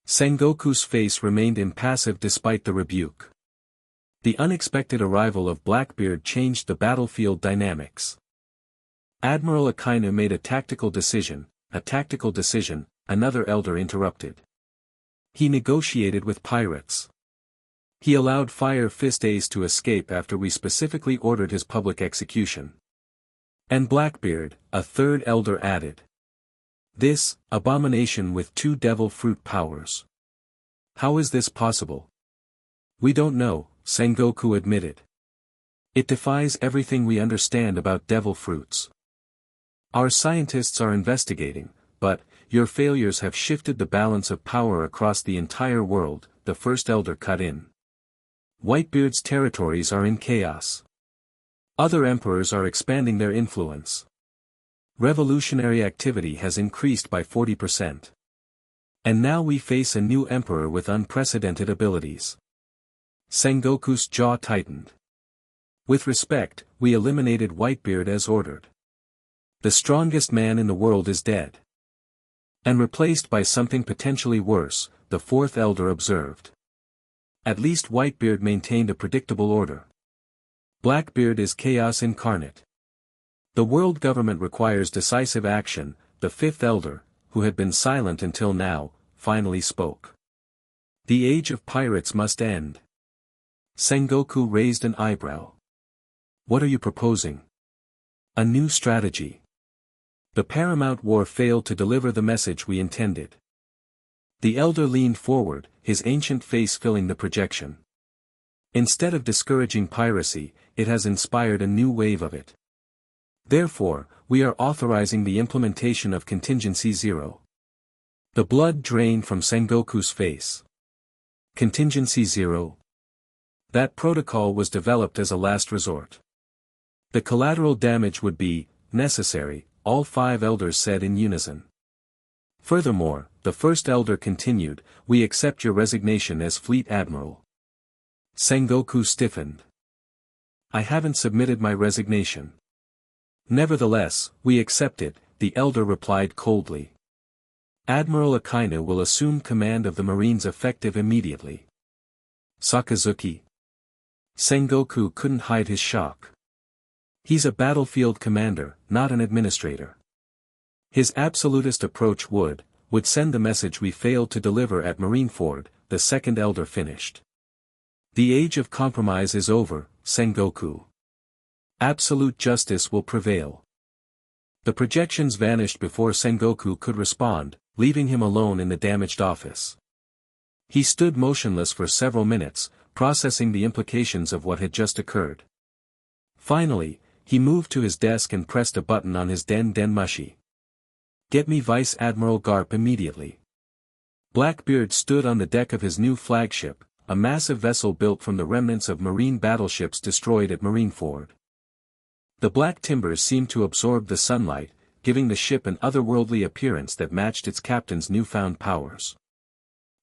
Sengoku's face remained impassive despite the rebuke. The unexpected arrival of Blackbeard changed the battlefield dynamics. Admiral Akainu made a tactical decision, another elder interrupted. He negotiated with pirates. He allowed Fire Fist Ace to escape after we specifically ordered his public execution. And Blackbeard, a third elder added. This, abomination with two devil fruit powers. How is this possible? We don't know, Sengoku admitted. It defies everything we understand about devil fruits. Our scientists are investigating, but, your failures have shifted the balance of power across the entire world, the first elder cut in. Whitebeard's territories are in chaos. Other emperors are expanding their influence. Revolutionary activity has increased by 40%. And now we face a new emperor with unprecedented abilities. Sengoku's jaw tightened. With respect, we eliminated Whitebeard as ordered. The strongest man in the world is dead. And replaced by something potentially worse, the fourth elder observed. At least Whitebeard maintained a predictable order. Blackbeard is chaos incarnate. The world government requires decisive action. The fifth elder, who had been silent until now, finally spoke. The age of pirates must end. Sengoku raised an eyebrow. What are you proposing? A new strategy. The Paramount War failed to deliver the message we intended. The elder leaned forward, his ancient face filling the projection. Instead of discouraging piracy, it has inspired a new wave of it. Therefore, we are authorizing the implementation of Contingency Zero. The blood drained from Sengoku's face. Contingency Zero? That protocol was developed as a last resort. The collateral damage would be necessary, all five elders said in unison. Furthermore, the first elder continued, we accept your resignation as Fleet Admiral. Sengoku stiffened. I haven't submitted my resignation. Nevertheless, we accept it, the elder replied coldly. Admiral Akainu will assume command of the Marines effective immediately. Sakazuki. Sengoku couldn't hide his shock. He's a battlefield commander, not an administrator. His absolutist approach would send the message we failed to deliver at Marineford, the second elder finished. The age of compromise is over, Sengoku. Absolute justice will prevail. The projections vanished before Sengoku could respond, leaving him alone in the damaged office. He stood motionless for several minutes, processing the implications of what had just occurred. Finally, he moved to his desk and pressed a button on his den-mushi. Get me Vice Admiral Garp immediately. Blackbeard stood on the deck of his new flagship, a massive vessel built from the remnants of marine battleships destroyed at Marineford. The black timbers seemed to absorb the sunlight, giving the ship an otherworldly appearance that matched its captain's newfound powers.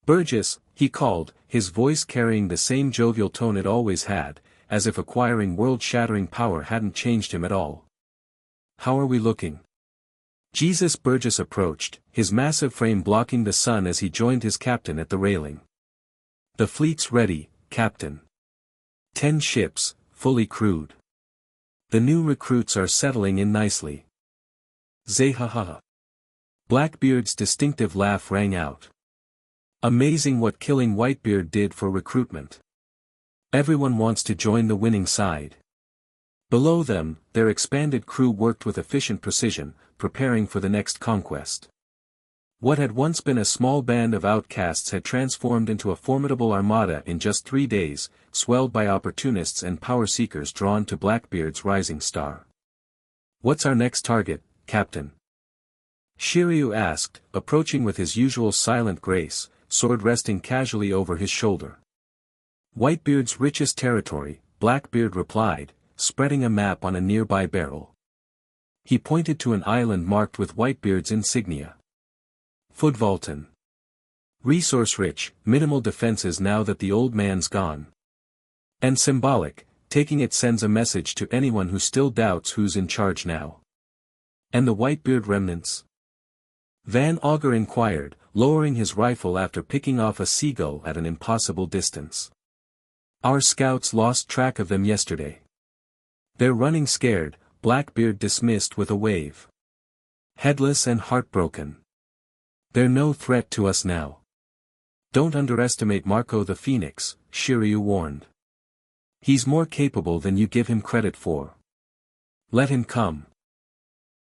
Burgess, he called, his voice carrying the same jovial tone it always had, as if acquiring world-shattering power hadn't changed him at all. How are we looking? Jesus Burgess approached, his massive frame blocking the sun as he joined his captain at the railing. The fleet's ready, Captain. 10 ships, fully crewed. The new recruits are settling in nicely. Zehaha. Blackbeard's distinctive laugh rang out. Amazing what killing Whitebeard did for recruitment. Everyone wants to join the winning side. Below them, their expanded crew worked with efficient precision, preparing for the next conquest. What had once been a small band of outcasts had transformed into a formidable armada in just 3 days, swelled by opportunists and power-seekers drawn to Blackbeard's rising star. What's our next target, Captain? Shiryu asked, approaching with his usual silent grace, sword resting casually over his shoulder. Whitebeard's richest territory, Blackbeard replied, spreading a map on a nearby barrel. He pointed to an island marked with Whitebeard's insignia. Foodvalton. Resource-rich, minimal defenses now that the old man's gone. And symbolic, taking it sends a message to anyone who still doubts who's in charge now. And the Whitebeard remnants? Van Augur inquired, lowering his rifle after picking off a seagull at an impossible distance. Our scouts lost track of them yesterday. They're running scared, Blackbeard dismissed with a wave. Headless and heartbroken. They're no threat to us now. Don't underestimate Marco the Phoenix, Shiryu warned. He's more capable than you give him credit for. Let him come.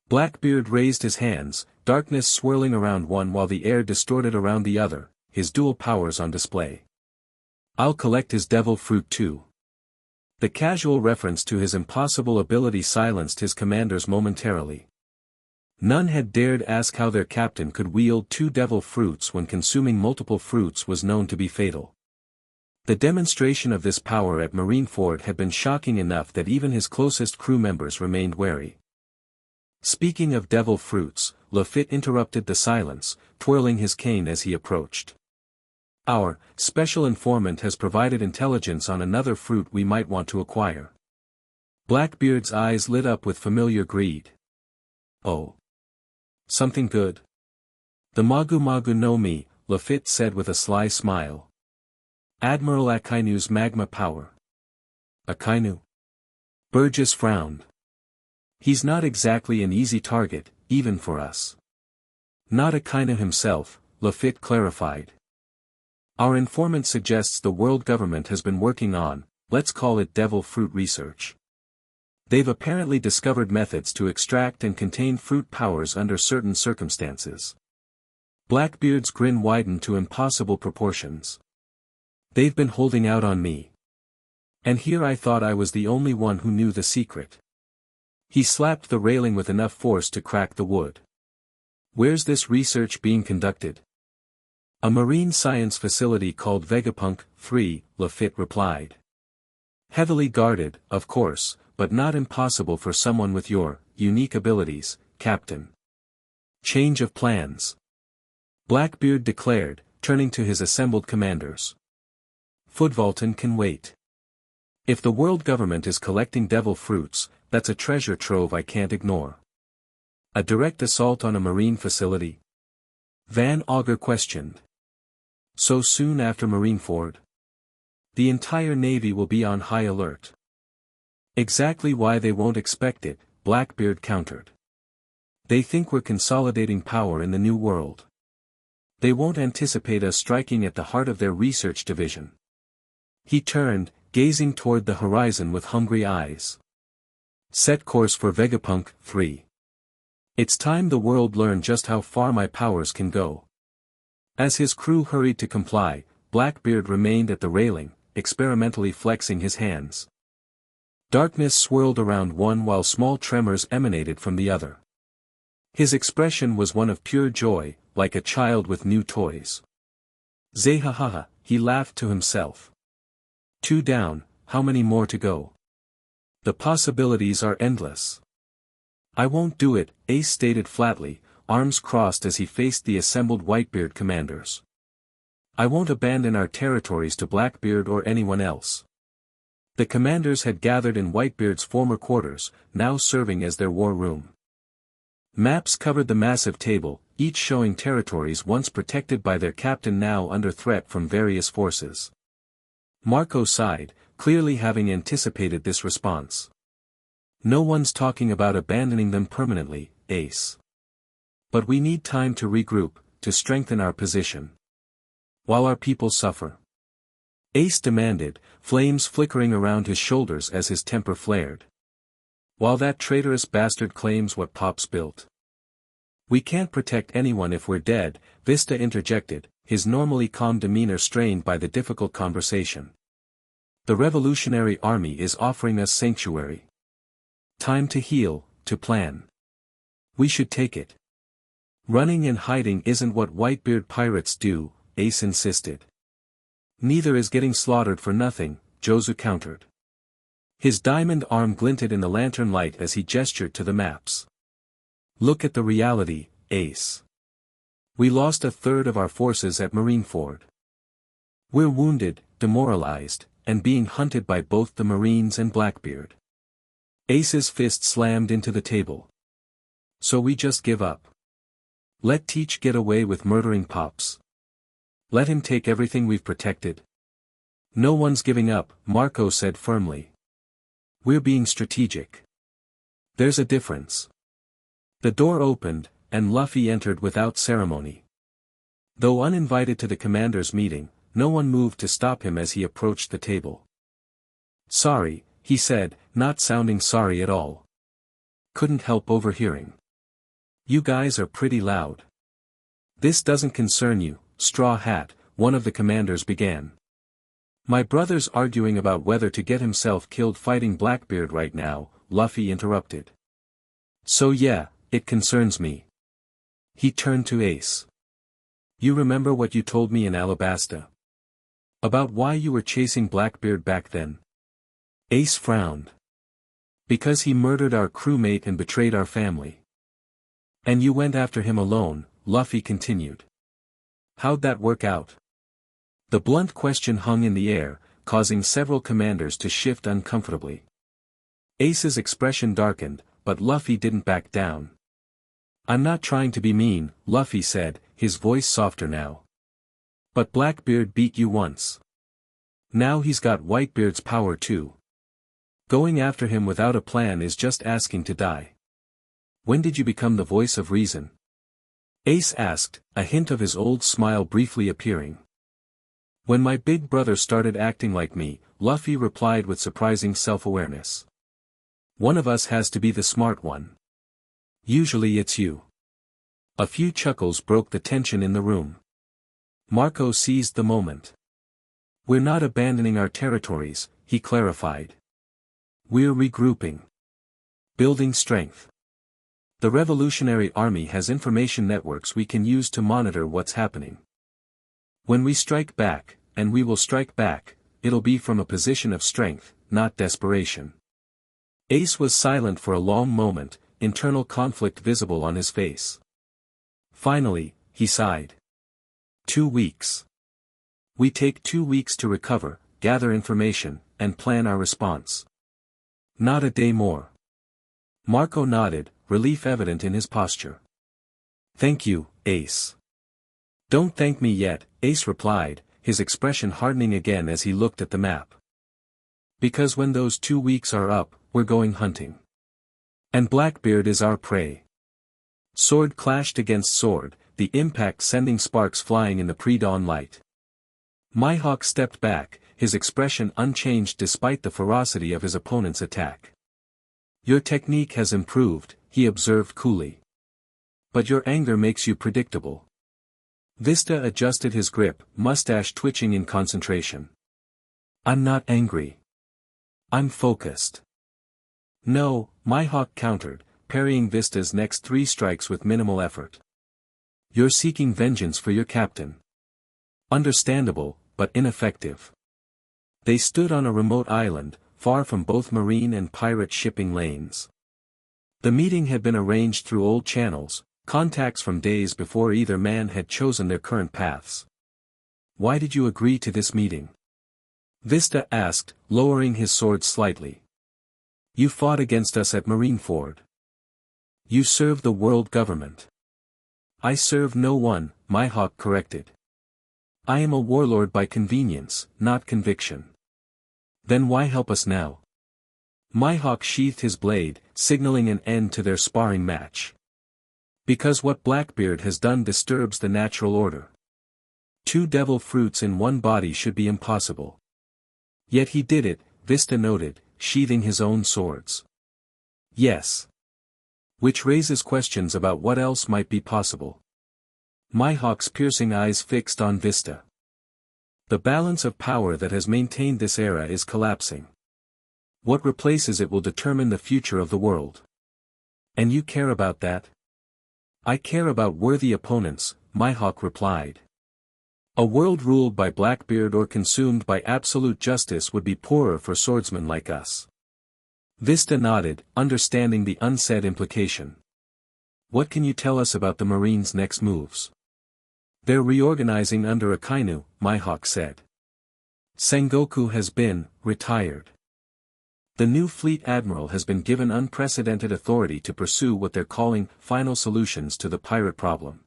Blackbeard raised his hands, darkness swirling around one while the air distorted around the other, his dual powers on display. I'll collect his devil fruit too. The casual reference to his impossible ability silenced his commanders momentarily. None had dared ask how their captain could wield 2 devil fruits when consuming multiple fruits was known to be fatal. The demonstration of this power at Marineford had been shocking enough that even his closest crew members remained wary. Speaking of devil fruits, Lafitte interrupted the silence, twirling his cane as he approached. Our special informant has provided intelligence on another fruit we might want to acquire. Blackbeard's eyes lit up with familiar greed. Oh. Something good? The Magu Magu no Mi, Lafitte said with a sly smile. Admiral Akainu's magma power. Akainu? Burgess frowned. He's not exactly an easy target, even for us. Not Akainu himself, Lafitte clarified. Our informant suggests the world government has been working on, let's call it devil fruit research. They've apparently discovered methods to extract and contain fruit powers under certain circumstances. Blackbeard's grin widened to impossible proportions. They've been holding out on me. And here I thought I was the only one who knew the secret. He slapped the railing with enough force to crack the wood. Where's this research being conducted? A marine science facility called Vegapunk 3, Lafitte replied. Heavily guarded, of course, but not impossible for someone with your unique abilities, Captain. Change of plans. Blackbeard declared, turning to his assembled commanders. Footvalton can wait. If the world government is collecting devil fruits, that's a treasure trove I can't ignore. A direct assault on a marine facility? Van Augur questioned. So soon after Marineford? The entire Navy will be on high alert. Exactly why they won't expect it, Blackbeard countered. They think we're consolidating power in the New World. They won't anticipate us striking at the heart of their research division. He turned, gazing toward the horizon with hungry eyes. Set course for Vegapunk 3. It's time the world learned just how far my powers can go. As his crew hurried to comply, Blackbeard remained at the railing, experimentally flexing his hands. Darkness swirled around one while small tremors emanated from the other. His expression was one of pure joy, like a child with new toys. Zehahaha, he laughed to himself. 2 down, how many more to go? The possibilities are endless. I won't do it, Ace stated flatly, arms crossed as he faced the assembled Whitebeard commanders. I won't abandon our territories to Blackbeard or anyone else. The commanders had gathered in Whitebeard's former quarters, now serving as their war room. Maps covered the massive table, each showing territories once protected by their captain now under threat from various forces. Marco sighed, clearly having anticipated this response. No one's talking about abandoning them permanently, Ace. But we need time to regroup, to strengthen our position. While our people suffer. Ace demanded, flames flickering around his shoulders as his temper flared. While that traitorous bastard claims what Pops built. We can't protect anyone if we're dead, Vista interjected, his normally calm demeanor strained by the difficult conversation. The Revolutionary Army is offering us sanctuary. Time to heal, to plan. We should take it. Running and hiding isn't what Whitebeard pirates do, Ace insisted. Neither is getting slaughtered for nothing, Jozu countered. His diamond arm glinted in the lantern light as he gestured to the maps. Look at the reality, Ace. We lost 1/3 of our forces at Marineford. We're wounded, demoralized, and being hunted by both the Marines and Blackbeard. Ace's fist slammed into the table. So we just give up. Let Teach get away with murdering Pops. Let him take everything we've protected. No one's giving up, Marco said firmly. We're being strategic. There's a difference. The door opened, and Luffy entered without ceremony. Though uninvited to the commander's meeting, no one moved to stop him as he approached the table. Sorry, he said, not sounding sorry at all. Couldn't help overhearing. You guys are pretty loud. This doesn't concern you, Straw Hat, one of the commanders began. My brother's arguing about whether to get himself killed fighting Blackbeard right now, Luffy interrupted. So yeah, it concerns me. He turned to Ace. You remember what you told me in Alabasta? About why you were chasing Blackbeard back then? Ace frowned. Because he murdered our crewmate and betrayed our family. And you went after him alone, Luffy continued. How'd that work out? The blunt question hung in the air, causing several commanders to shift uncomfortably. Ace's expression darkened, but Luffy didn't back down. "I'm not trying to be mean," Luffy said, his voice softer now. "But Blackbeard beat you once. Now he's got Whitebeard's power too. Going after him without a plan is just asking to die. When did you become the voice of reason?" Ace asked, a hint of his old smile briefly appearing. "When my big brother started acting like me," Luffy replied with surprising self-awareness. "One of us has to be the smart one. Usually it's you." A few chuckles broke the tension in the room. Marco seized the moment. "We're not abandoning our territories," he clarified. "We're regrouping. Building strength. The Revolutionary Army has information networks we can use to monitor what's happening. When we strike back, and we will strike back, it'll be from a position of strength, not desperation." Ace was silent for a long moment, internal conflict visible on his face. Finally, he sighed. 2 weeks. We take 2 weeks to recover, gather information, and plan our response. Not a day more. Marco nodded, relief evident in his posture. "Thank you, Ace." "Don't thank me yet," Ace replied, his expression hardening again as he looked at the map. "Because when those 2 weeks are up, we're going hunting. And Blackbeard is our prey." Sword clashed against sword, the impact sending sparks flying in the pre-dawn light. Mihawk stepped back, his expression unchanged despite the ferocity of his opponent's attack. "Your technique has improved," he observed coolly. "But your anger makes you predictable." Vista adjusted his grip, mustache twitching in concentration. "I'm not angry. I'm focused." "No," Mihawk countered, parrying Vista's next 3 strikes with minimal effort. "You're seeking vengeance for your captain." Understandable, but ineffective. They stood on a remote island, far from both marine and pirate shipping lanes. The meeting had been arranged through old channels, contacts from days before either man had chosen their current paths. "Why did you agree to this meeting?" Vista asked, lowering his sword slightly. "You fought against us at Marineford. You serve the world government." "I serve no one," Mihawk corrected. "I am a warlord by convenience, not conviction." "Then why help us now?" Mihawk sheathed his blade, signaling an end to their sparring match. "Because what Blackbeard has done disturbs the natural order. 2 devil fruits in one body should be impossible. Yet he did it," Vista noted, sheathing his own swords. "Yes. Which raises questions about what else might be possible." Mihawk's piercing eyes fixed on Vista. "The balance of power that has maintained this era is collapsing. What replaces it will determine the future of the world. And you care about that?" "I care about worthy opponents," Mihawk replied. "A world ruled by Blackbeard or consumed by absolute justice would be poorer for swordsmen like us." Vista nodded, understanding the unsaid implication. "What can you tell us about the Marines' next moves?" "They're reorganizing under Akainu," Mihawk said. "Sengoku has been retired. The new fleet admiral has been given unprecedented authority to pursue what they're calling final solutions to the pirate problem."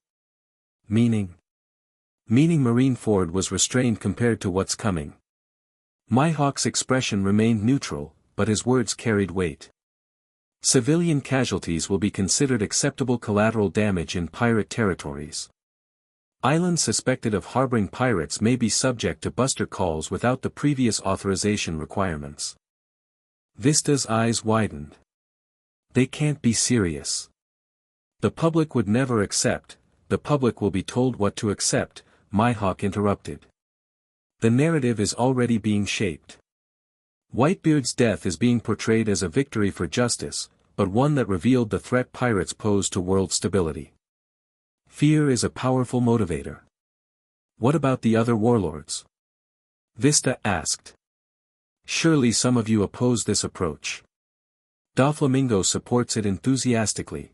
"Meaning?" "Meaning Marineford was restrained compared to what's coming." Mihawk's expression remained neutral, but his words carried weight. "Civilian casualties will be considered acceptable collateral damage in pirate territories. Islands suspected of harboring pirates may be subject to buster calls without the previous authorization requirements." Vista's eyes widened. "They can't be serious." "The public would never accept, the public will be told what to accept," Mihawk interrupted. "The narrative is already being shaped. Whitebeard's death is being portrayed as a victory for justice, but one that revealed the threat pirates pose to world stability. Fear is a powerful motivator." "What about the other warlords?" Vista asked. "Surely some of you oppose this approach." "Doflamingo supports it enthusiastically.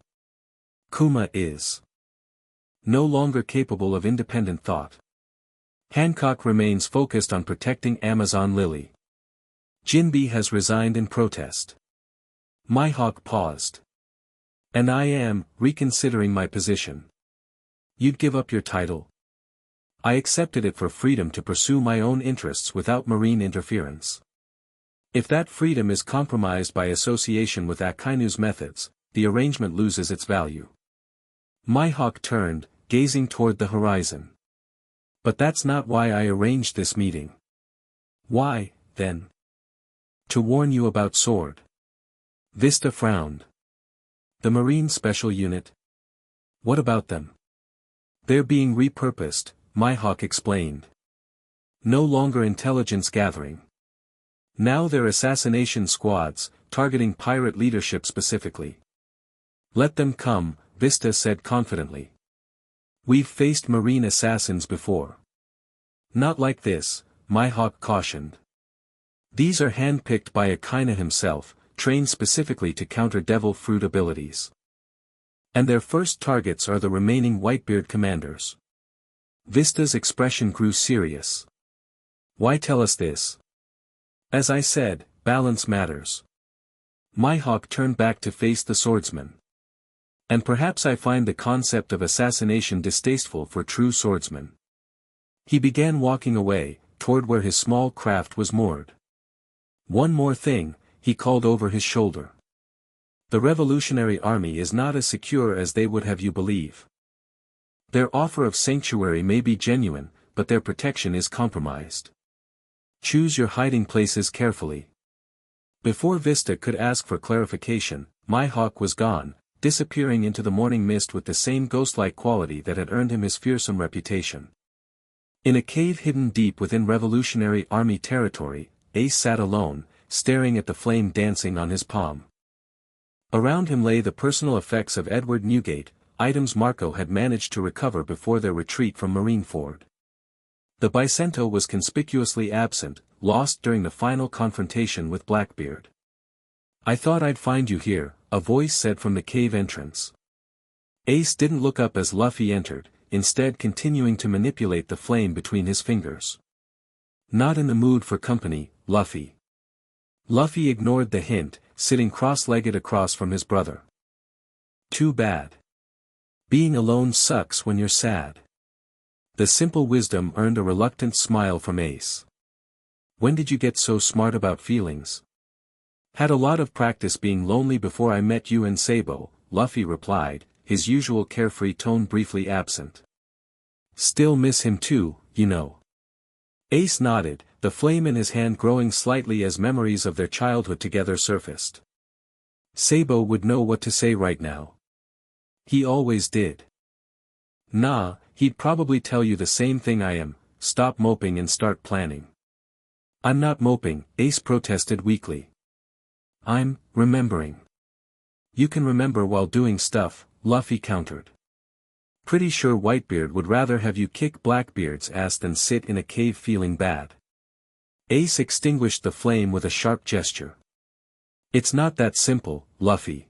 Kuma is no longer capable of independent thought. Hancock remains focused on protecting Amazon Lily. Jinbe has resigned in protest. Mihawk paused. And I am reconsidering my position. You'd give up your title? I accepted it for freedom to pursue my own interests without marine interference. If that freedom is compromised by association with Akainu's methods, the arrangement loses its value. Mihawk turned, gazing toward the horizon. But that's not why I arranged this meeting. Why, then? To warn you about Sword. Vista frowned. The Marine Special Unit? What about them? They're being repurposed, Mihawk explained. No longer intelligence gathering. Now they're assassination squads, targeting pirate leadership specifically. Let them come, Vista said confidently. We've faced marine assassins before. Not like this, Mihawk cautioned. These are handpicked by Akainu himself, trained specifically to counter Devil Fruit abilities. And their first targets are the remaining Whitebeard commanders. Vista's expression grew serious. Why tell us this? As I said, balance matters. Mihawk turned back to face the swordsman. And perhaps I find the concept of assassination distasteful for true swordsmen. He began walking away, toward where his small craft was moored. One more thing, he called over his shoulder. The Revolutionary Army is not as secure as they would have you believe. Their offer of sanctuary may be genuine, but their protection is compromised. Choose your hiding places carefully. Before Vista could ask for clarification, Mihawk was gone, disappearing into the morning mist with the same ghost-like quality that had earned him his fearsome reputation. In a cave hidden deep within Revolutionary Army territory, Ace sat alone, staring at the flame dancing on his palm. Around him lay the personal effects of Edward Newgate, items Marco had managed to recover before their retreat from Marineford. The Bicento was conspicuously absent, lost during the final confrontation with Blackbeard. I thought I'd find you here, a voice said from the cave entrance. Ace didn't look up as Luffy entered, instead continuing to manipulate the flame between his fingers. Not in the mood for company, Luffy. Luffy ignored the hint, sitting cross-legged across from his brother. Too bad. Being alone sucks when you're sad. The simple wisdom earned a reluctant smile from Ace. When did you get so smart about feelings? Had a lot of practice being lonely before I met you and Sabo, Luffy replied, his usual carefree tone briefly absent. Still miss him too, you know. Ace nodded, the flame in his hand growing slightly as memories of their childhood together surfaced. Sabo would know what to say right now. He always did. Nah, he'd probably tell you the same thing I am, stop moping and start planning. I'm not moping, Ace protested weakly. I'm remembering. You can remember while doing stuff, Luffy countered. Pretty sure Whitebeard would rather have you kick Blackbeard's ass than sit in a cave feeling bad. Ace extinguished the flame with a sharp gesture. It's not that simple, Luffy.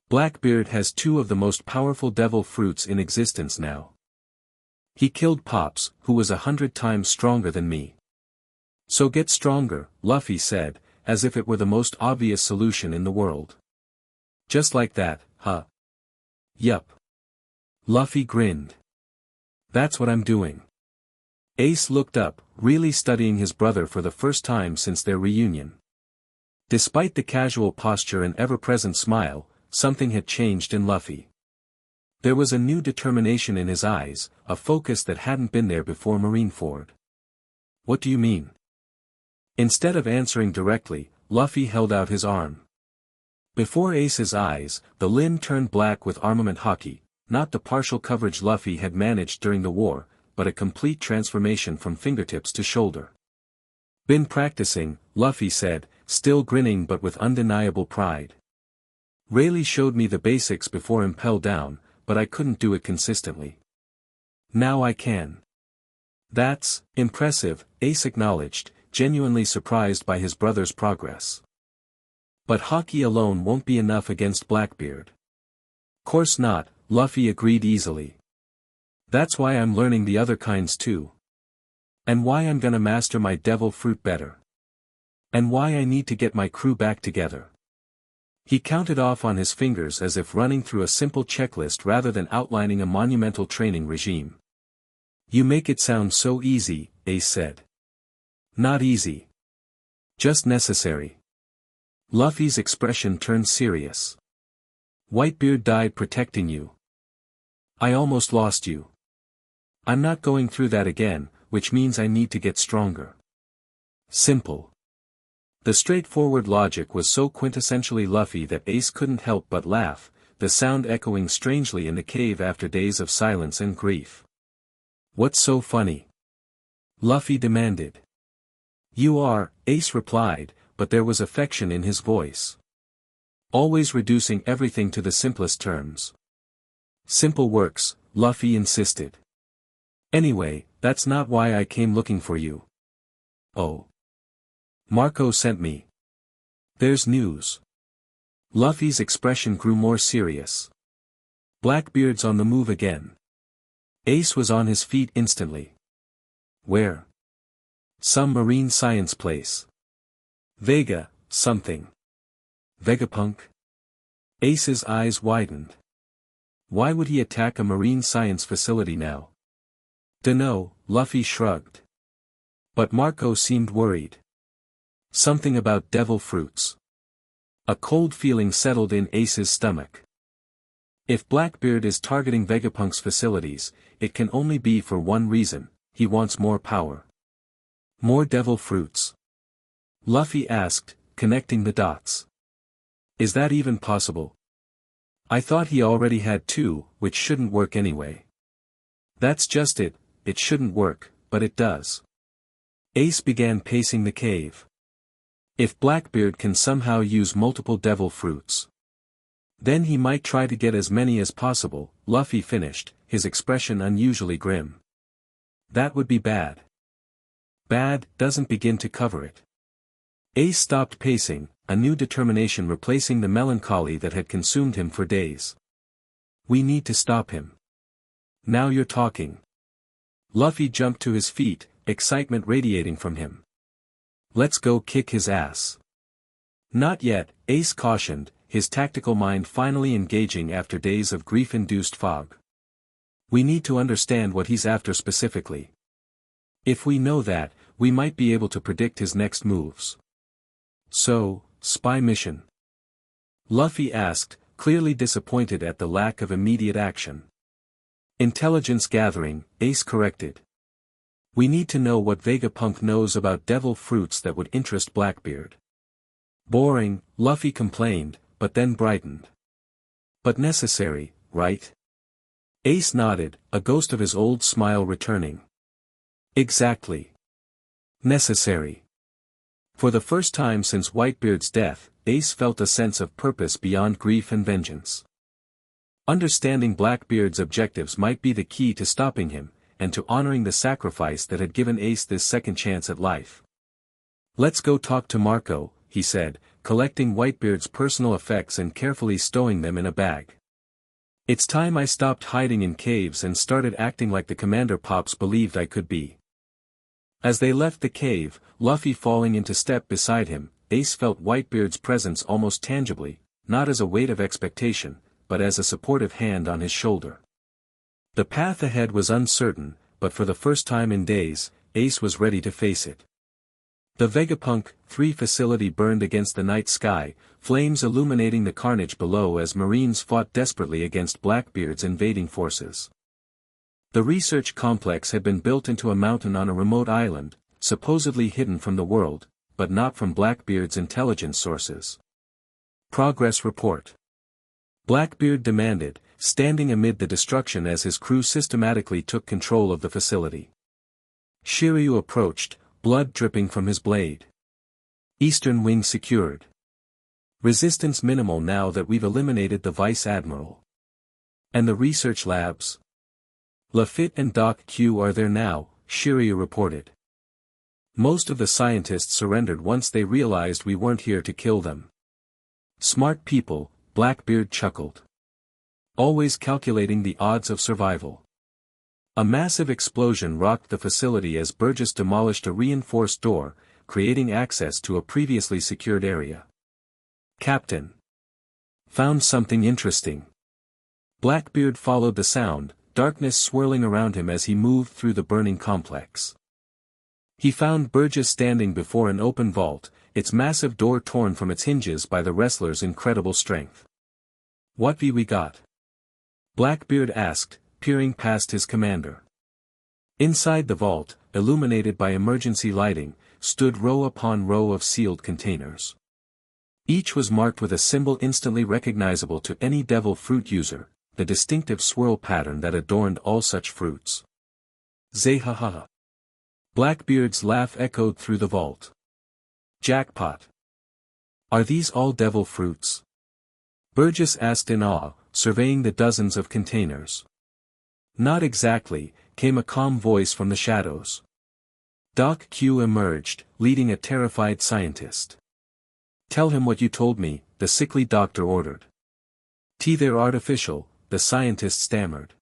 Blackbeard has two of the most powerful devil fruits in existence now. He killed Pops, who was 100 times stronger than me. So get stronger, Luffy said, as if it were the most obvious solution in the world. Just like that, huh? Yup. Luffy grinned. That's what I'm doing. Ace looked up, really studying his brother for the first time since their reunion. Despite the casual posture and ever-present smile, something had changed in Luffy. There was a new determination in his eyes, a focus that hadn't been there before Marineford. What do you mean? Instead of answering directly, Luffy held out his arm. Before Ace's eyes, the limb turned black with armament hockey, not the partial coverage Luffy had managed during the war, but a complete transformation from fingertips to shoulder. Been practicing, Luffy said, still grinning but with undeniable pride. Rayleigh showed me the basics before Impel Down, but I couldn't do it consistently. Now I can. That's impressive, Ace acknowledged, genuinely surprised by his brother's progress. But hockey alone won't be enough against Blackbeard. Course not, Luffy agreed easily. That's why I'm learning the other kinds too. And why I'm gonna master my devil fruit better. And why I need to get my crew back together. He counted off on his fingers as if running through a simple checklist rather than outlining a monumental training regime. You make it sound so easy, Ace said. Not easy. Just necessary. Luffy's expression turned serious. Whitebeard died protecting you. I almost lost you. I'm not going through that again, which means I need to get stronger. Simple. The straightforward logic was so quintessentially Luffy that Ace couldn't help but laugh, the sound echoing strangely in the cave after days of silence and grief. What's so funny? Luffy demanded. You are, Ace replied, but there was affection in his voice. Always reducing everything to the simplest terms. Simple works, Luffy insisted. Anyway, that's not why I came looking for you. Oh. Marco sent me. There's news. Luffy's expression grew more serious. Blackbeard's on the move again. Ace was on his feet instantly. Where? Some marine science place. Vega, something. Vegapunk? Ace's eyes widened. Why would he attack a marine science facility now? Dunno, Luffy shrugged. But Marco seemed worried. Something about devil fruits. A cold feeling settled in Ace's stomach. If Blackbeard is targeting Vegapunk's facilities, it can only be for one reason: he wants more power. More devil fruits? Luffy asked, connecting the dots. Is that even possible? I thought he already had two, which shouldn't work anyway. That's just it, it shouldn't work, but it does. Ace began pacing the cave. If Blackbeard can somehow use multiple devil fruits, then he might try to get as many as possible, Luffy finished, his expression unusually grim. That would be bad. Bad doesn't begin to cover it. Ace stopped pacing, a new determination replacing the melancholy that had consumed him for days. We need to stop him. Now you're talking. Luffy jumped to his feet, excitement radiating from him. Let's go kick his ass. Not yet, Ace cautioned, his tactical mind finally engaging after days of grief-induced fog. We need to understand what he's after specifically. If we know that, we might be able to predict his next moves. So, spy mission? Luffy asked, clearly disappointed at the lack of immediate action. Intelligence gathering, Ace corrected. We need to know what Vegapunk knows about devil fruits that would interest Blackbeard. Boring, Luffy complained, but then brightened. But necessary, right? Ace nodded, a ghost of his old smile returning. Exactly. Necessary. For the first time since Whitebeard's death, Ace felt a sense of purpose beyond grief and vengeance. Understanding Blackbeard's objectives might be the key to stopping him, and to honoring the sacrifice that had given Ace this second chance at life. Let's go talk to Marco, he said, collecting Whitebeard's personal effects and carefully stowing them in a bag. It's time I stopped hiding in caves and started acting like the Commander Pops believed I could be. As they left the cave, Luffy falling into step beside him, Ace felt Whitebeard's presence almost tangibly, not as a weight of expectation, but as a supportive hand on his shoulder. The path ahead was uncertain, but for the first time in days, Ace was ready to face it. The Vegapunk 3 facility burned against the night sky, flames illuminating the carnage below as Marines fought desperately against Blackbeard's invading forces. The research complex had been built into a mountain on a remote island, supposedly hidden from the world, but not from Blackbeard's intelligence sources. Progress report. Blackbeard demanded, standing amid the destruction as his crew systematically took control of the facility. Shiryu approached, blood dripping from his blade. Eastern wing secured. Resistance minimal now that we've eliminated the Vice Admiral. And the research labs? Lafitte and Doc Q are there now, Shiryu reported. Most of the scientists surrendered once they realized we weren't here to kill them. Smart people, Blackbeard chuckled. Always calculating the odds of survival. A massive explosion rocked the facility as Burgess demolished a reinforced door, creating access to a previously secured area. Captain. Found something interesting. Blackbeard followed the sound, darkness swirling around him as he moved through the burning complex. He found Burgess standing before an open vault, its massive door torn from its hinges by the wrestler's incredible strength. "What we got?" Blackbeard asked, peering past his commander. Inside the vault, illuminated by emergency lighting, stood row upon row of sealed containers. Each was marked with a symbol instantly recognizable to any devil fruit user, the distinctive swirl pattern that adorned all such fruits. Zehaha. Blackbeard's laugh echoed through the vault. Jackpot. Are these all devil fruits? Burgess asked in awe, surveying the dozens of containers. Not exactly, came a calm voice from the shadows. Doc Q emerged, leading a terrified scientist. "Tell him what you told me," the sickly doctor ordered. "They're artificial," the scientist stammered.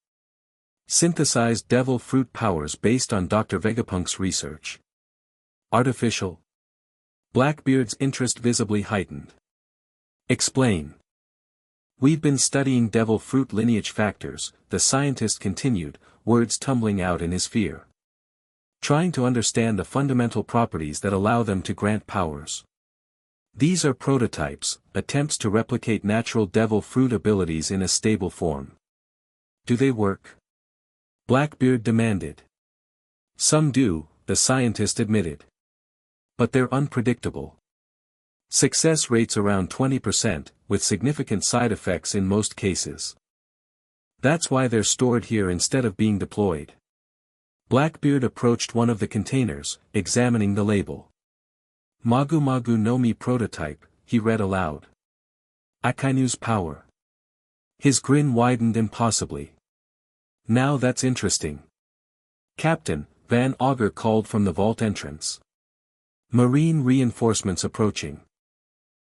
"Synthesized devil fruit powers based on Dr. Vegapunk's research." "Artificial?" Blackbeard's interest visibly heightened. "Explain." "We've been studying devil fruit lineage factors," the scientist continued, words tumbling out in his fear. "Trying to understand the fundamental properties that allow them to grant powers. These are prototypes, attempts to replicate natural devil fruit abilities in a stable form." "Do they work?" Blackbeard demanded. "Some do," the scientist admitted. "But they're unpredictable. Success rates around 20%, with significant side effects in most cases. That's why they're stored here instead of being deployed." Blackbeard approached one of the containers, examining the label. "Magu Magu no Mi prototype," he read aloud. "Akainu's power." His grin widened impossibly. "Now that's interesting." "Captain," Van Augur called from the vault entrance. "Marine reinforcements approaching.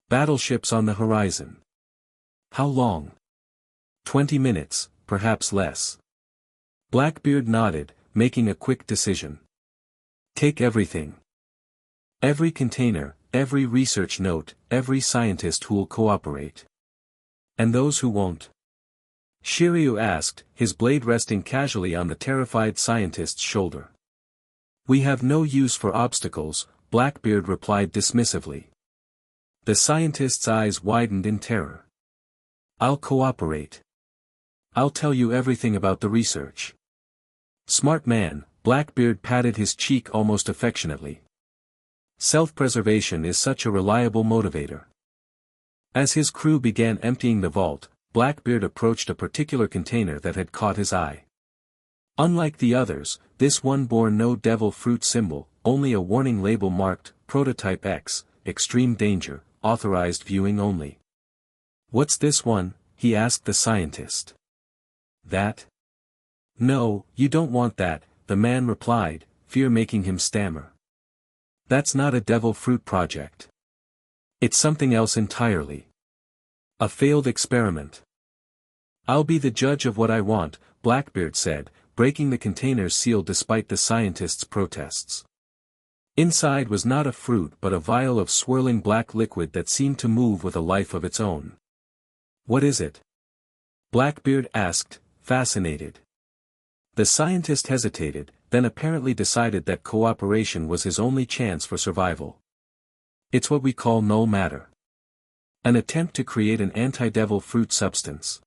Battleships on the horizon." "How long?" 20 minutes, perhaps less." Blackbeard nodded, making a quick decision. "Take everything. Every container, every research note, every scientist who'll cooperate." "And those who won't?" Shiryu asked, his blade resting casually on the terrified scientist's shoulder. "We have no use for obstacles," Blackbeard replied dismissively. The scientist's eyes widened in terror. "I'll cooperate. I'll tell you everything about the research." "Smart man," Blackbeard patted his cheek almost affectionately. "Self-preservation is such a reliable motivator." As his crew began emptying the vault, Blackbeard approached a particular container that had caught his eye. Unlike the others, this one bore no devil fruit symbol, only a warning label marked, Prototype X, Extreme Danger, Authorized Viewing Only. "What's this one?" he asked the scientist. "That?" "No, you don't want that," the man replied, fear making him stammer. "That's not a devil fruit project. It's something else entirely. A failed experiment." "I'll be the judge of what I want," Blackbeard said, breaking the container's seal despite the scientist's protests. Inside was not a fruit but a vial of swirling black liquid that seemed to move with a life of its own. "What is it?" Blackbeard asked, fascinated. The scientist hesitated, then apparently decided that cooperation was his only chance for survival. "It's what we call null matter. An attempt to create an anti-devil fruit substance.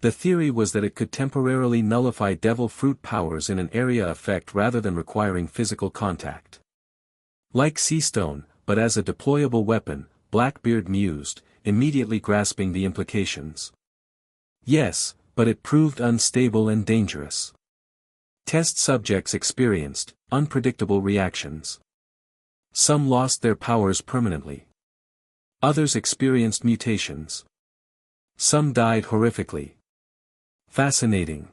The theory was that it could temporarily nullify devil fruit powers in an area effect rather than requiring physical contact. Like sea stone, but as a deployable weapon," Blackbeard mused, immediately grasping the implications. "Yes, but it proved unstable and dangerous. Test subjects experienced unpredictable reactions. Some lost their powers permanently. Others experienced mutations. Some died horrifically." "Fascinating."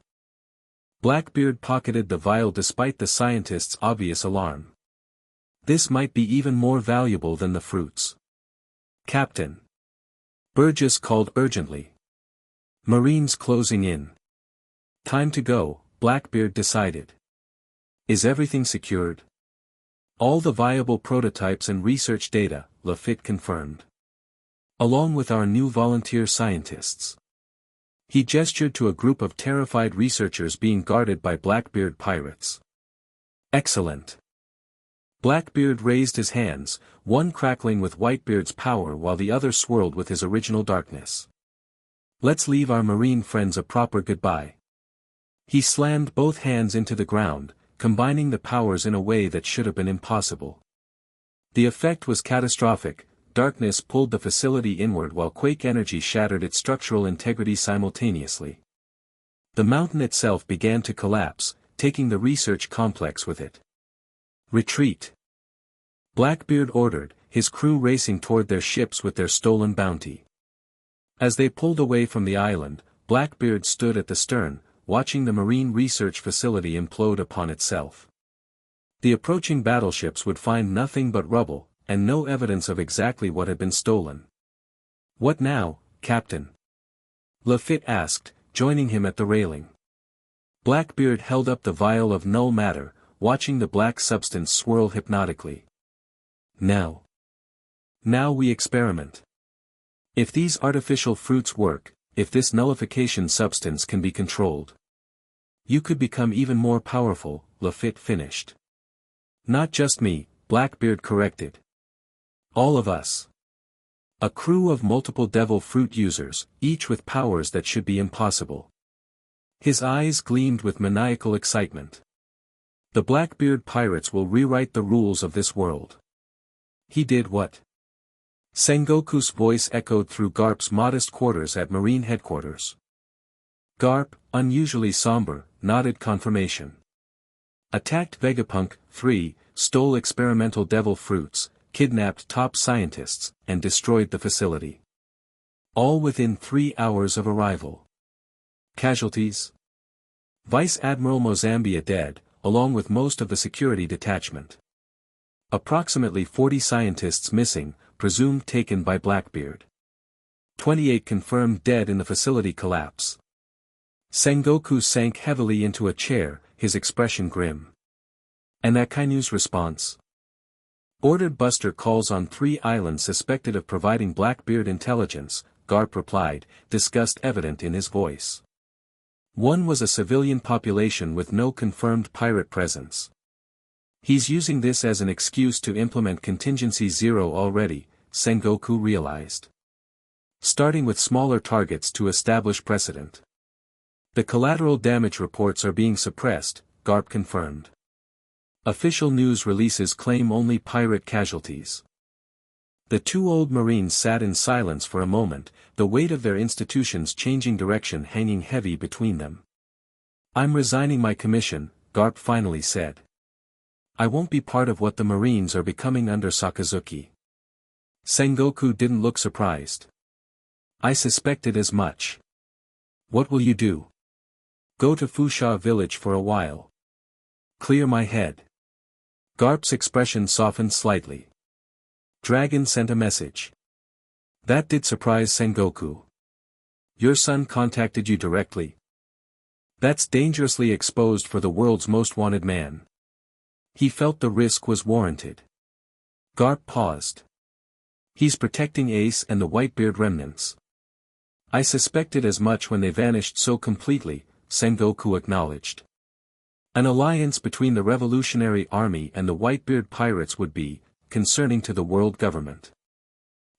Blackbeard pocketed the vial despite the scientist's obvious alarm. "This might be even more valuable than the fruits." "Captain." Burgess called urgently. "Marines closing in. Time to go," Blackbeard decided. Is everything secured? All the viable prototypes and research data, Lafitte confirmed. Along with our new volunteer scientists. He gestured to a group of terrified researchers being guarded by Blackbeard pirates. Excellent. Blackbeard raised his hands, one crackling with Whitebeard's power while the other swirled with his original darkness. Let's leave our marine friends a proper goodbye. He slammed both hands into the ground, combining the powers in a way that should have been impossible. The effect was catastrophic. Darkness pulled the facility inward while quake energy shattered its structural integrity simultaneously. The mountain itself began to collapse, taking the research complex with it. Retreat! Blackbeard ordered, his crew racing toward their ships with their stolen bounty. As they pulled away from the island, Blackbeard stood at the stern, watching the marine research facility implode upon itself. The approaching battleships would find nothing but rubble, and no evidence of exactly what had been stolen. What now, Captain? Lafitte asked, joining him at the railing. Blackbeard held up the vial of null matter, watching the black substance swirl hypnotically. Now we experiment. If these artificial fruits work, if this nullification substance can be controlled, you could become even more powerful, Lafitte finished. Not just me, Blackbeard corrected. All of us. A crew of multiple devil fruit users, each with powers that should be impossible. His eyes gleamed with maniacal excitement. The Blackbeard pirates will rewrite the rules of this world. He did what? Sengoku's voice echoed through Garp's modest quarters at Marine headquarters. Garp, unusually somber, nodded confirmation. Attacked Vegapunk, 3, stole experimental devil fruits, kidnapped top scientists, and destroyed the facility. All within 3 hours of arrival. Casualties? Vice Admiral Mozambia dead, along with most of the security detachment. Approximately 40 scientists missing, presumed taken by Blackbeard. 28 confirmed dead in the facility collapse. Sengoku sank heavily into a chair, his expression grim. And Akainu's response? Ordered buster calls on 3 islands suspected of providing Blackbeard intelligence, Garp replied, disgust evident in his voice. One was a civilian population with no confirmed pirate presence. He's using this as an excuse to implement Contingency Zero already, Sengoku realized. Starting with smaller targets to establish precedent. The collateral damage reports are being suppressed, Garp confirmed. Official news releases claim only pirate casualties. The 2 old Marines sat in silence for a moment, the weight of their institution's changing direction hanging heavy between them. I'm resigning my commission, Garp finally said. I won't be part of what the Marines are becoming under Sakazuki. Sengoku didn't look surprised. I suspected as much. What will you do? Go to Fusha village for a while. Clear my head. Garp's expression softened slightly. Dragon sent a message. That did surprise Sengoku. Your son contacted you directly? That's dangerously exposed for the world's most wanted man. He felt the risk was warranted. Garp paused. He's protecting Ace and the Whitebeard remnants. I suspected as much when they vanished so completely, Sengoku acknowledged. An alliance between the Revolutionary Army and the Whitebeard pirates would be concerning to the world government.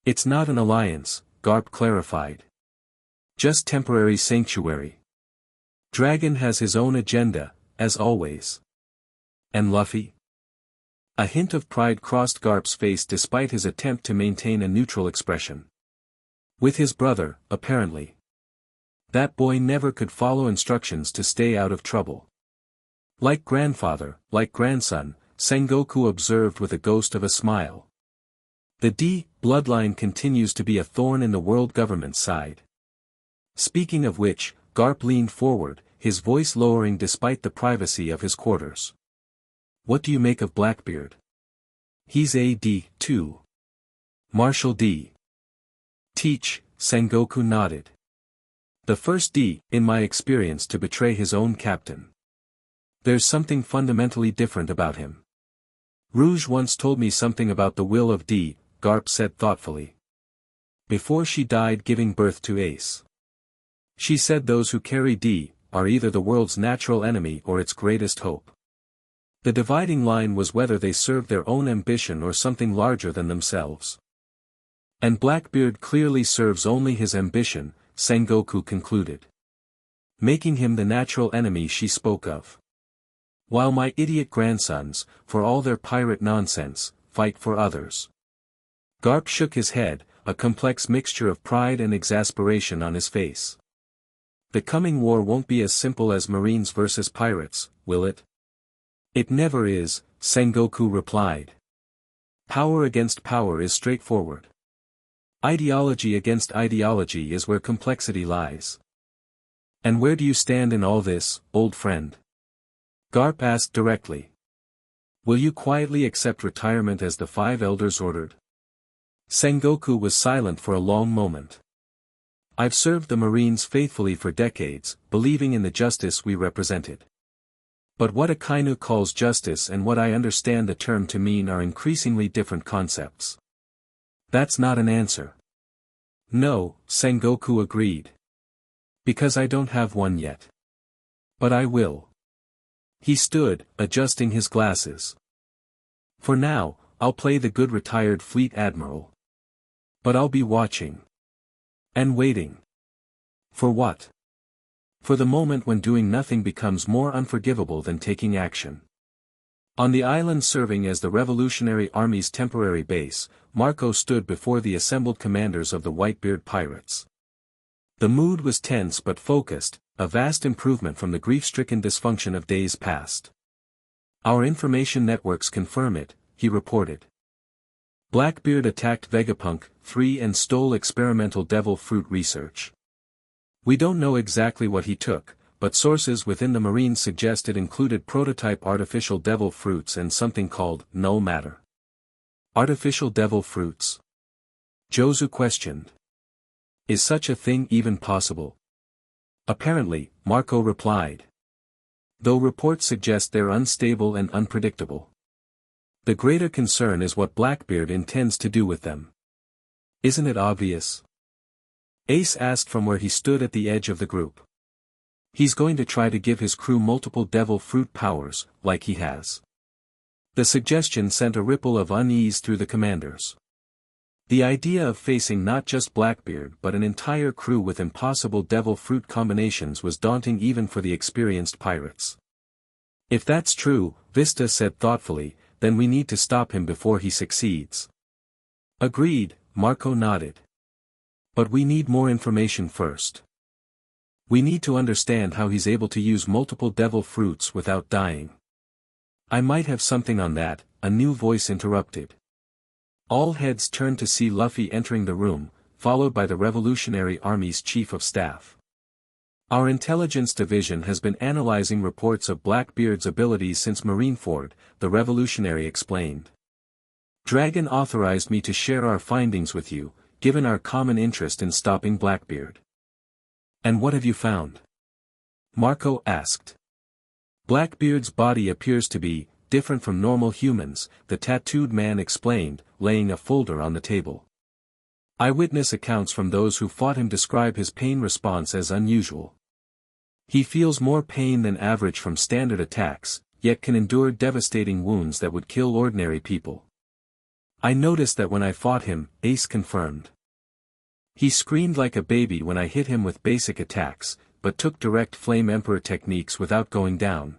It's not an alliance, Garp clarified. Just temporary sanctuary. Dragon has his own agenda, as always. And Luffy? A hint of pride crossed Garp's face despite his attempt to maintain a neutral expression. With his brother, apparently. That boy never could follow instructions to stay out of trouble. Like grandfather, like grandson, Sengoku observed with a ghost of a smile. The D bloodline continues to be a thorn in the world government's side. Speaking of which, Garp leaned forward, his voice lowering despite the privacy of his quarters. What do you make of Blackbeard? He's a D, too. Marshal D. Teach, Sengoku nodded. The first D, in my experience, to betray his own captain. There's something fundamentally different about him. Rouge once told me something about the will of D, Garp said thoughtfully. Before she died giving birth to Ace. She said those who carry D, are either the world's natural enemy or its greatest hope. The dividing line was whether they served their own ambition or something larger than themselves. And Blackbeard clearly serves only his ambition, Sengoku concluded. Making him the natural enemy she spoke of. While my idiot grandsons, for all their pirate nonsense, fight for others. Garp shook his head, a complex mixture of pride and exasperation on his face. The coming war won't be as simple as Marines versus pirates, will it? It never is, Sengoku replied. Power against power is straightforward. Ideology against ideology is where complexity lies. And where do you stand in all this, old friend? Garp asked directly. Will you quietly accept retirement as the 5 elders ordered? Sengoku was silent for a long moment. I've served the Marines faithfully for decades, believing in the justice we represented. But what Akainu calls justice and what I understand the term to mean are increasingly different concepts. That's not an answer. No, Sengoku agreed. Because I don't have one yet. But I will. He stood, adjusting his glasses. For now, I'll play the good retired fleet admiral. But I'll be watching. And waiting. For what? For the moment when doing nothing becomes more unforgivable than taking action. On the island serving as the Revolutionary Army's temporary base, Marco stood before the assembled commanders of the Whitebeard pirates. The mood was tense but focused, a vast improvement from the grief-stricken dysfunction of days past. Our information networks confirm it, he reported. Blackbeard attacked Vegapunk 3 and stole experimental devil fruit research. We don't know exactly what he took, but sources within the Marines suggest it included prototype artificial devil fruits and something called null matter. Artificial devil fruits? Jozu questioned. Is such a thing even possible? Apparently, Marco replied. Though reports suggest they're unstable and unpredictable. The greater concern is what Blackbeard intends to do with them. Isn't it obvious? Ace asked from where he stood at the edge of the group. He's going to try to give his crew multiple devil fruit powers, like he has. The suggestion sent a ripple of unease through the commanders. The idea of facing not just Blackbeard but an entire crew with impossible devil fruit combinations was daunting even for the experienced pirates. If that's true, Vista said thoughtfully, then we need to stop him before he succeeds. Agreed, Marco nodded. But we need more information first. We need to understand how he's able to use multiple devil fruits without dying. I might have something on that, a new voice interrupted. All heads turned to see Luffy entering the room, followed by the Revolutionary Army's Chief of Staff. Our intelligence division has been analyzing reports of Blackbeard's abilities since Marineford, the Revolutionary explained. Dragon authorized me to share our findings with you, given our common interest in stopping Blackbeard. And what have you found? Marco asked. Blackbeard's body appears to be different from normal humans, the tattooed man explained, laying a folder on the table. Eyewitness accounts from those who fought him describe his pain response as unusual. He feels more pain than average from standard attacks, yet can endure devastating wounds that would kill ordinary people. I noticed that when I fought him, Ace confirmed. He screamed like a baby when I hit him with basic attacks, but took direct Flame Emperor techniques without going down.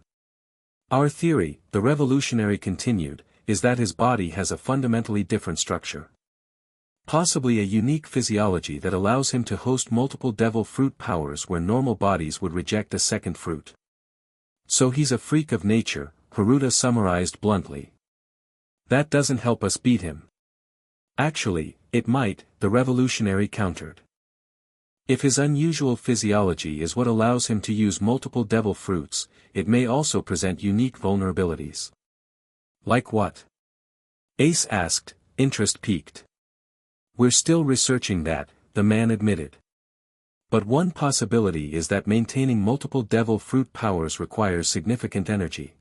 Our theory, the Revolutionary continued, is that his body has a fundamentally different structure. Possibly a unique physiology that allows him to host multiple devil fruit powers where normal bodies would reject a second fruit. So he's a freak of nature, Haruta summarized bluntly. That doesn't help us beat him. Actually, it might, the Revolutionary countered. If his unusual physiology is what allows him to use multiple devil fruits, it may also present unique vulnerabilities. Like what? Ace asked, interest piqued. We're still researching that, the man admitted. But one possibility is that maintaining multiple devil fruit powers requires significant energy.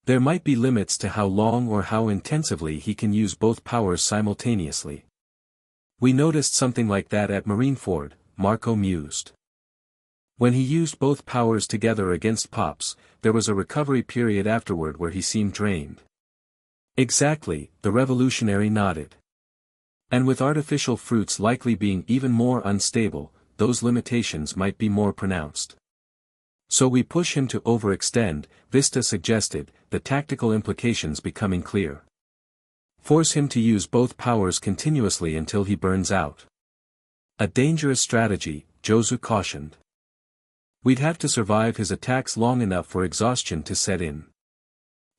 There might be limits to how long or how intensively he can use both powers simultaneously. We noticed something like that at Marineford, Marco mused. When he used both powers together against Pops, there was a recovery period afterward where he seemed drained. Exactly, the revolutionary nodded. And with artificial fruits likely being even more unstable, those limitations might be more pronounced. So we push him to overextend, Vista suggested, the tactical implications becoming clear. Force him to use both powers continuously until he burns out. A dangerous strategy, Josu cautioned. We'd have to survive his attacks long enough for exhaustion to set in.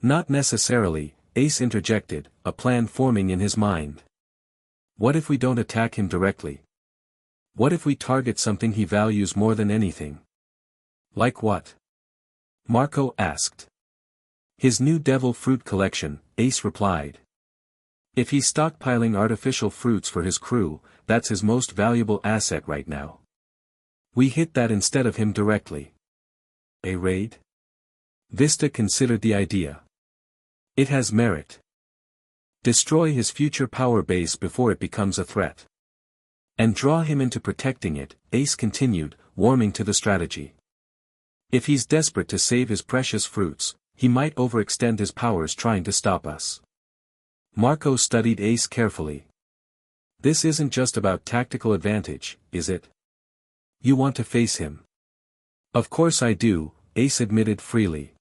Not necessarily, Ace interjected, a plan forming in his mind. What if we don't attack him directly? What if we target something he values more than anything? Like what? Marco asked. His new devil fruit collection, Ace replied. If he's stockpiling artificial fruits for his crew, that's his most valuable asset right now. We hit that instead of him directly. A raid? Vista considered the idea. It has merit. Destroy his future power base before it becomes a threat. And draw him into protecting it, Ace continued, warming to the strategy. If he's desperate to save his precious fruits, he might overextend his powers trying to stop us. Marco studied Ace carefully. This isn't just about tactical advantage, is it? You want to face him? Of course I do, Ace admitted freely.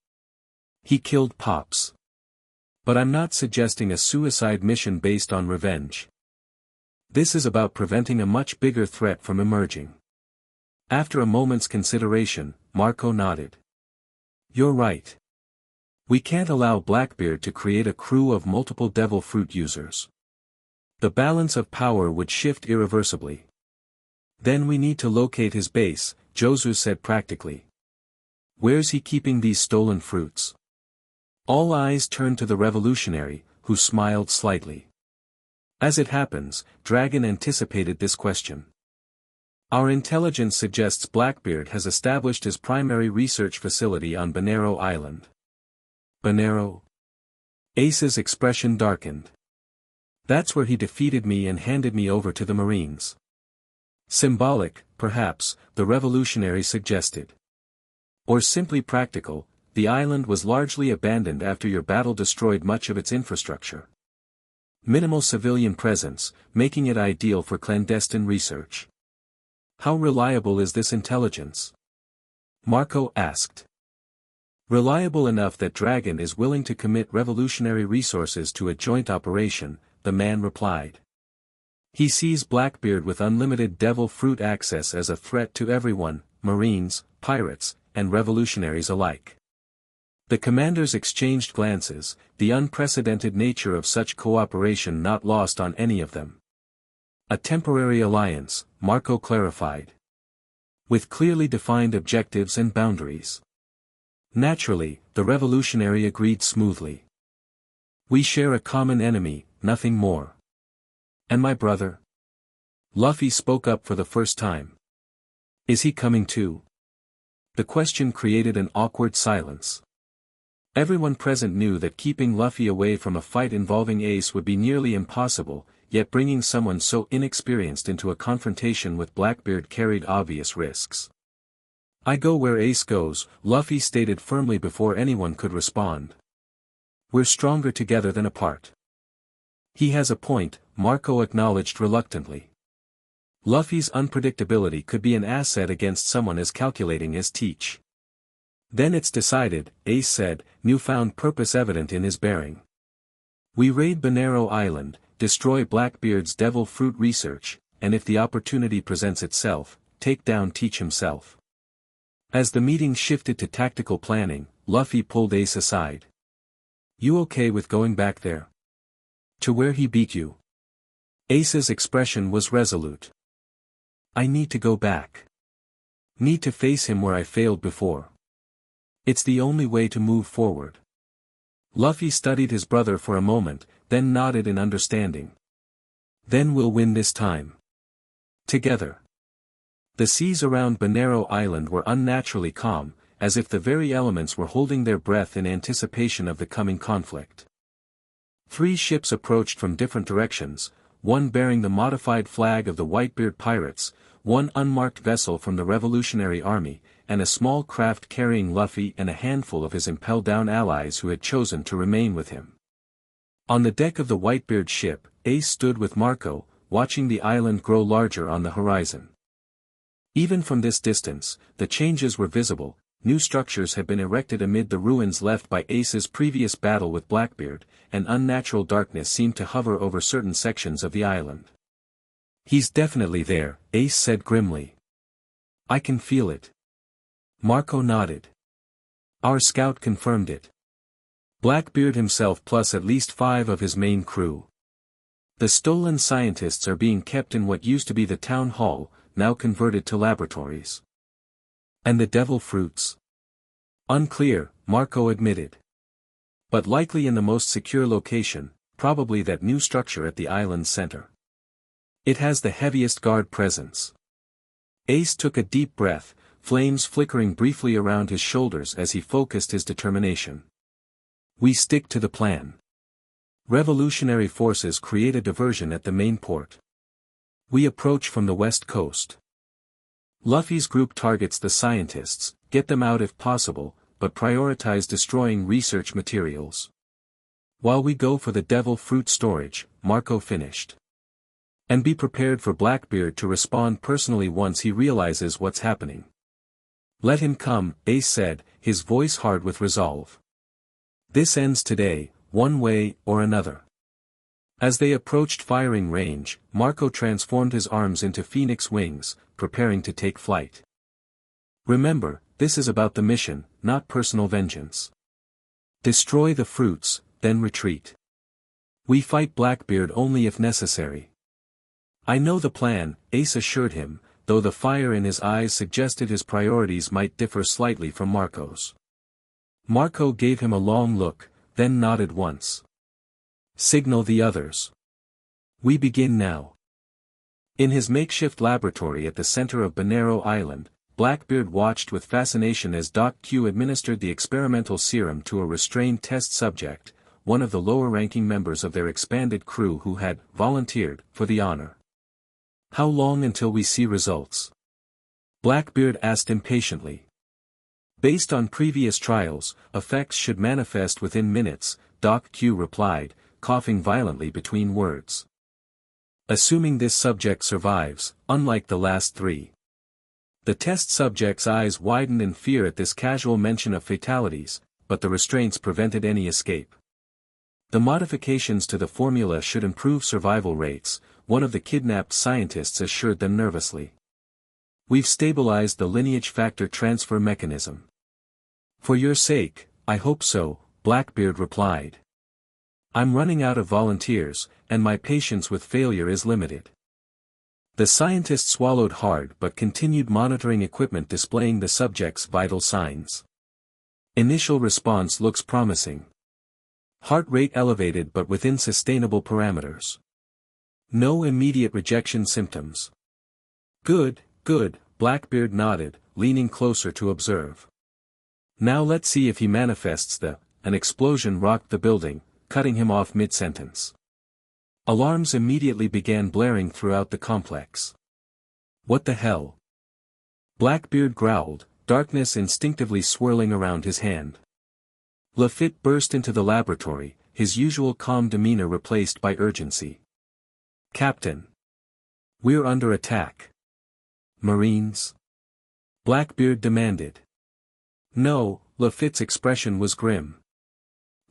He killed Pops. But I'm not suggesting a suicide mission based on revenge. This is about preventing a much bigger threat from emerging. After a moment's consideration, Marco nodded. You're right. We can't allow Blackbeard to create a crew of multiple devil fruit users. The balance of power would shift irreversibly. Then we need to locate his base, Josu said practically. Where's he keeping these stolen fruits? All eyes turned to the revolutionary, who smiled slightly. As it happens, Dragon anticipated this question. Our intelligence suggests Blackbeard has established his primary research facility on Bonero Island. Bonero? Ace's expression darkened. That's where he defeated me and handed me over to the Marines. Symbolic, perhaps, the revolutionary suggested. Or simply practical, the island was largely abandoned after your battle destroyed much of its infrastructure. Minimal civilian presence, making it ideal for clandestine research. How reliable is this intelligence? Marco asked. Reliable enough that Dragon is willing to commit revolutionary resources to a joint operation, the man replied. He sees Blackbeard with unlimited devil fruit access as a threat to everyone, Marines, pirates, and revolutionaries alike. The commanders exchanged glances, the unprecedented nature of such cooperation not lost on any of them. A temporary alliance, Marco clarified. With clearly defined objectives and boundaries. Naturally, the revolutionary agreed smoothly. We share a common enemy, nothing more. And my brother? Luffy spoke up for the first time. Is he coming too? The question created an awkward silence. Everyone present knew that keeping Luffy away from a fight involving Ace would be nearly impossible, yet bringing someone so inexperienced into a confrontation with Blackbeard carried obvious risks. I go where Ace goes, Luffy stated firmly before anyone could respond. We're stronger together than apart. He has a point, Marco acknowledged reluctantly. Luffy's unpredictability could be an asset against someone as calculating as Teach. Then it's decided, Ace said, newfound purpose evident in his bearing. We raid Bonero Island, destroy Blackbeard's devil fruit research, and if the opportunity presents itself, take down Teach himself. As the meeting shifted to tactical planning, Luffy pulled Ace aside. You okay with going back there? To where he beat you? Ace's expression was resolute. I need to go back. Need to face him where I failed before. It's the only way to move forward. Luffy studied his brother for a moment, then nodded in understanding. Then we'll win this time. Together. The seas around Banero Island were unnaturally calm, as if the very elements were holding their breath in anticipation of the coming conflict. 3 ships approached from different directions, one bearing the modified flag of the Whitebeard pirates, one unmarked vessel from the Revolutionary Army, and a small craft carrying Luffy and a handful of his impel-down allies who had chosen to remain with him. On the deck of the Whitebeard ship, Ace stood with Marco, watching the island grow larger on the horizon. Even from this distance, the changes were visible. New structures had been erected amid the ruins left by Ace's previous battle with Blackbeard, and unnatural darkness seemed to hover over certain sections of the island. "He's definitely there," Ace said grimly. "I can feel it." Marco nodded. "Our scout confirmed it. Blackbeard himself plus at least 5 of his main crew. The stolen scientists are being kept in what used to be the town hall, now converted to laboratories." "And the devil fruits?" "Unclear," Marco admitted. "But likely in the most secure location, probably that new structure at the island's center. It has the heaviest guard presence." Ace took a deep breath, flames flickering briefly around his shoulders as he focused his determination. "We stick to the plan. Revolutionary forces create a diversion at the main port. We approach from the west coast. Luffy's group targets the scientists, get them out if possible, but prioritize destroying research materials. While we go for the devil fruit storage," Marco finished. "And be prepared for Blackbeard to respond personally once he realizes what's happening." "Let him come," Ace said, his voice hard with resolve. "This ends today, one way or another." As they approached firing range, Marco transformed his arms into phoenix wings, preparing to take flight. "Remember, this is about the mission, not personal vengeance. Destroy the fruits, then retreat. We fight Blackbeard only if necessary." "I know the plan," Ace assured him, though the fire in his eyes suggested his priorities might differ slightly from Marco's. Marco gave him a long look, then nodded once. "Signal the others. We begin now." In his makeshift laboratory at the center of Banero Island, Blackbeard watched with fascination as Doc Q administered the experimental serum to a restrained test subject, one of the lower-ranking members of their expanded crew who had volunteered for the honor. "How long until we see results?" Blackbeard asked impatiently. "Based on previous trials, effects should manifest within minutes," Doc Q replied, coughing violently between words. "Assuming this subject survives, unlike the last 3. The test subject's eyes widened in fear at this casual mention of fatalities, but the restraints prevented any escape. "The modifications to the formula should improve survival rates," one of the kidnapped scientists assured them nervously. "We've stabilized the lineage factor transfer mechanism." "For your sake, I hope so," Blackbeard replied. "I'm running out of volunteers, and my patience with failure is limited." The scientist swallowed hard but continued monitoring equipment displaying the subject's vital signs. "Initial response looks promising. Heart rate elevated but within sustainable parameters. No immediate rejection symptoms." "Good, good," Blackbeard nodded, leaning closer to observe. "Now let's see if he manifests the—" An explosion rocked the building, cutting him off mid-sentence. Alarms immediately began blaring throughout the complex. "What the hell?" Blackbeard growled, darkness instinctively swirling around his hand. Lafitte burst into the laboratory, his usual calm demeanor replaced by urgency. "Captain! We're under attack." "Marines?" Blackbeard demanded. "No," Lafitte's expression was grim.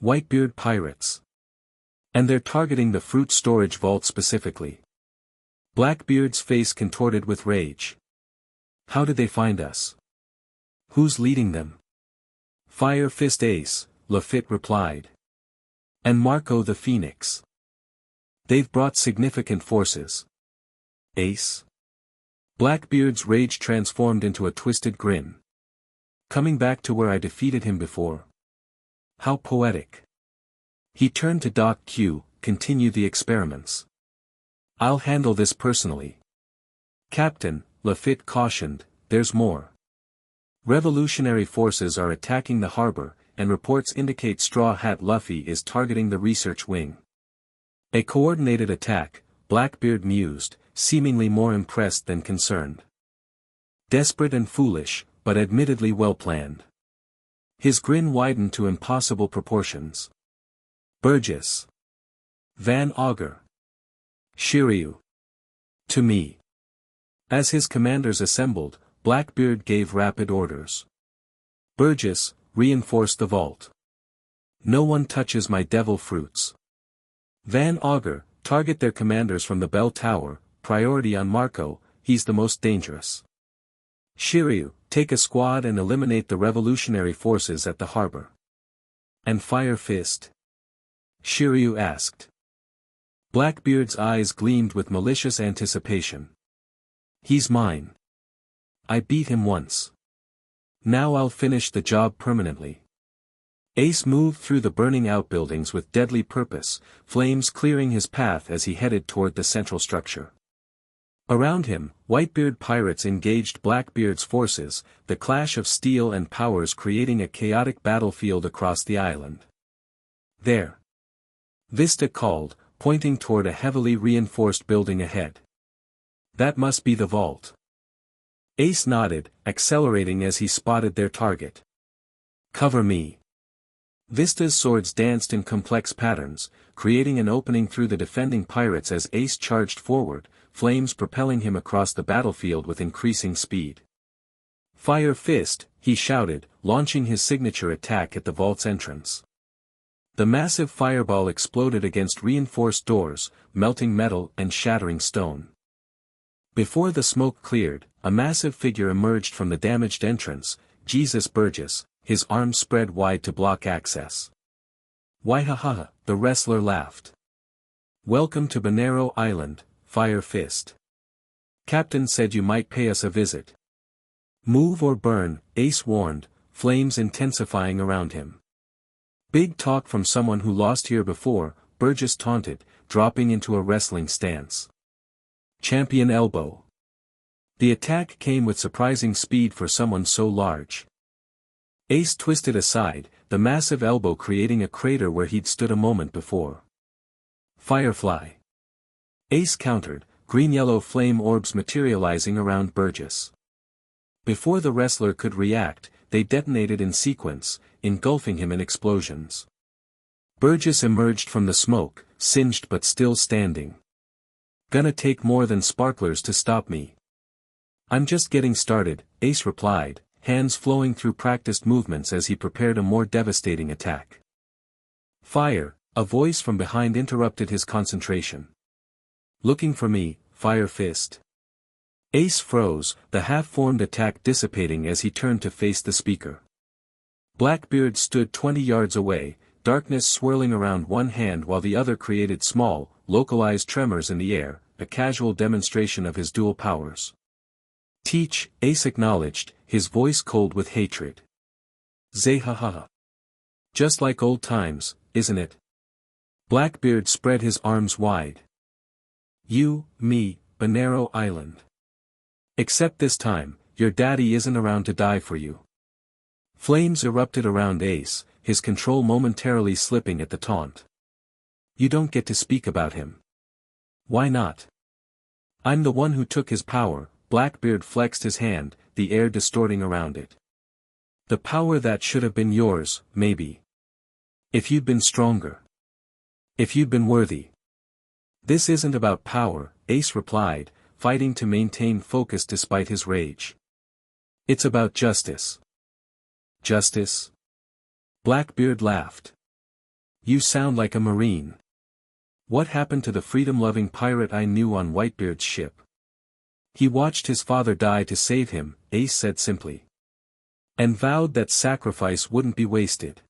"Whitebeard pirates. And they're targeting the fruit storage vault specifically." Blackbeard's face contorted with rage. "How did they find us? Who's leading them?" "Fire Fist Ace," Lafitte replied. "And Marco the Phoenix. They've brought significant forces." "Ace?" Blackbeard's rage transformed into a twisted grin. "Coming back to where I defeated him before. How poetic." He turned to Doc Q, "Continue the experiments. I'll handle this personally." "Captain," Lafitte cautioned, there's more. Revolutionary forces are attacking the harbor, and reports indicate Straw Hat Luffy is targeting the research wing. A coordinated attack, Blackbeard mused, seemingly more impressed than concerned. Desperate and foolish, but admittedly well planned. His grin widened to impossible proportions. Burgess. Van Augur. Shiryu. To me. As his commanders assembled, Blackbeard gave rapid orders. Burgess, reinforce the vault. No one touches my devil fruits. Van Augur, target their commanders from the bell tower, priority on Marco, he's the most dangerous. Shiryu, take a squad and eliminate the revolutionary forces at the harbor. And Fire Fist? Shiryu asked. Blackbeard's eyes gleamed with malicious anticipation. He's mine. I beat him once. Now I'll finish the job permanently. Ace moved through the burning outbuildings with deadly purpose, flames clearing his path as he headed toward the central structure. Around him, Whitebeard pirates engaged Blackbeard's forces, the clash of steel and powers creating a chaotic battlefield across the island. There. Vista called, pointing toward a heavily reinforced building ahead. That must be the vault. Ace nodded, accelerating as he spotted their target. Cover me. Vista's swords danced in complex patterns, creating an opening through the defending pirates as Ace charged forward, flames propelling him across the battlefield with increasing speed. Fire Fist, he shouted, launching his signature attack at the vault's entrance. The massive fireball exploded against reinforced doors, melting metal and shattering stone. Before the smoke cleared, a massive figure emerged from the damaged entrance, Jesus Burgess, his arms spread wide to block access. Waihaha, the wrestler laughed. Welcome to Banero Island, Fire Fist. Captain said you might pay us a visit. Move or burn, Ace warned, flames intensifying around him. Big talk from someone who lost here before, Burgess taunted, dropping into a wrestling stance. Champion elbow. The attack came with surprising speed for someone so large. Ace twisted aside, the massive elbow creating a crater where he'd stood a moment before. Firefly. Ace countered, green-yellow flame orbs materializing around Burgess. Before the wrestler could react, they detonated in sequence, engulfing him in explosions. Burgess emerged from the smoke, singed but still standing. Gonna take more than sparklers to stop me. I'm just getting started, Ace replied, hands flowing through practiced movements as he prepared a more devastating attack. Fire, a voice from behind interrupted his concentration. Looking for me, Fire Fist. Ace froze, the half-formed attack dissipating as he turned to face the speaker. Blackbeard stood 20 yards away, darkness swirling around one hand while the other created small, localized tremors in the air, a casual demonstration of his dual powers. Teach, Ace acknowledged, his voice cold with hatred. Zehaha. Just like old times, isn't it? Blackbeard spread his arms wide. You, me, Banero Island. Except this time, your daddy isn't around to die for you. Flames erupted around Ace, his control momentarily slipping at the taunt. You don't get to speak about him. Why not? I'm the one who took his power, Blackbeard flexed his hand, the air distorting around it. The power that should have been yours, maybe. If you'd been stronger. If you'd been worthy. This isn't about power, Ace replied, fighting to maintain focus despite his rage. It's about justice. Justice? Blackbeard laughed. You sound like a Marine. What happened to the freedom-loving pirate I knew on Whitebeard's ship? He watched his father die to save him, Ace said simply. And vowed that sacrifice wouldn't be wasted.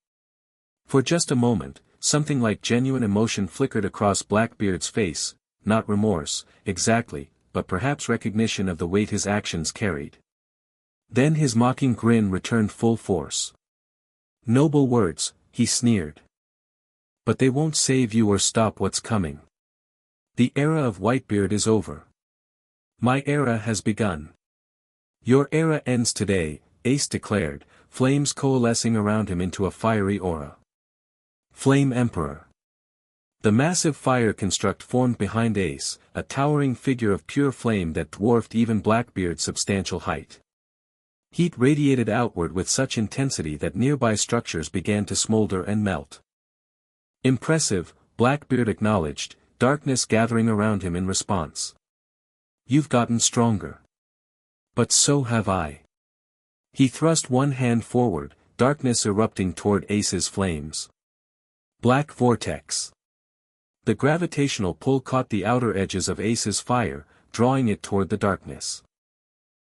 For just a moment, something like genuine emotion flickered across Blackbeard's face, not remorse, exactly, but perhaps recognition of the weight his actions carried. Then his mocking grin returned full force. Noble words, he sneered. But they won't save you or stop what's coming. The era of Whitebeard is over. My era has begun. Your era ends today, Ace declared, flames coalescing around him into a fiery aura. Flame Emperor. The massive fire construct formed behind Ace, a towering figure of pure flame that dwarfed even Blackbeard's substantial height. Heat radiated outward with such intensity that nearby structures began to smolder and melt. Impressive, Blackbeard acknowledged, darkness gathering around him in response. You've gotten stronger. But so have I. He thrust one hand forward, darkness erupting toward Ace's flames. Black Vortex. The gravitational pull caught the outer edges of Ace's fire, drawing it toward the darkness.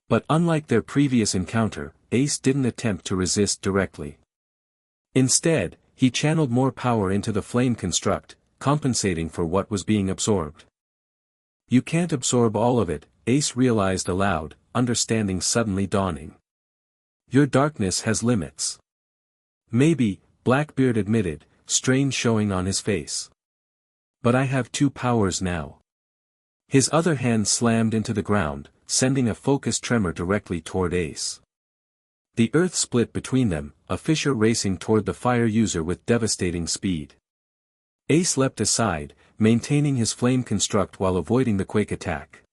But unlike their previous encounter, Ace didn't attempt to resist directly. Instead, he channeled more power into the flame construct, compensating for what was being absorbed. You can't absorb all of it, Ace realized aloud, understanding suddenly dawning. Your darkness has limits. Maybe, Blackbeard admitted, strain showing on his face. But I have two powers now. His other hand slammed into the ground, sending a focused tremor directly toward Ace. The earth split between them, a fissure racing toward the fire user with devastating speed. Ace leapt aside, maintaining his flame construct while avoiding the quake attack.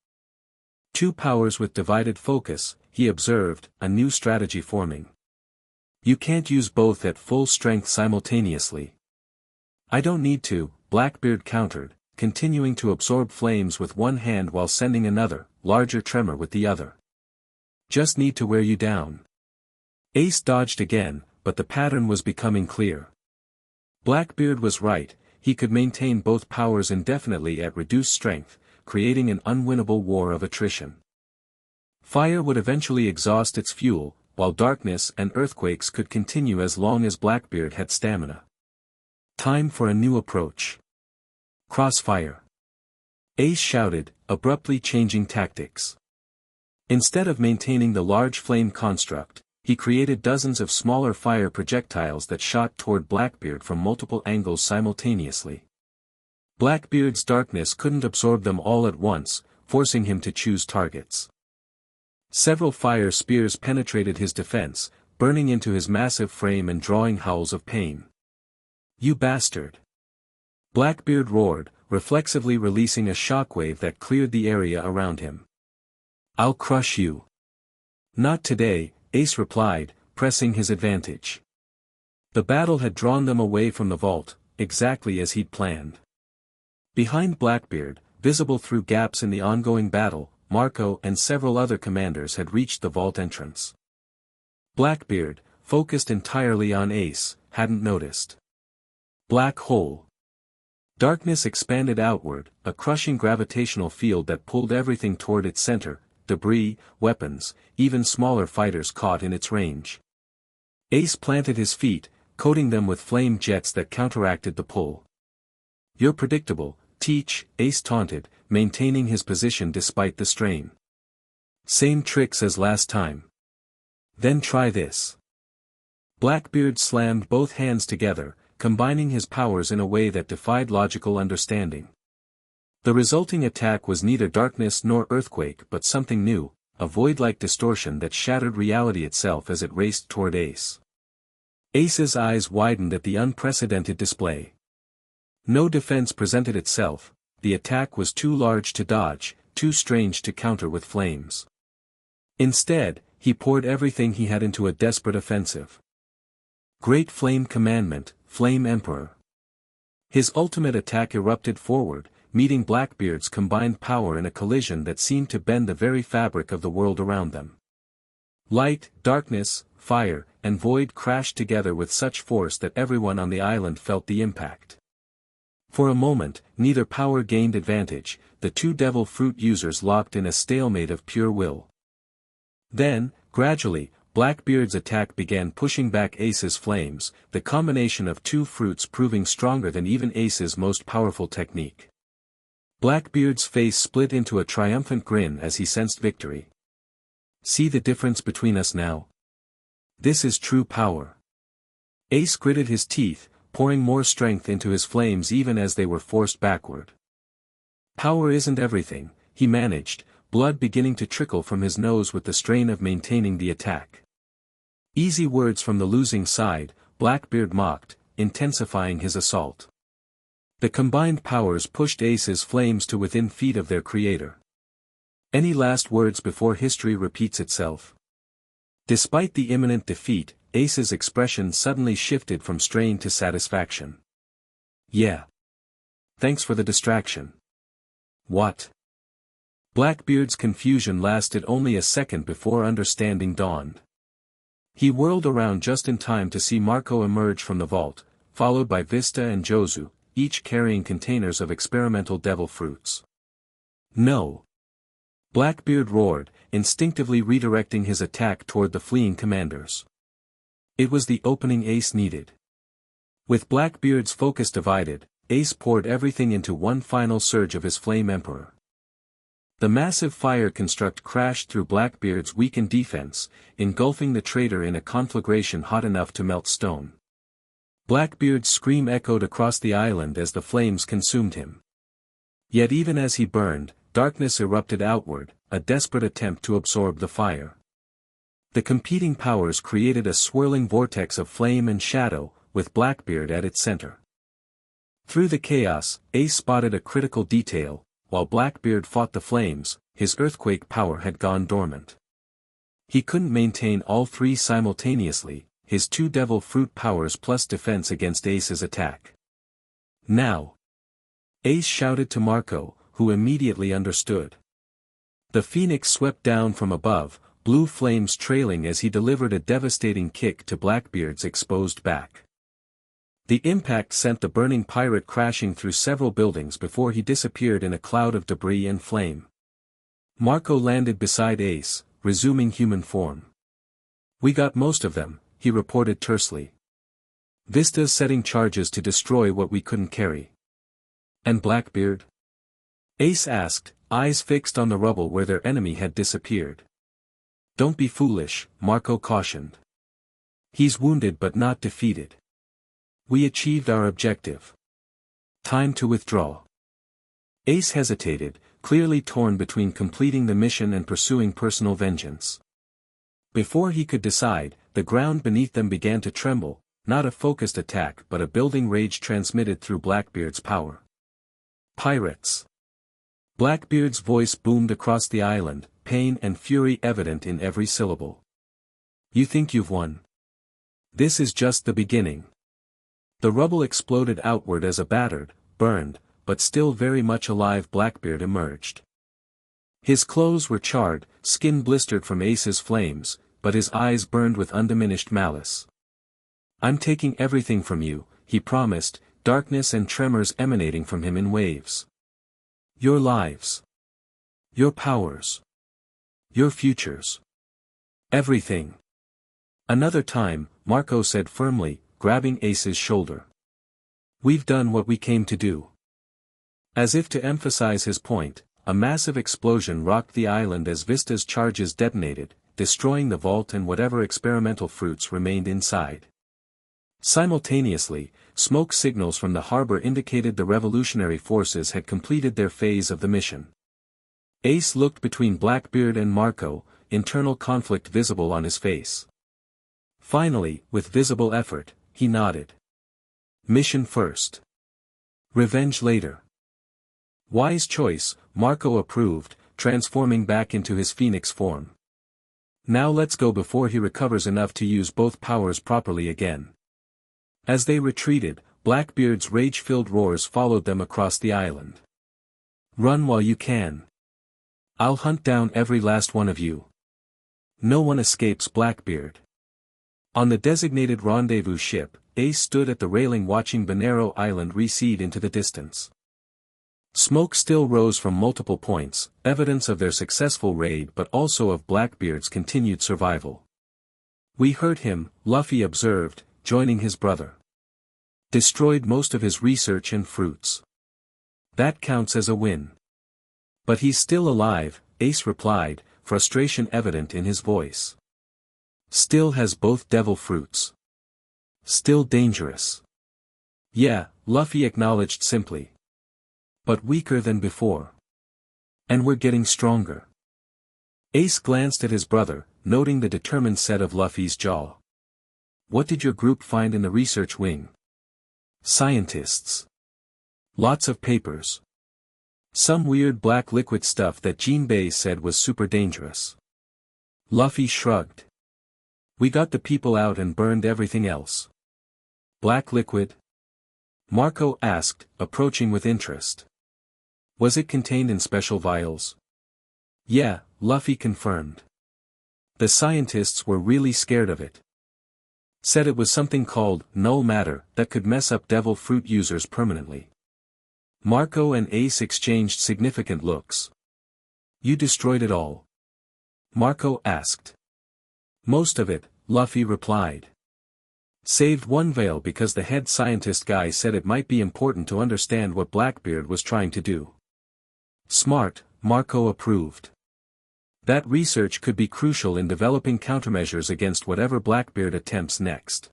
Two powers with divided focus, he observed, a new strategy forming. You can't use both at full strength simultaneously. I don't need to, Blackbeard countered, continuing to absorb flames with one hand while sending another, larger tremor with the other. Just need to wear you down. Ace dodged again, but the pattern was becoming clear. Blackbeard was right, he could maintain both powers indefinitely at reduced strength, creating an unwinnable war of attrition. Fire would eventually exhaust its fuel, while darkness and earthquakes could continue as long as Blackbeard had stamina. Time for a new approach. Crossfire. Ace shouted, abruptly changing tactics. Instead of maintaining the large flame construct, he created dozens of smaller fire projectiles that shot toward Blackbeard from multiple angles simultaneously. Blackbeard's darkness couldn't absorb them all at once, forcing him to choose targets. Several fire spears penetrated his defense, burning into his massive frame and drawing howls of pain. You bastard! Blackbeard roared, reflexively releasing a shockwave that cleared the area around him. I'll crush you. Not today, Ace replied, pressing his advantage. The battle had drawn them away from the vault, exactly as he'd planned. Behind Blackbeard, visible through gaps in the ongoing battle, Marco and several other commanders had reached the vault entrance. Blackbeard, focused entirely on Ace, hadn't noticed. Black hole. Darkness expanded outward, a crushing gravitational field that pulled everything toward its center, debris, weapons, even smaller fighters caught in its range. Ace planted his feet, coating them with flame jets that counteracted the pull. You're predictable, Teach, Ace taunted, maintaining his position despite the strain. Same tricks as last time. Then try this. Blackbeard slammed both hands together, combining his powers in a way that defied logical understanding. The resulting attack was neither darkness nor earthquake but something new, a void-like distortion that shattered reality itself as it raced toward Ace. Ace's eyes widened at the unprecedented display. No defense presented itself, the attack was too large to dodge, too strange to counter with flames. Instead, he poured everything he had into a desperate offensive. Great Flame Commandment, Flame Emperor. His ultimate attack erupted forward, meeting Blackbeard's combined power in a collision that seemed to bend the very fabric of the world around them. Light, darkness, fire, and void crashed together with such force that everyone on the island felt the impact. For a moment, neither power gained advantage, the two devil fruit users locked in a stalemate of pure will. Then, gradually, Blackbeard's attack began pushing back Ace's flames, the combination of two fruits proving stronger than even Ace's most powerful technique. Blackbeard's face split into a triumphant grin as he sensed victory. See the difference between us now? This is true power. Ace gritted his teeth, pouring more strength into his flames even as they were forced backward. Power isn't everything, he managed, blood beginning to trickle from his nose with the strain of maintaining the attack. Easy words from the losing side, Blackbeard mocked, intensifying his assault. The combined powers pushed Ace's flames to within feet of their creator. Any last words before history repeats itself? Despite the imminent defeat, Ace's expression suddenly shifted from strain to satisfaction. Yeah. Thanks for the distraction. What? Blackbeard's confusion lasted only a second before understanding dawned. He whirled around just in time to see Marco emerge from the vault, followed by Vista and Josu, each carrying containers of experimental devil fruits. No! Blackbeard roared, instinctively redirecting his attack toward the fleeing commanders. It was the opening Ace needed. With Blackbeard's focus divided, Ace poured everything into one final surge of his Flame Emperor. The massive fire construct crashed through Blackbeard's weakened defense, engulfing the traitor in a conflagration hot enough to melt stone. Blackbeard's scream echoed across the island as the flames consumed him. Yet even as he burned, darkness erupted outward, a desperate attempt to absorb the fire. The competing powers created a swirling vortex of flame and shadow, with Blackbeard at its center. Through the chaos, Ace spotted a critical detail: while Blackbeard fought the flames, his earthquake power had gone dormant. He couldn't maintain all three simultaneously, his two devil fruit powers plus defense against Ace's attack. Now! Ace shouted to Marco, who immediately understood. The phoenix swept down from above, blue flames trailing as he delivered a devastating kick to Blackbeard's exposed back. The impact sent the burning pirate crashing through several buildings before he disappeared in a cloud of debris and flame. Marco landed beside Ace, resuming human form. "We got most of them," he reported tersely. "Vista's setting charges to destroy what we couldn't carry." "And Blackbeard?" Ace asked, eyes fixed on the rubble where their enemy had disappeared. "Don't be foolish," Marco cautioned. "He's wounded but not defeated. We achieved our objective. Time to withdraw." Ace hesitated, clearly torn between completing the mission and pursuing personal vengeance. Before he could decide, the ground beneath them began to tremble, not a focused attack but a building rage transmitted through Blackbeard's power. "Pirates!" Blackbeard's voice boomed across the island, pain and fury evident in every syllable. "You think you've won? This is just the beginning." The rubble exploded outward as a battered, burned, but still very much alive Blackbeard emerged. His clothes were charred, skin blistered from Ace's flames, but his eyes burned with undiminished malice. "I'm taking everything from you," he promised, darkness and tremors emanating from him in waves. "Your lives. Your powers. Your futures. Everything." "Another time," Marco said firmly, grabbing Ace's shoulder. "We've done what we came to do." As if to emphasize his point, a massive explosion rocked the island as Vista's charges detonated, destroying the vault and whatever experimental fruits remained inside. Simultaneously, smoke signals from the harbor indicated the revolutionary forces had completed their phase of the mission. Ace looked between Blackbeard and Marco, internal conflict visible on his face. Finally, with visible effort, he nodded. "Mission first. Revenge later." "Wise choice," Marco approved, transforming back into his phoenix form. "Now let's go before he recovers enough to use both powers properly again." As they retreated, Blackbeard's rage-filled roars followed them across the island. "Run while you can. I'll hunt down every last one of you. No one escapes Blackbeard." On the designated rendezvous ship, Ace stood at the railing watching Bonero Island recede into the distance. Smoke still rose from multiple points, evidence of their successful raid but also of Blackbeard's continued survival. "We hurt him," Luffy observed, joining his brother. "Destroyed most of his research and fruits. That counts as a win." "But he's still alive," Ace replied, frustration evident in his voice. "Still has both devil fruits. Still dangerous." "Yeah," Luffy acknowledged simply. "But weaker than before. And we're getting stronger." Ace glanced at his brother, noting the determined set of Luffy's jaw. What did your group find in the research wing? Scientists. Lots of papers. Some weird black liquid stuff that Jinbei said was super dangerous. Luffy shrugged. We got the people out and burned everything else. Black liquid? Marco asked, approaching with interest. Was it contained in special vials? Yeah, Luffy confirmed. The scientists were really scared of it. Said it was something called null matter that could mess up devil fruit users permanently. Marco and Ace exchanged significant looks. You destroyed it all? Marco asked. Most of it, Luffy replied. Saved one veil because the head scientist guy said it might be important to understand what Blackbeard was trying to do. Smart, Marco approved. That research could be crucial in developing countermeasures against whatever Blackbeard attempts next.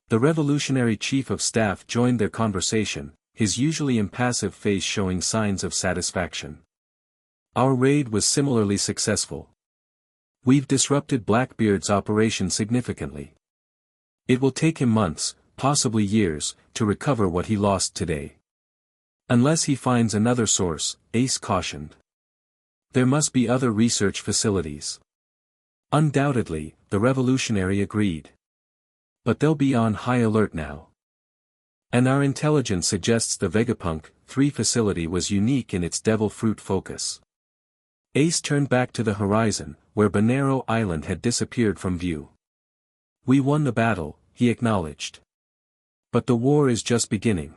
The revolutionary chief of staff joined their conversation, his usually impassive face showing signs of satisfaction. Our raid was similarly successful. We've disrupted Blackbeard's operation significantly. It will take him months, possibly years, to recover what he lost today. Unless he finds another source, Ace cautioned. There must be other research facilities. Undoubtedly, the revolutionary agreed. But they'll be on high alert now. And our intelligence suggests the Vegapunk 3 facility was unique in its devil fruit focus. Ace turned back to the horizon, where Banero Island had disappeared from view. We won the battle, he acknowledged. But the war is just beginning.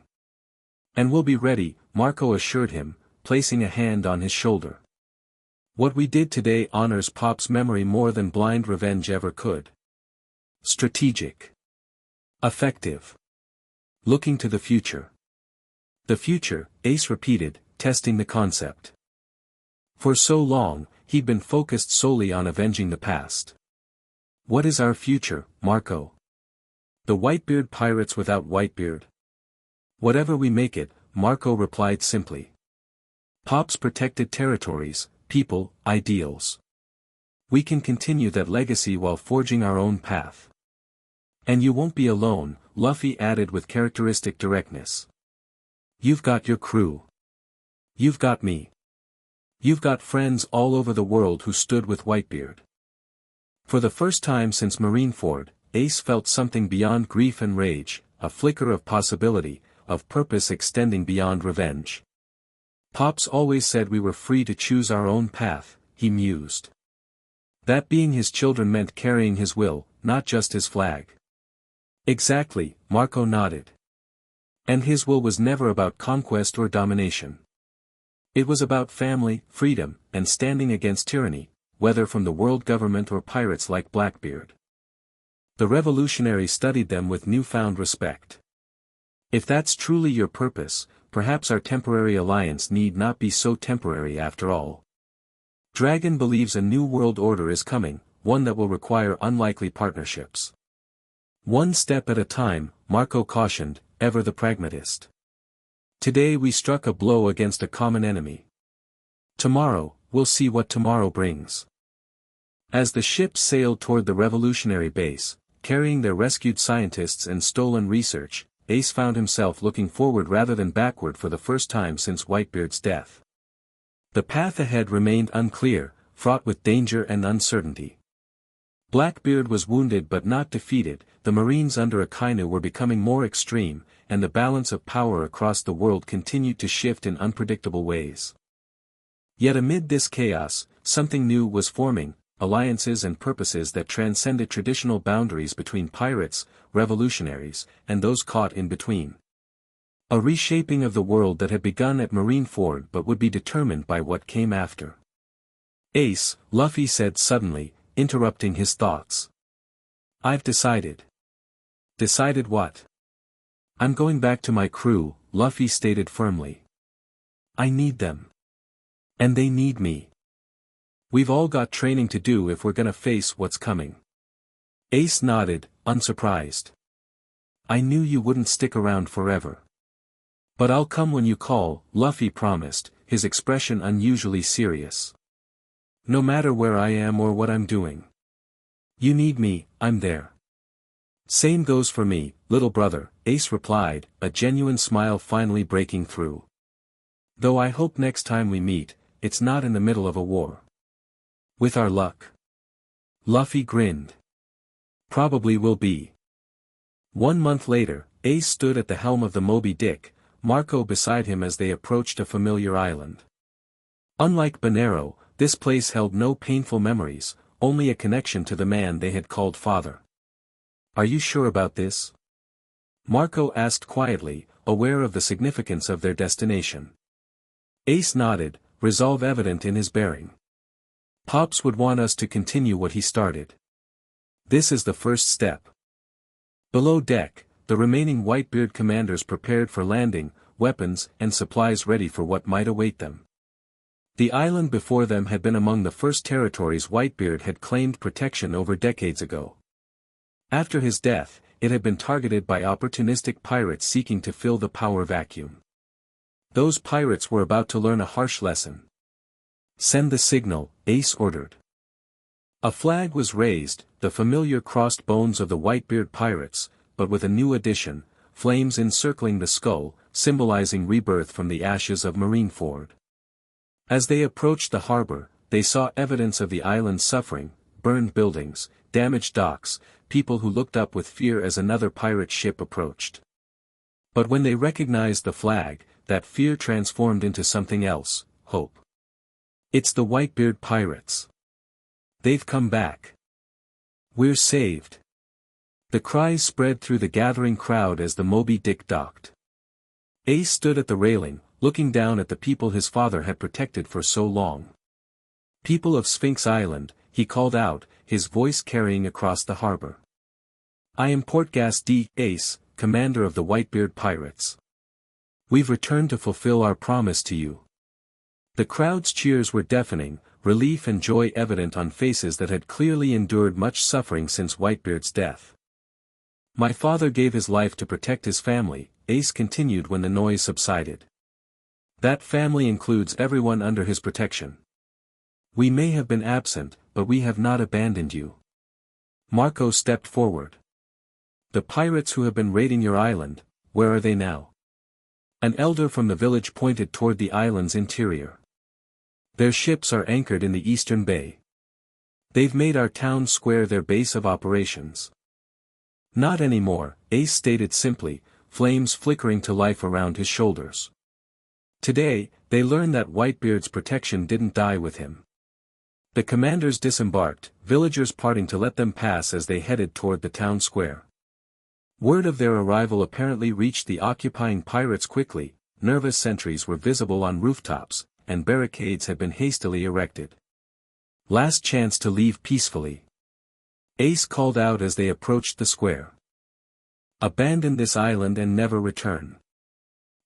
And we'll be ready, Marco assured him, placing a hand on his shoulder. What we did today honors Pop's memory more than blind revenge ever could. Strategic. Effective. Looking to the future. The future, Ace repeated, testing the concept. For so long, he'd been focused solely on avenging the past. What is our future, Marco? The Whitebeard pirates without Whitebeard? Whatever we make it, Marco replied simply. Pop's protected territories, people, ideals. We can continue that legacy while forging our own path. And you won't be alone, Luffy added with characteristic directness. You've got your crew. You've got me. You've got friends all over the world who stood with Whitebeard. For the first time since Marineford, Ace felt something beyond grief and rage, a flicker of possibility, of purpose extending beyond revenge. Pops always said we were free to choose our own path, he mused. That being his children meant carrying his will, not just his flag. Exactly, Marco nodded. And his will was never about conquest or domination. It was about family, freedom, and standing against tyranny, whether from the world government or pirates like Blackbeard. The revolutionary studied them with newfound respect. If that's truly your purpose, perhaps our temporary alliance need not be so temporary after all. Dragon believes a new world order is coming, one that will require unlikely partnerships. One step at a time, Marco cautioned, ever the pragmatist. Today we struck a blow against a common enemy. Tomorrow, we'll see what tomorrow brings. As the ships sailed toward the revolutionary base, carrying their rescued scientists and stolen research, Ace found himself looking forward rather than backward for the first time since Whitebeard's death. The path ahead remained unclear, fraught with danger and uncertainty. Blackbeard was wounded but not defeated, the Marines under Akainu were becoming more extreme, and the balance of power across the world continued to shift in unpredictable ways. Yet amid this chaos, something new was forming, alliances and purposes that transcended traditional boundaries between pirates, revolutionaries, and those caught in between. A reshaping of the world that had begun at Marineford but would be determined by what came after. Ace, Luffy said suddenly, interrupting his thoughts. I've decided. Decided what? I'm going back to my crew, Luffy stated firmly. I need them. And they need me. We've all got training to do if we're gonna face what's coming. Ace nodded, unsurprised. I knew you wouldn't stick around forever. But I'll come when you call, Luffy promised, his expression unusually serious. No matter where I am or what I'm doing. You need me, I'm there. Same goes for me, little brother, Ace replied, a genuine smile finally breaking through. Though I hope next time we meet, it's not in the middle of a war. With our luck. Luffy grinned. Probably will be. 1 month later, Ace stood at the helm of the Moby Dick, Marco beside him as they approached a familiar island. Unlike Bonero, this place held no painful memories, only a connection to the man they had called father. Are you sure about this? Marco asked quietly, aware of the significance of their destination. Ace nodded, resolve evident in his bearing. Pops would want us to continue what he started. This is the first step. Below deck, the remaining Whitebeard commanders prepared for landing, weapons and supplies ready for what might await them. The island before them had been among the first territories Whitebeard had claimed protection over decades ago. After his death, it had been targeted by opportunistic pirates seeking to fill the power vacuum. Those pirates were about to learn a harsh lesson. Send the signal, Ace ordered. A flag was raised, the familiar crossed bones of the Whitebeard pirates, but with a new addition, flames encircling the skull, symbolizing rebirth from the ashes of Marineford. As they approached the harbor, they saw evidence of the island's suffering, burned buildings, damaged docks, people who looked up with fear as another pirate ship approached. But when they recognized the flag, that fear transformed into something else, hope. It's the Whitebeard pirates. They've come back. We're saved. The cries spread through the gathering crowd as the Moby Dick docked. Ace stood at the railing, looking down at the people his father had protected for so long. People of Sphinx Island, he called out, his voice carrying across the harbor. I am Portgas D. Ace, commander of the Whitebeard pirates. We've returned to fulfill our promise to you. The crowd's cheers were deafening, relief and joy evident on faces that had clearly endured much suffering since Whitebeard's death. My father gave his life to protect his family, Ace continued when the noise subsided. That family includes everyone under his protection. We may have been absent, but we have not abandoned you. Marco stepped forward. The pirates who have been raiding your island, where are they now? An elder from the village pointed toward the island's interior. Their ships are anchored in the eastern bay. They've made our town square their base of operations. Not anymore, Ace stated simply, flames flickering to life around his shoulders. Today, they learned that Whitebeard's protection didn't die with him. The commanders disembarked, villagers parting to let them pass as they headed toward the town square. Word of their arrival apparently reached the occupying pirates quickly, nervous sentries were visible on rooftops, and barricades had been hastily erected. Last chance to leave peacefully. Ace called out as they approached the square. Abandon this island and never return.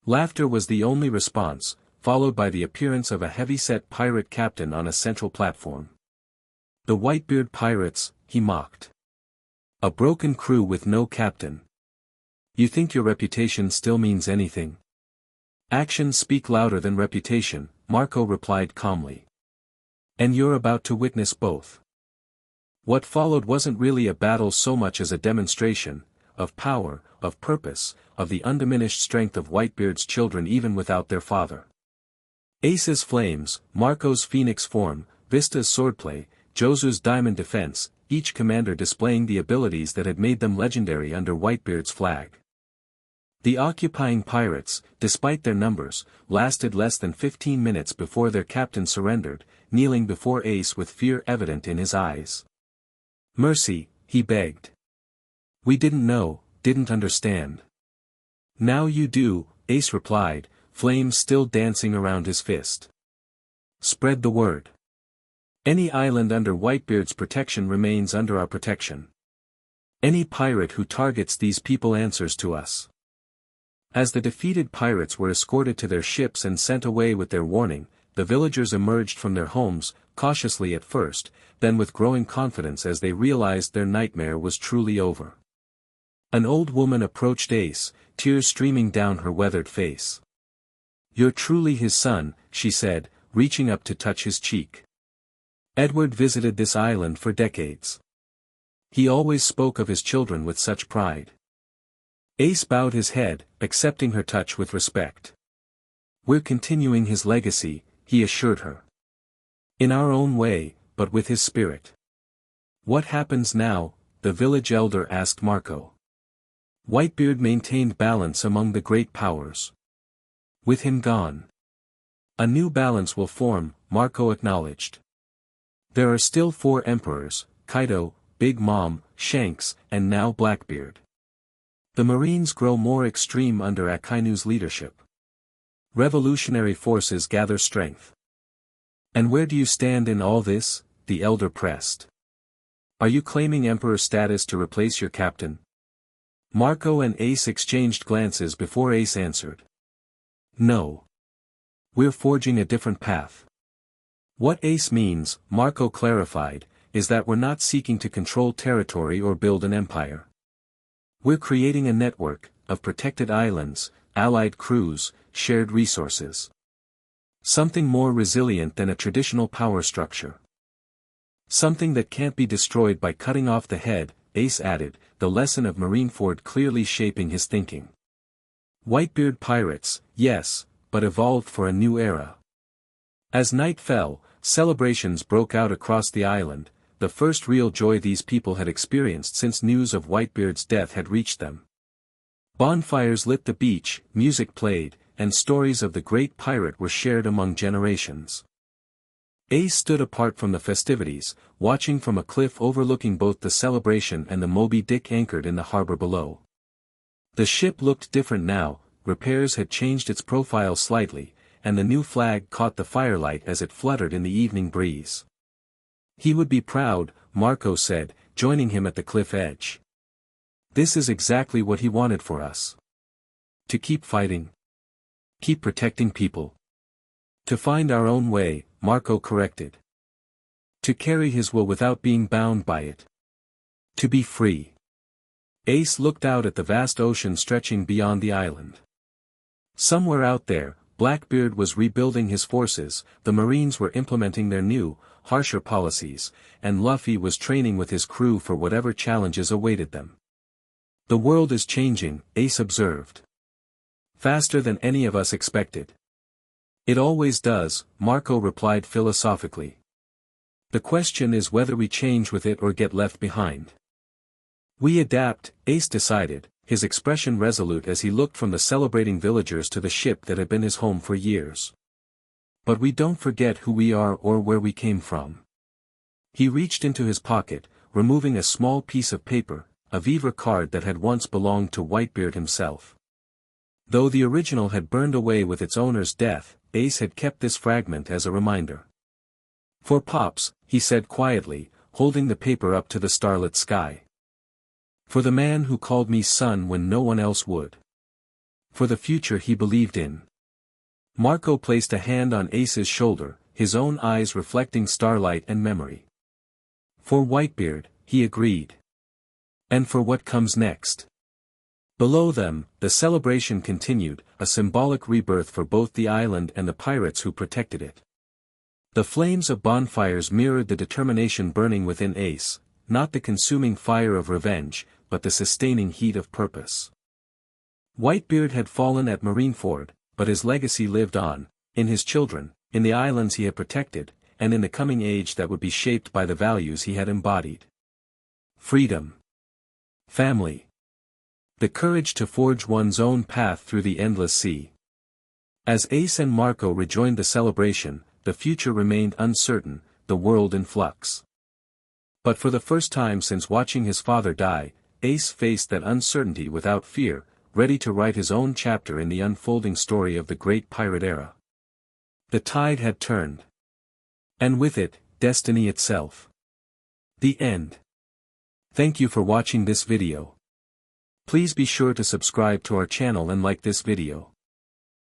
Laughter was the only response, followed by the appearance of a heavy-set pirate captain on a central platform. The Whitebeard pirates, he mocked. A broken crew with no captain. You think your reputation still means anything? Actions speak louder than reputation, Marco replied calmly. And you're about to witness both. What followed wasn't really a battle so much as a demonstration, of power, of purpose, of the undiminished strength of Whitebeard's children even without their father. Ace's flames, Marco's phoenix form, Vista's swordplay, Josu's diamond defense, each commander displaying the abilities that had made them legendary under Whitebeard's flag. The occupying pirates, despite their numbers, lasted less than 15 minutes before their captain surrendered, kneeling before Ace with fear evident in his eyes. Mercy, he begged. We didn't know, didn't understand. Now you do, Ace replied, flames still dancing around his fist. Spread the word. Any island under Whitebeard's protection remains under our protection. Any pirate who targets these people answers to us. As the defeated pirates were escorted to their ships and sent away with their warning, the villagers emerged from their homes, cautiously at first, then with growing confidence as they realized their nightmare was truly over. An old woman approached Ace, tears streaming down her weathered face. You're truly his son, she said, reaching up to touch his cheek. Edward visited this island for decades. He always spoke of his children with such pride. Ace bowed his head, accepting her touch with respect. "We're continuing his legacy," he assured her. "In our own way, but with his spirit." "What happens now?" the village elder asked Marco. Whitebeard maintained balance among the great powers. With him gone, a new balance will form, Marco acknowledged. There are still 4 emperors, Kaido, Big Mom, Shanks, and now Blackbeard. The Marines grow more extreme under Akainu's leadership. Revolutionary forces gather strength. "And where do you stand in all this?" the elder pressed. "Are you claiming emperor status to replace your captain?" Marco and Ace exchanged glances before Ace answered. "No. We're forging a different path." What Ace means, Marco clarified, is that we're not seeking to control territory or build an empire. We're creating a network of protected islands, allied crews, shared resources. Something more resilient than a traditional power structure. Something that can't be destroyed by cutting off the head, Ace added, the lesson of Marineford clearly shaping his thinking. Whitebeard pirates, yes, but evolved for a new era. As night fell, celebrations broke out across the island, the first real joy these people had experienced since news of Whitebeard's death had reached them. Bonfires lit the beach, music played, and stories of the great pirate were shared among generations. Ace stood apart from the festivities, watching from a cliff overlooking both the celebration and the Moby Dick anchored in the harbor below. The ship looked different now, repairs had changed its profile slightly, and the new flag caught the firelight as it fluttered in the evening breeze. "He would be proud," Marco said, joining him at the cliff edge. "This is exactly what he wanted for us. To keep fighting. Keep protecting people. To find our own way," Marco corrected. "To carry his will without being bound by it. To be free." Ace looked out at the vast ocean stretching beyond the island. Somewhere out there, Blackbeard was rebuilding his forces, the Marines were implementing their new, harsher policies, and Luffy was training with his crew for whatever challenges awaited them. "The world is changing," Ace observed. "Faster than any of us expected." "It always does," Marco replied philosophically. "The question is whether we change with it or get left behind." "We adapt," Ace decided, his expression resolute as he looked from the celebrating villagers to the ship that had been his home for years. "But we don't forget who we are or where we came from." He reached into his pocket, removing a small piece of paper, a vivre card that had once belonged to Whitebeard himself. Though the original had burned away with its owner's death, Ace had kept this fragment as a reminder. "For Pops," he said quietly, holding the paper up to the starlit sky. "For the man who called me son when no one else would. For the future he believed in." Marco placed a hand on Ace's shoulder, his own eyes reflecting starlight and memory. "For Whitebeard," he agreed. "And for what comes next." Below them, the celebration continued, a symbolic rebirth for both the island and the pirates who protected it. The flames of bonfires mirrored the determination burning within Ace, not the consuming fire of revenge, but the sustaining heat of purpose. Whitebeard had fallen at Marineford, but his legacy lived on, in his children, in the islands he had protected, and in the coming age that would be shaped by the values he had embodied. Freedom. Family. The courage to forge one's own path through the endless sea. As Ace and Marco rejoined the celebration, the future remained uncertain, the world in flux. But for the first time since watching his father die, Ace faced that uncertainty without fear, ready to write his own chapter in the unfolding story of the great pirate era. The tide had turned. And with it, destiny itself. The end. Thank you for watching this video. Please be sure to subscribe to our channel and like this video.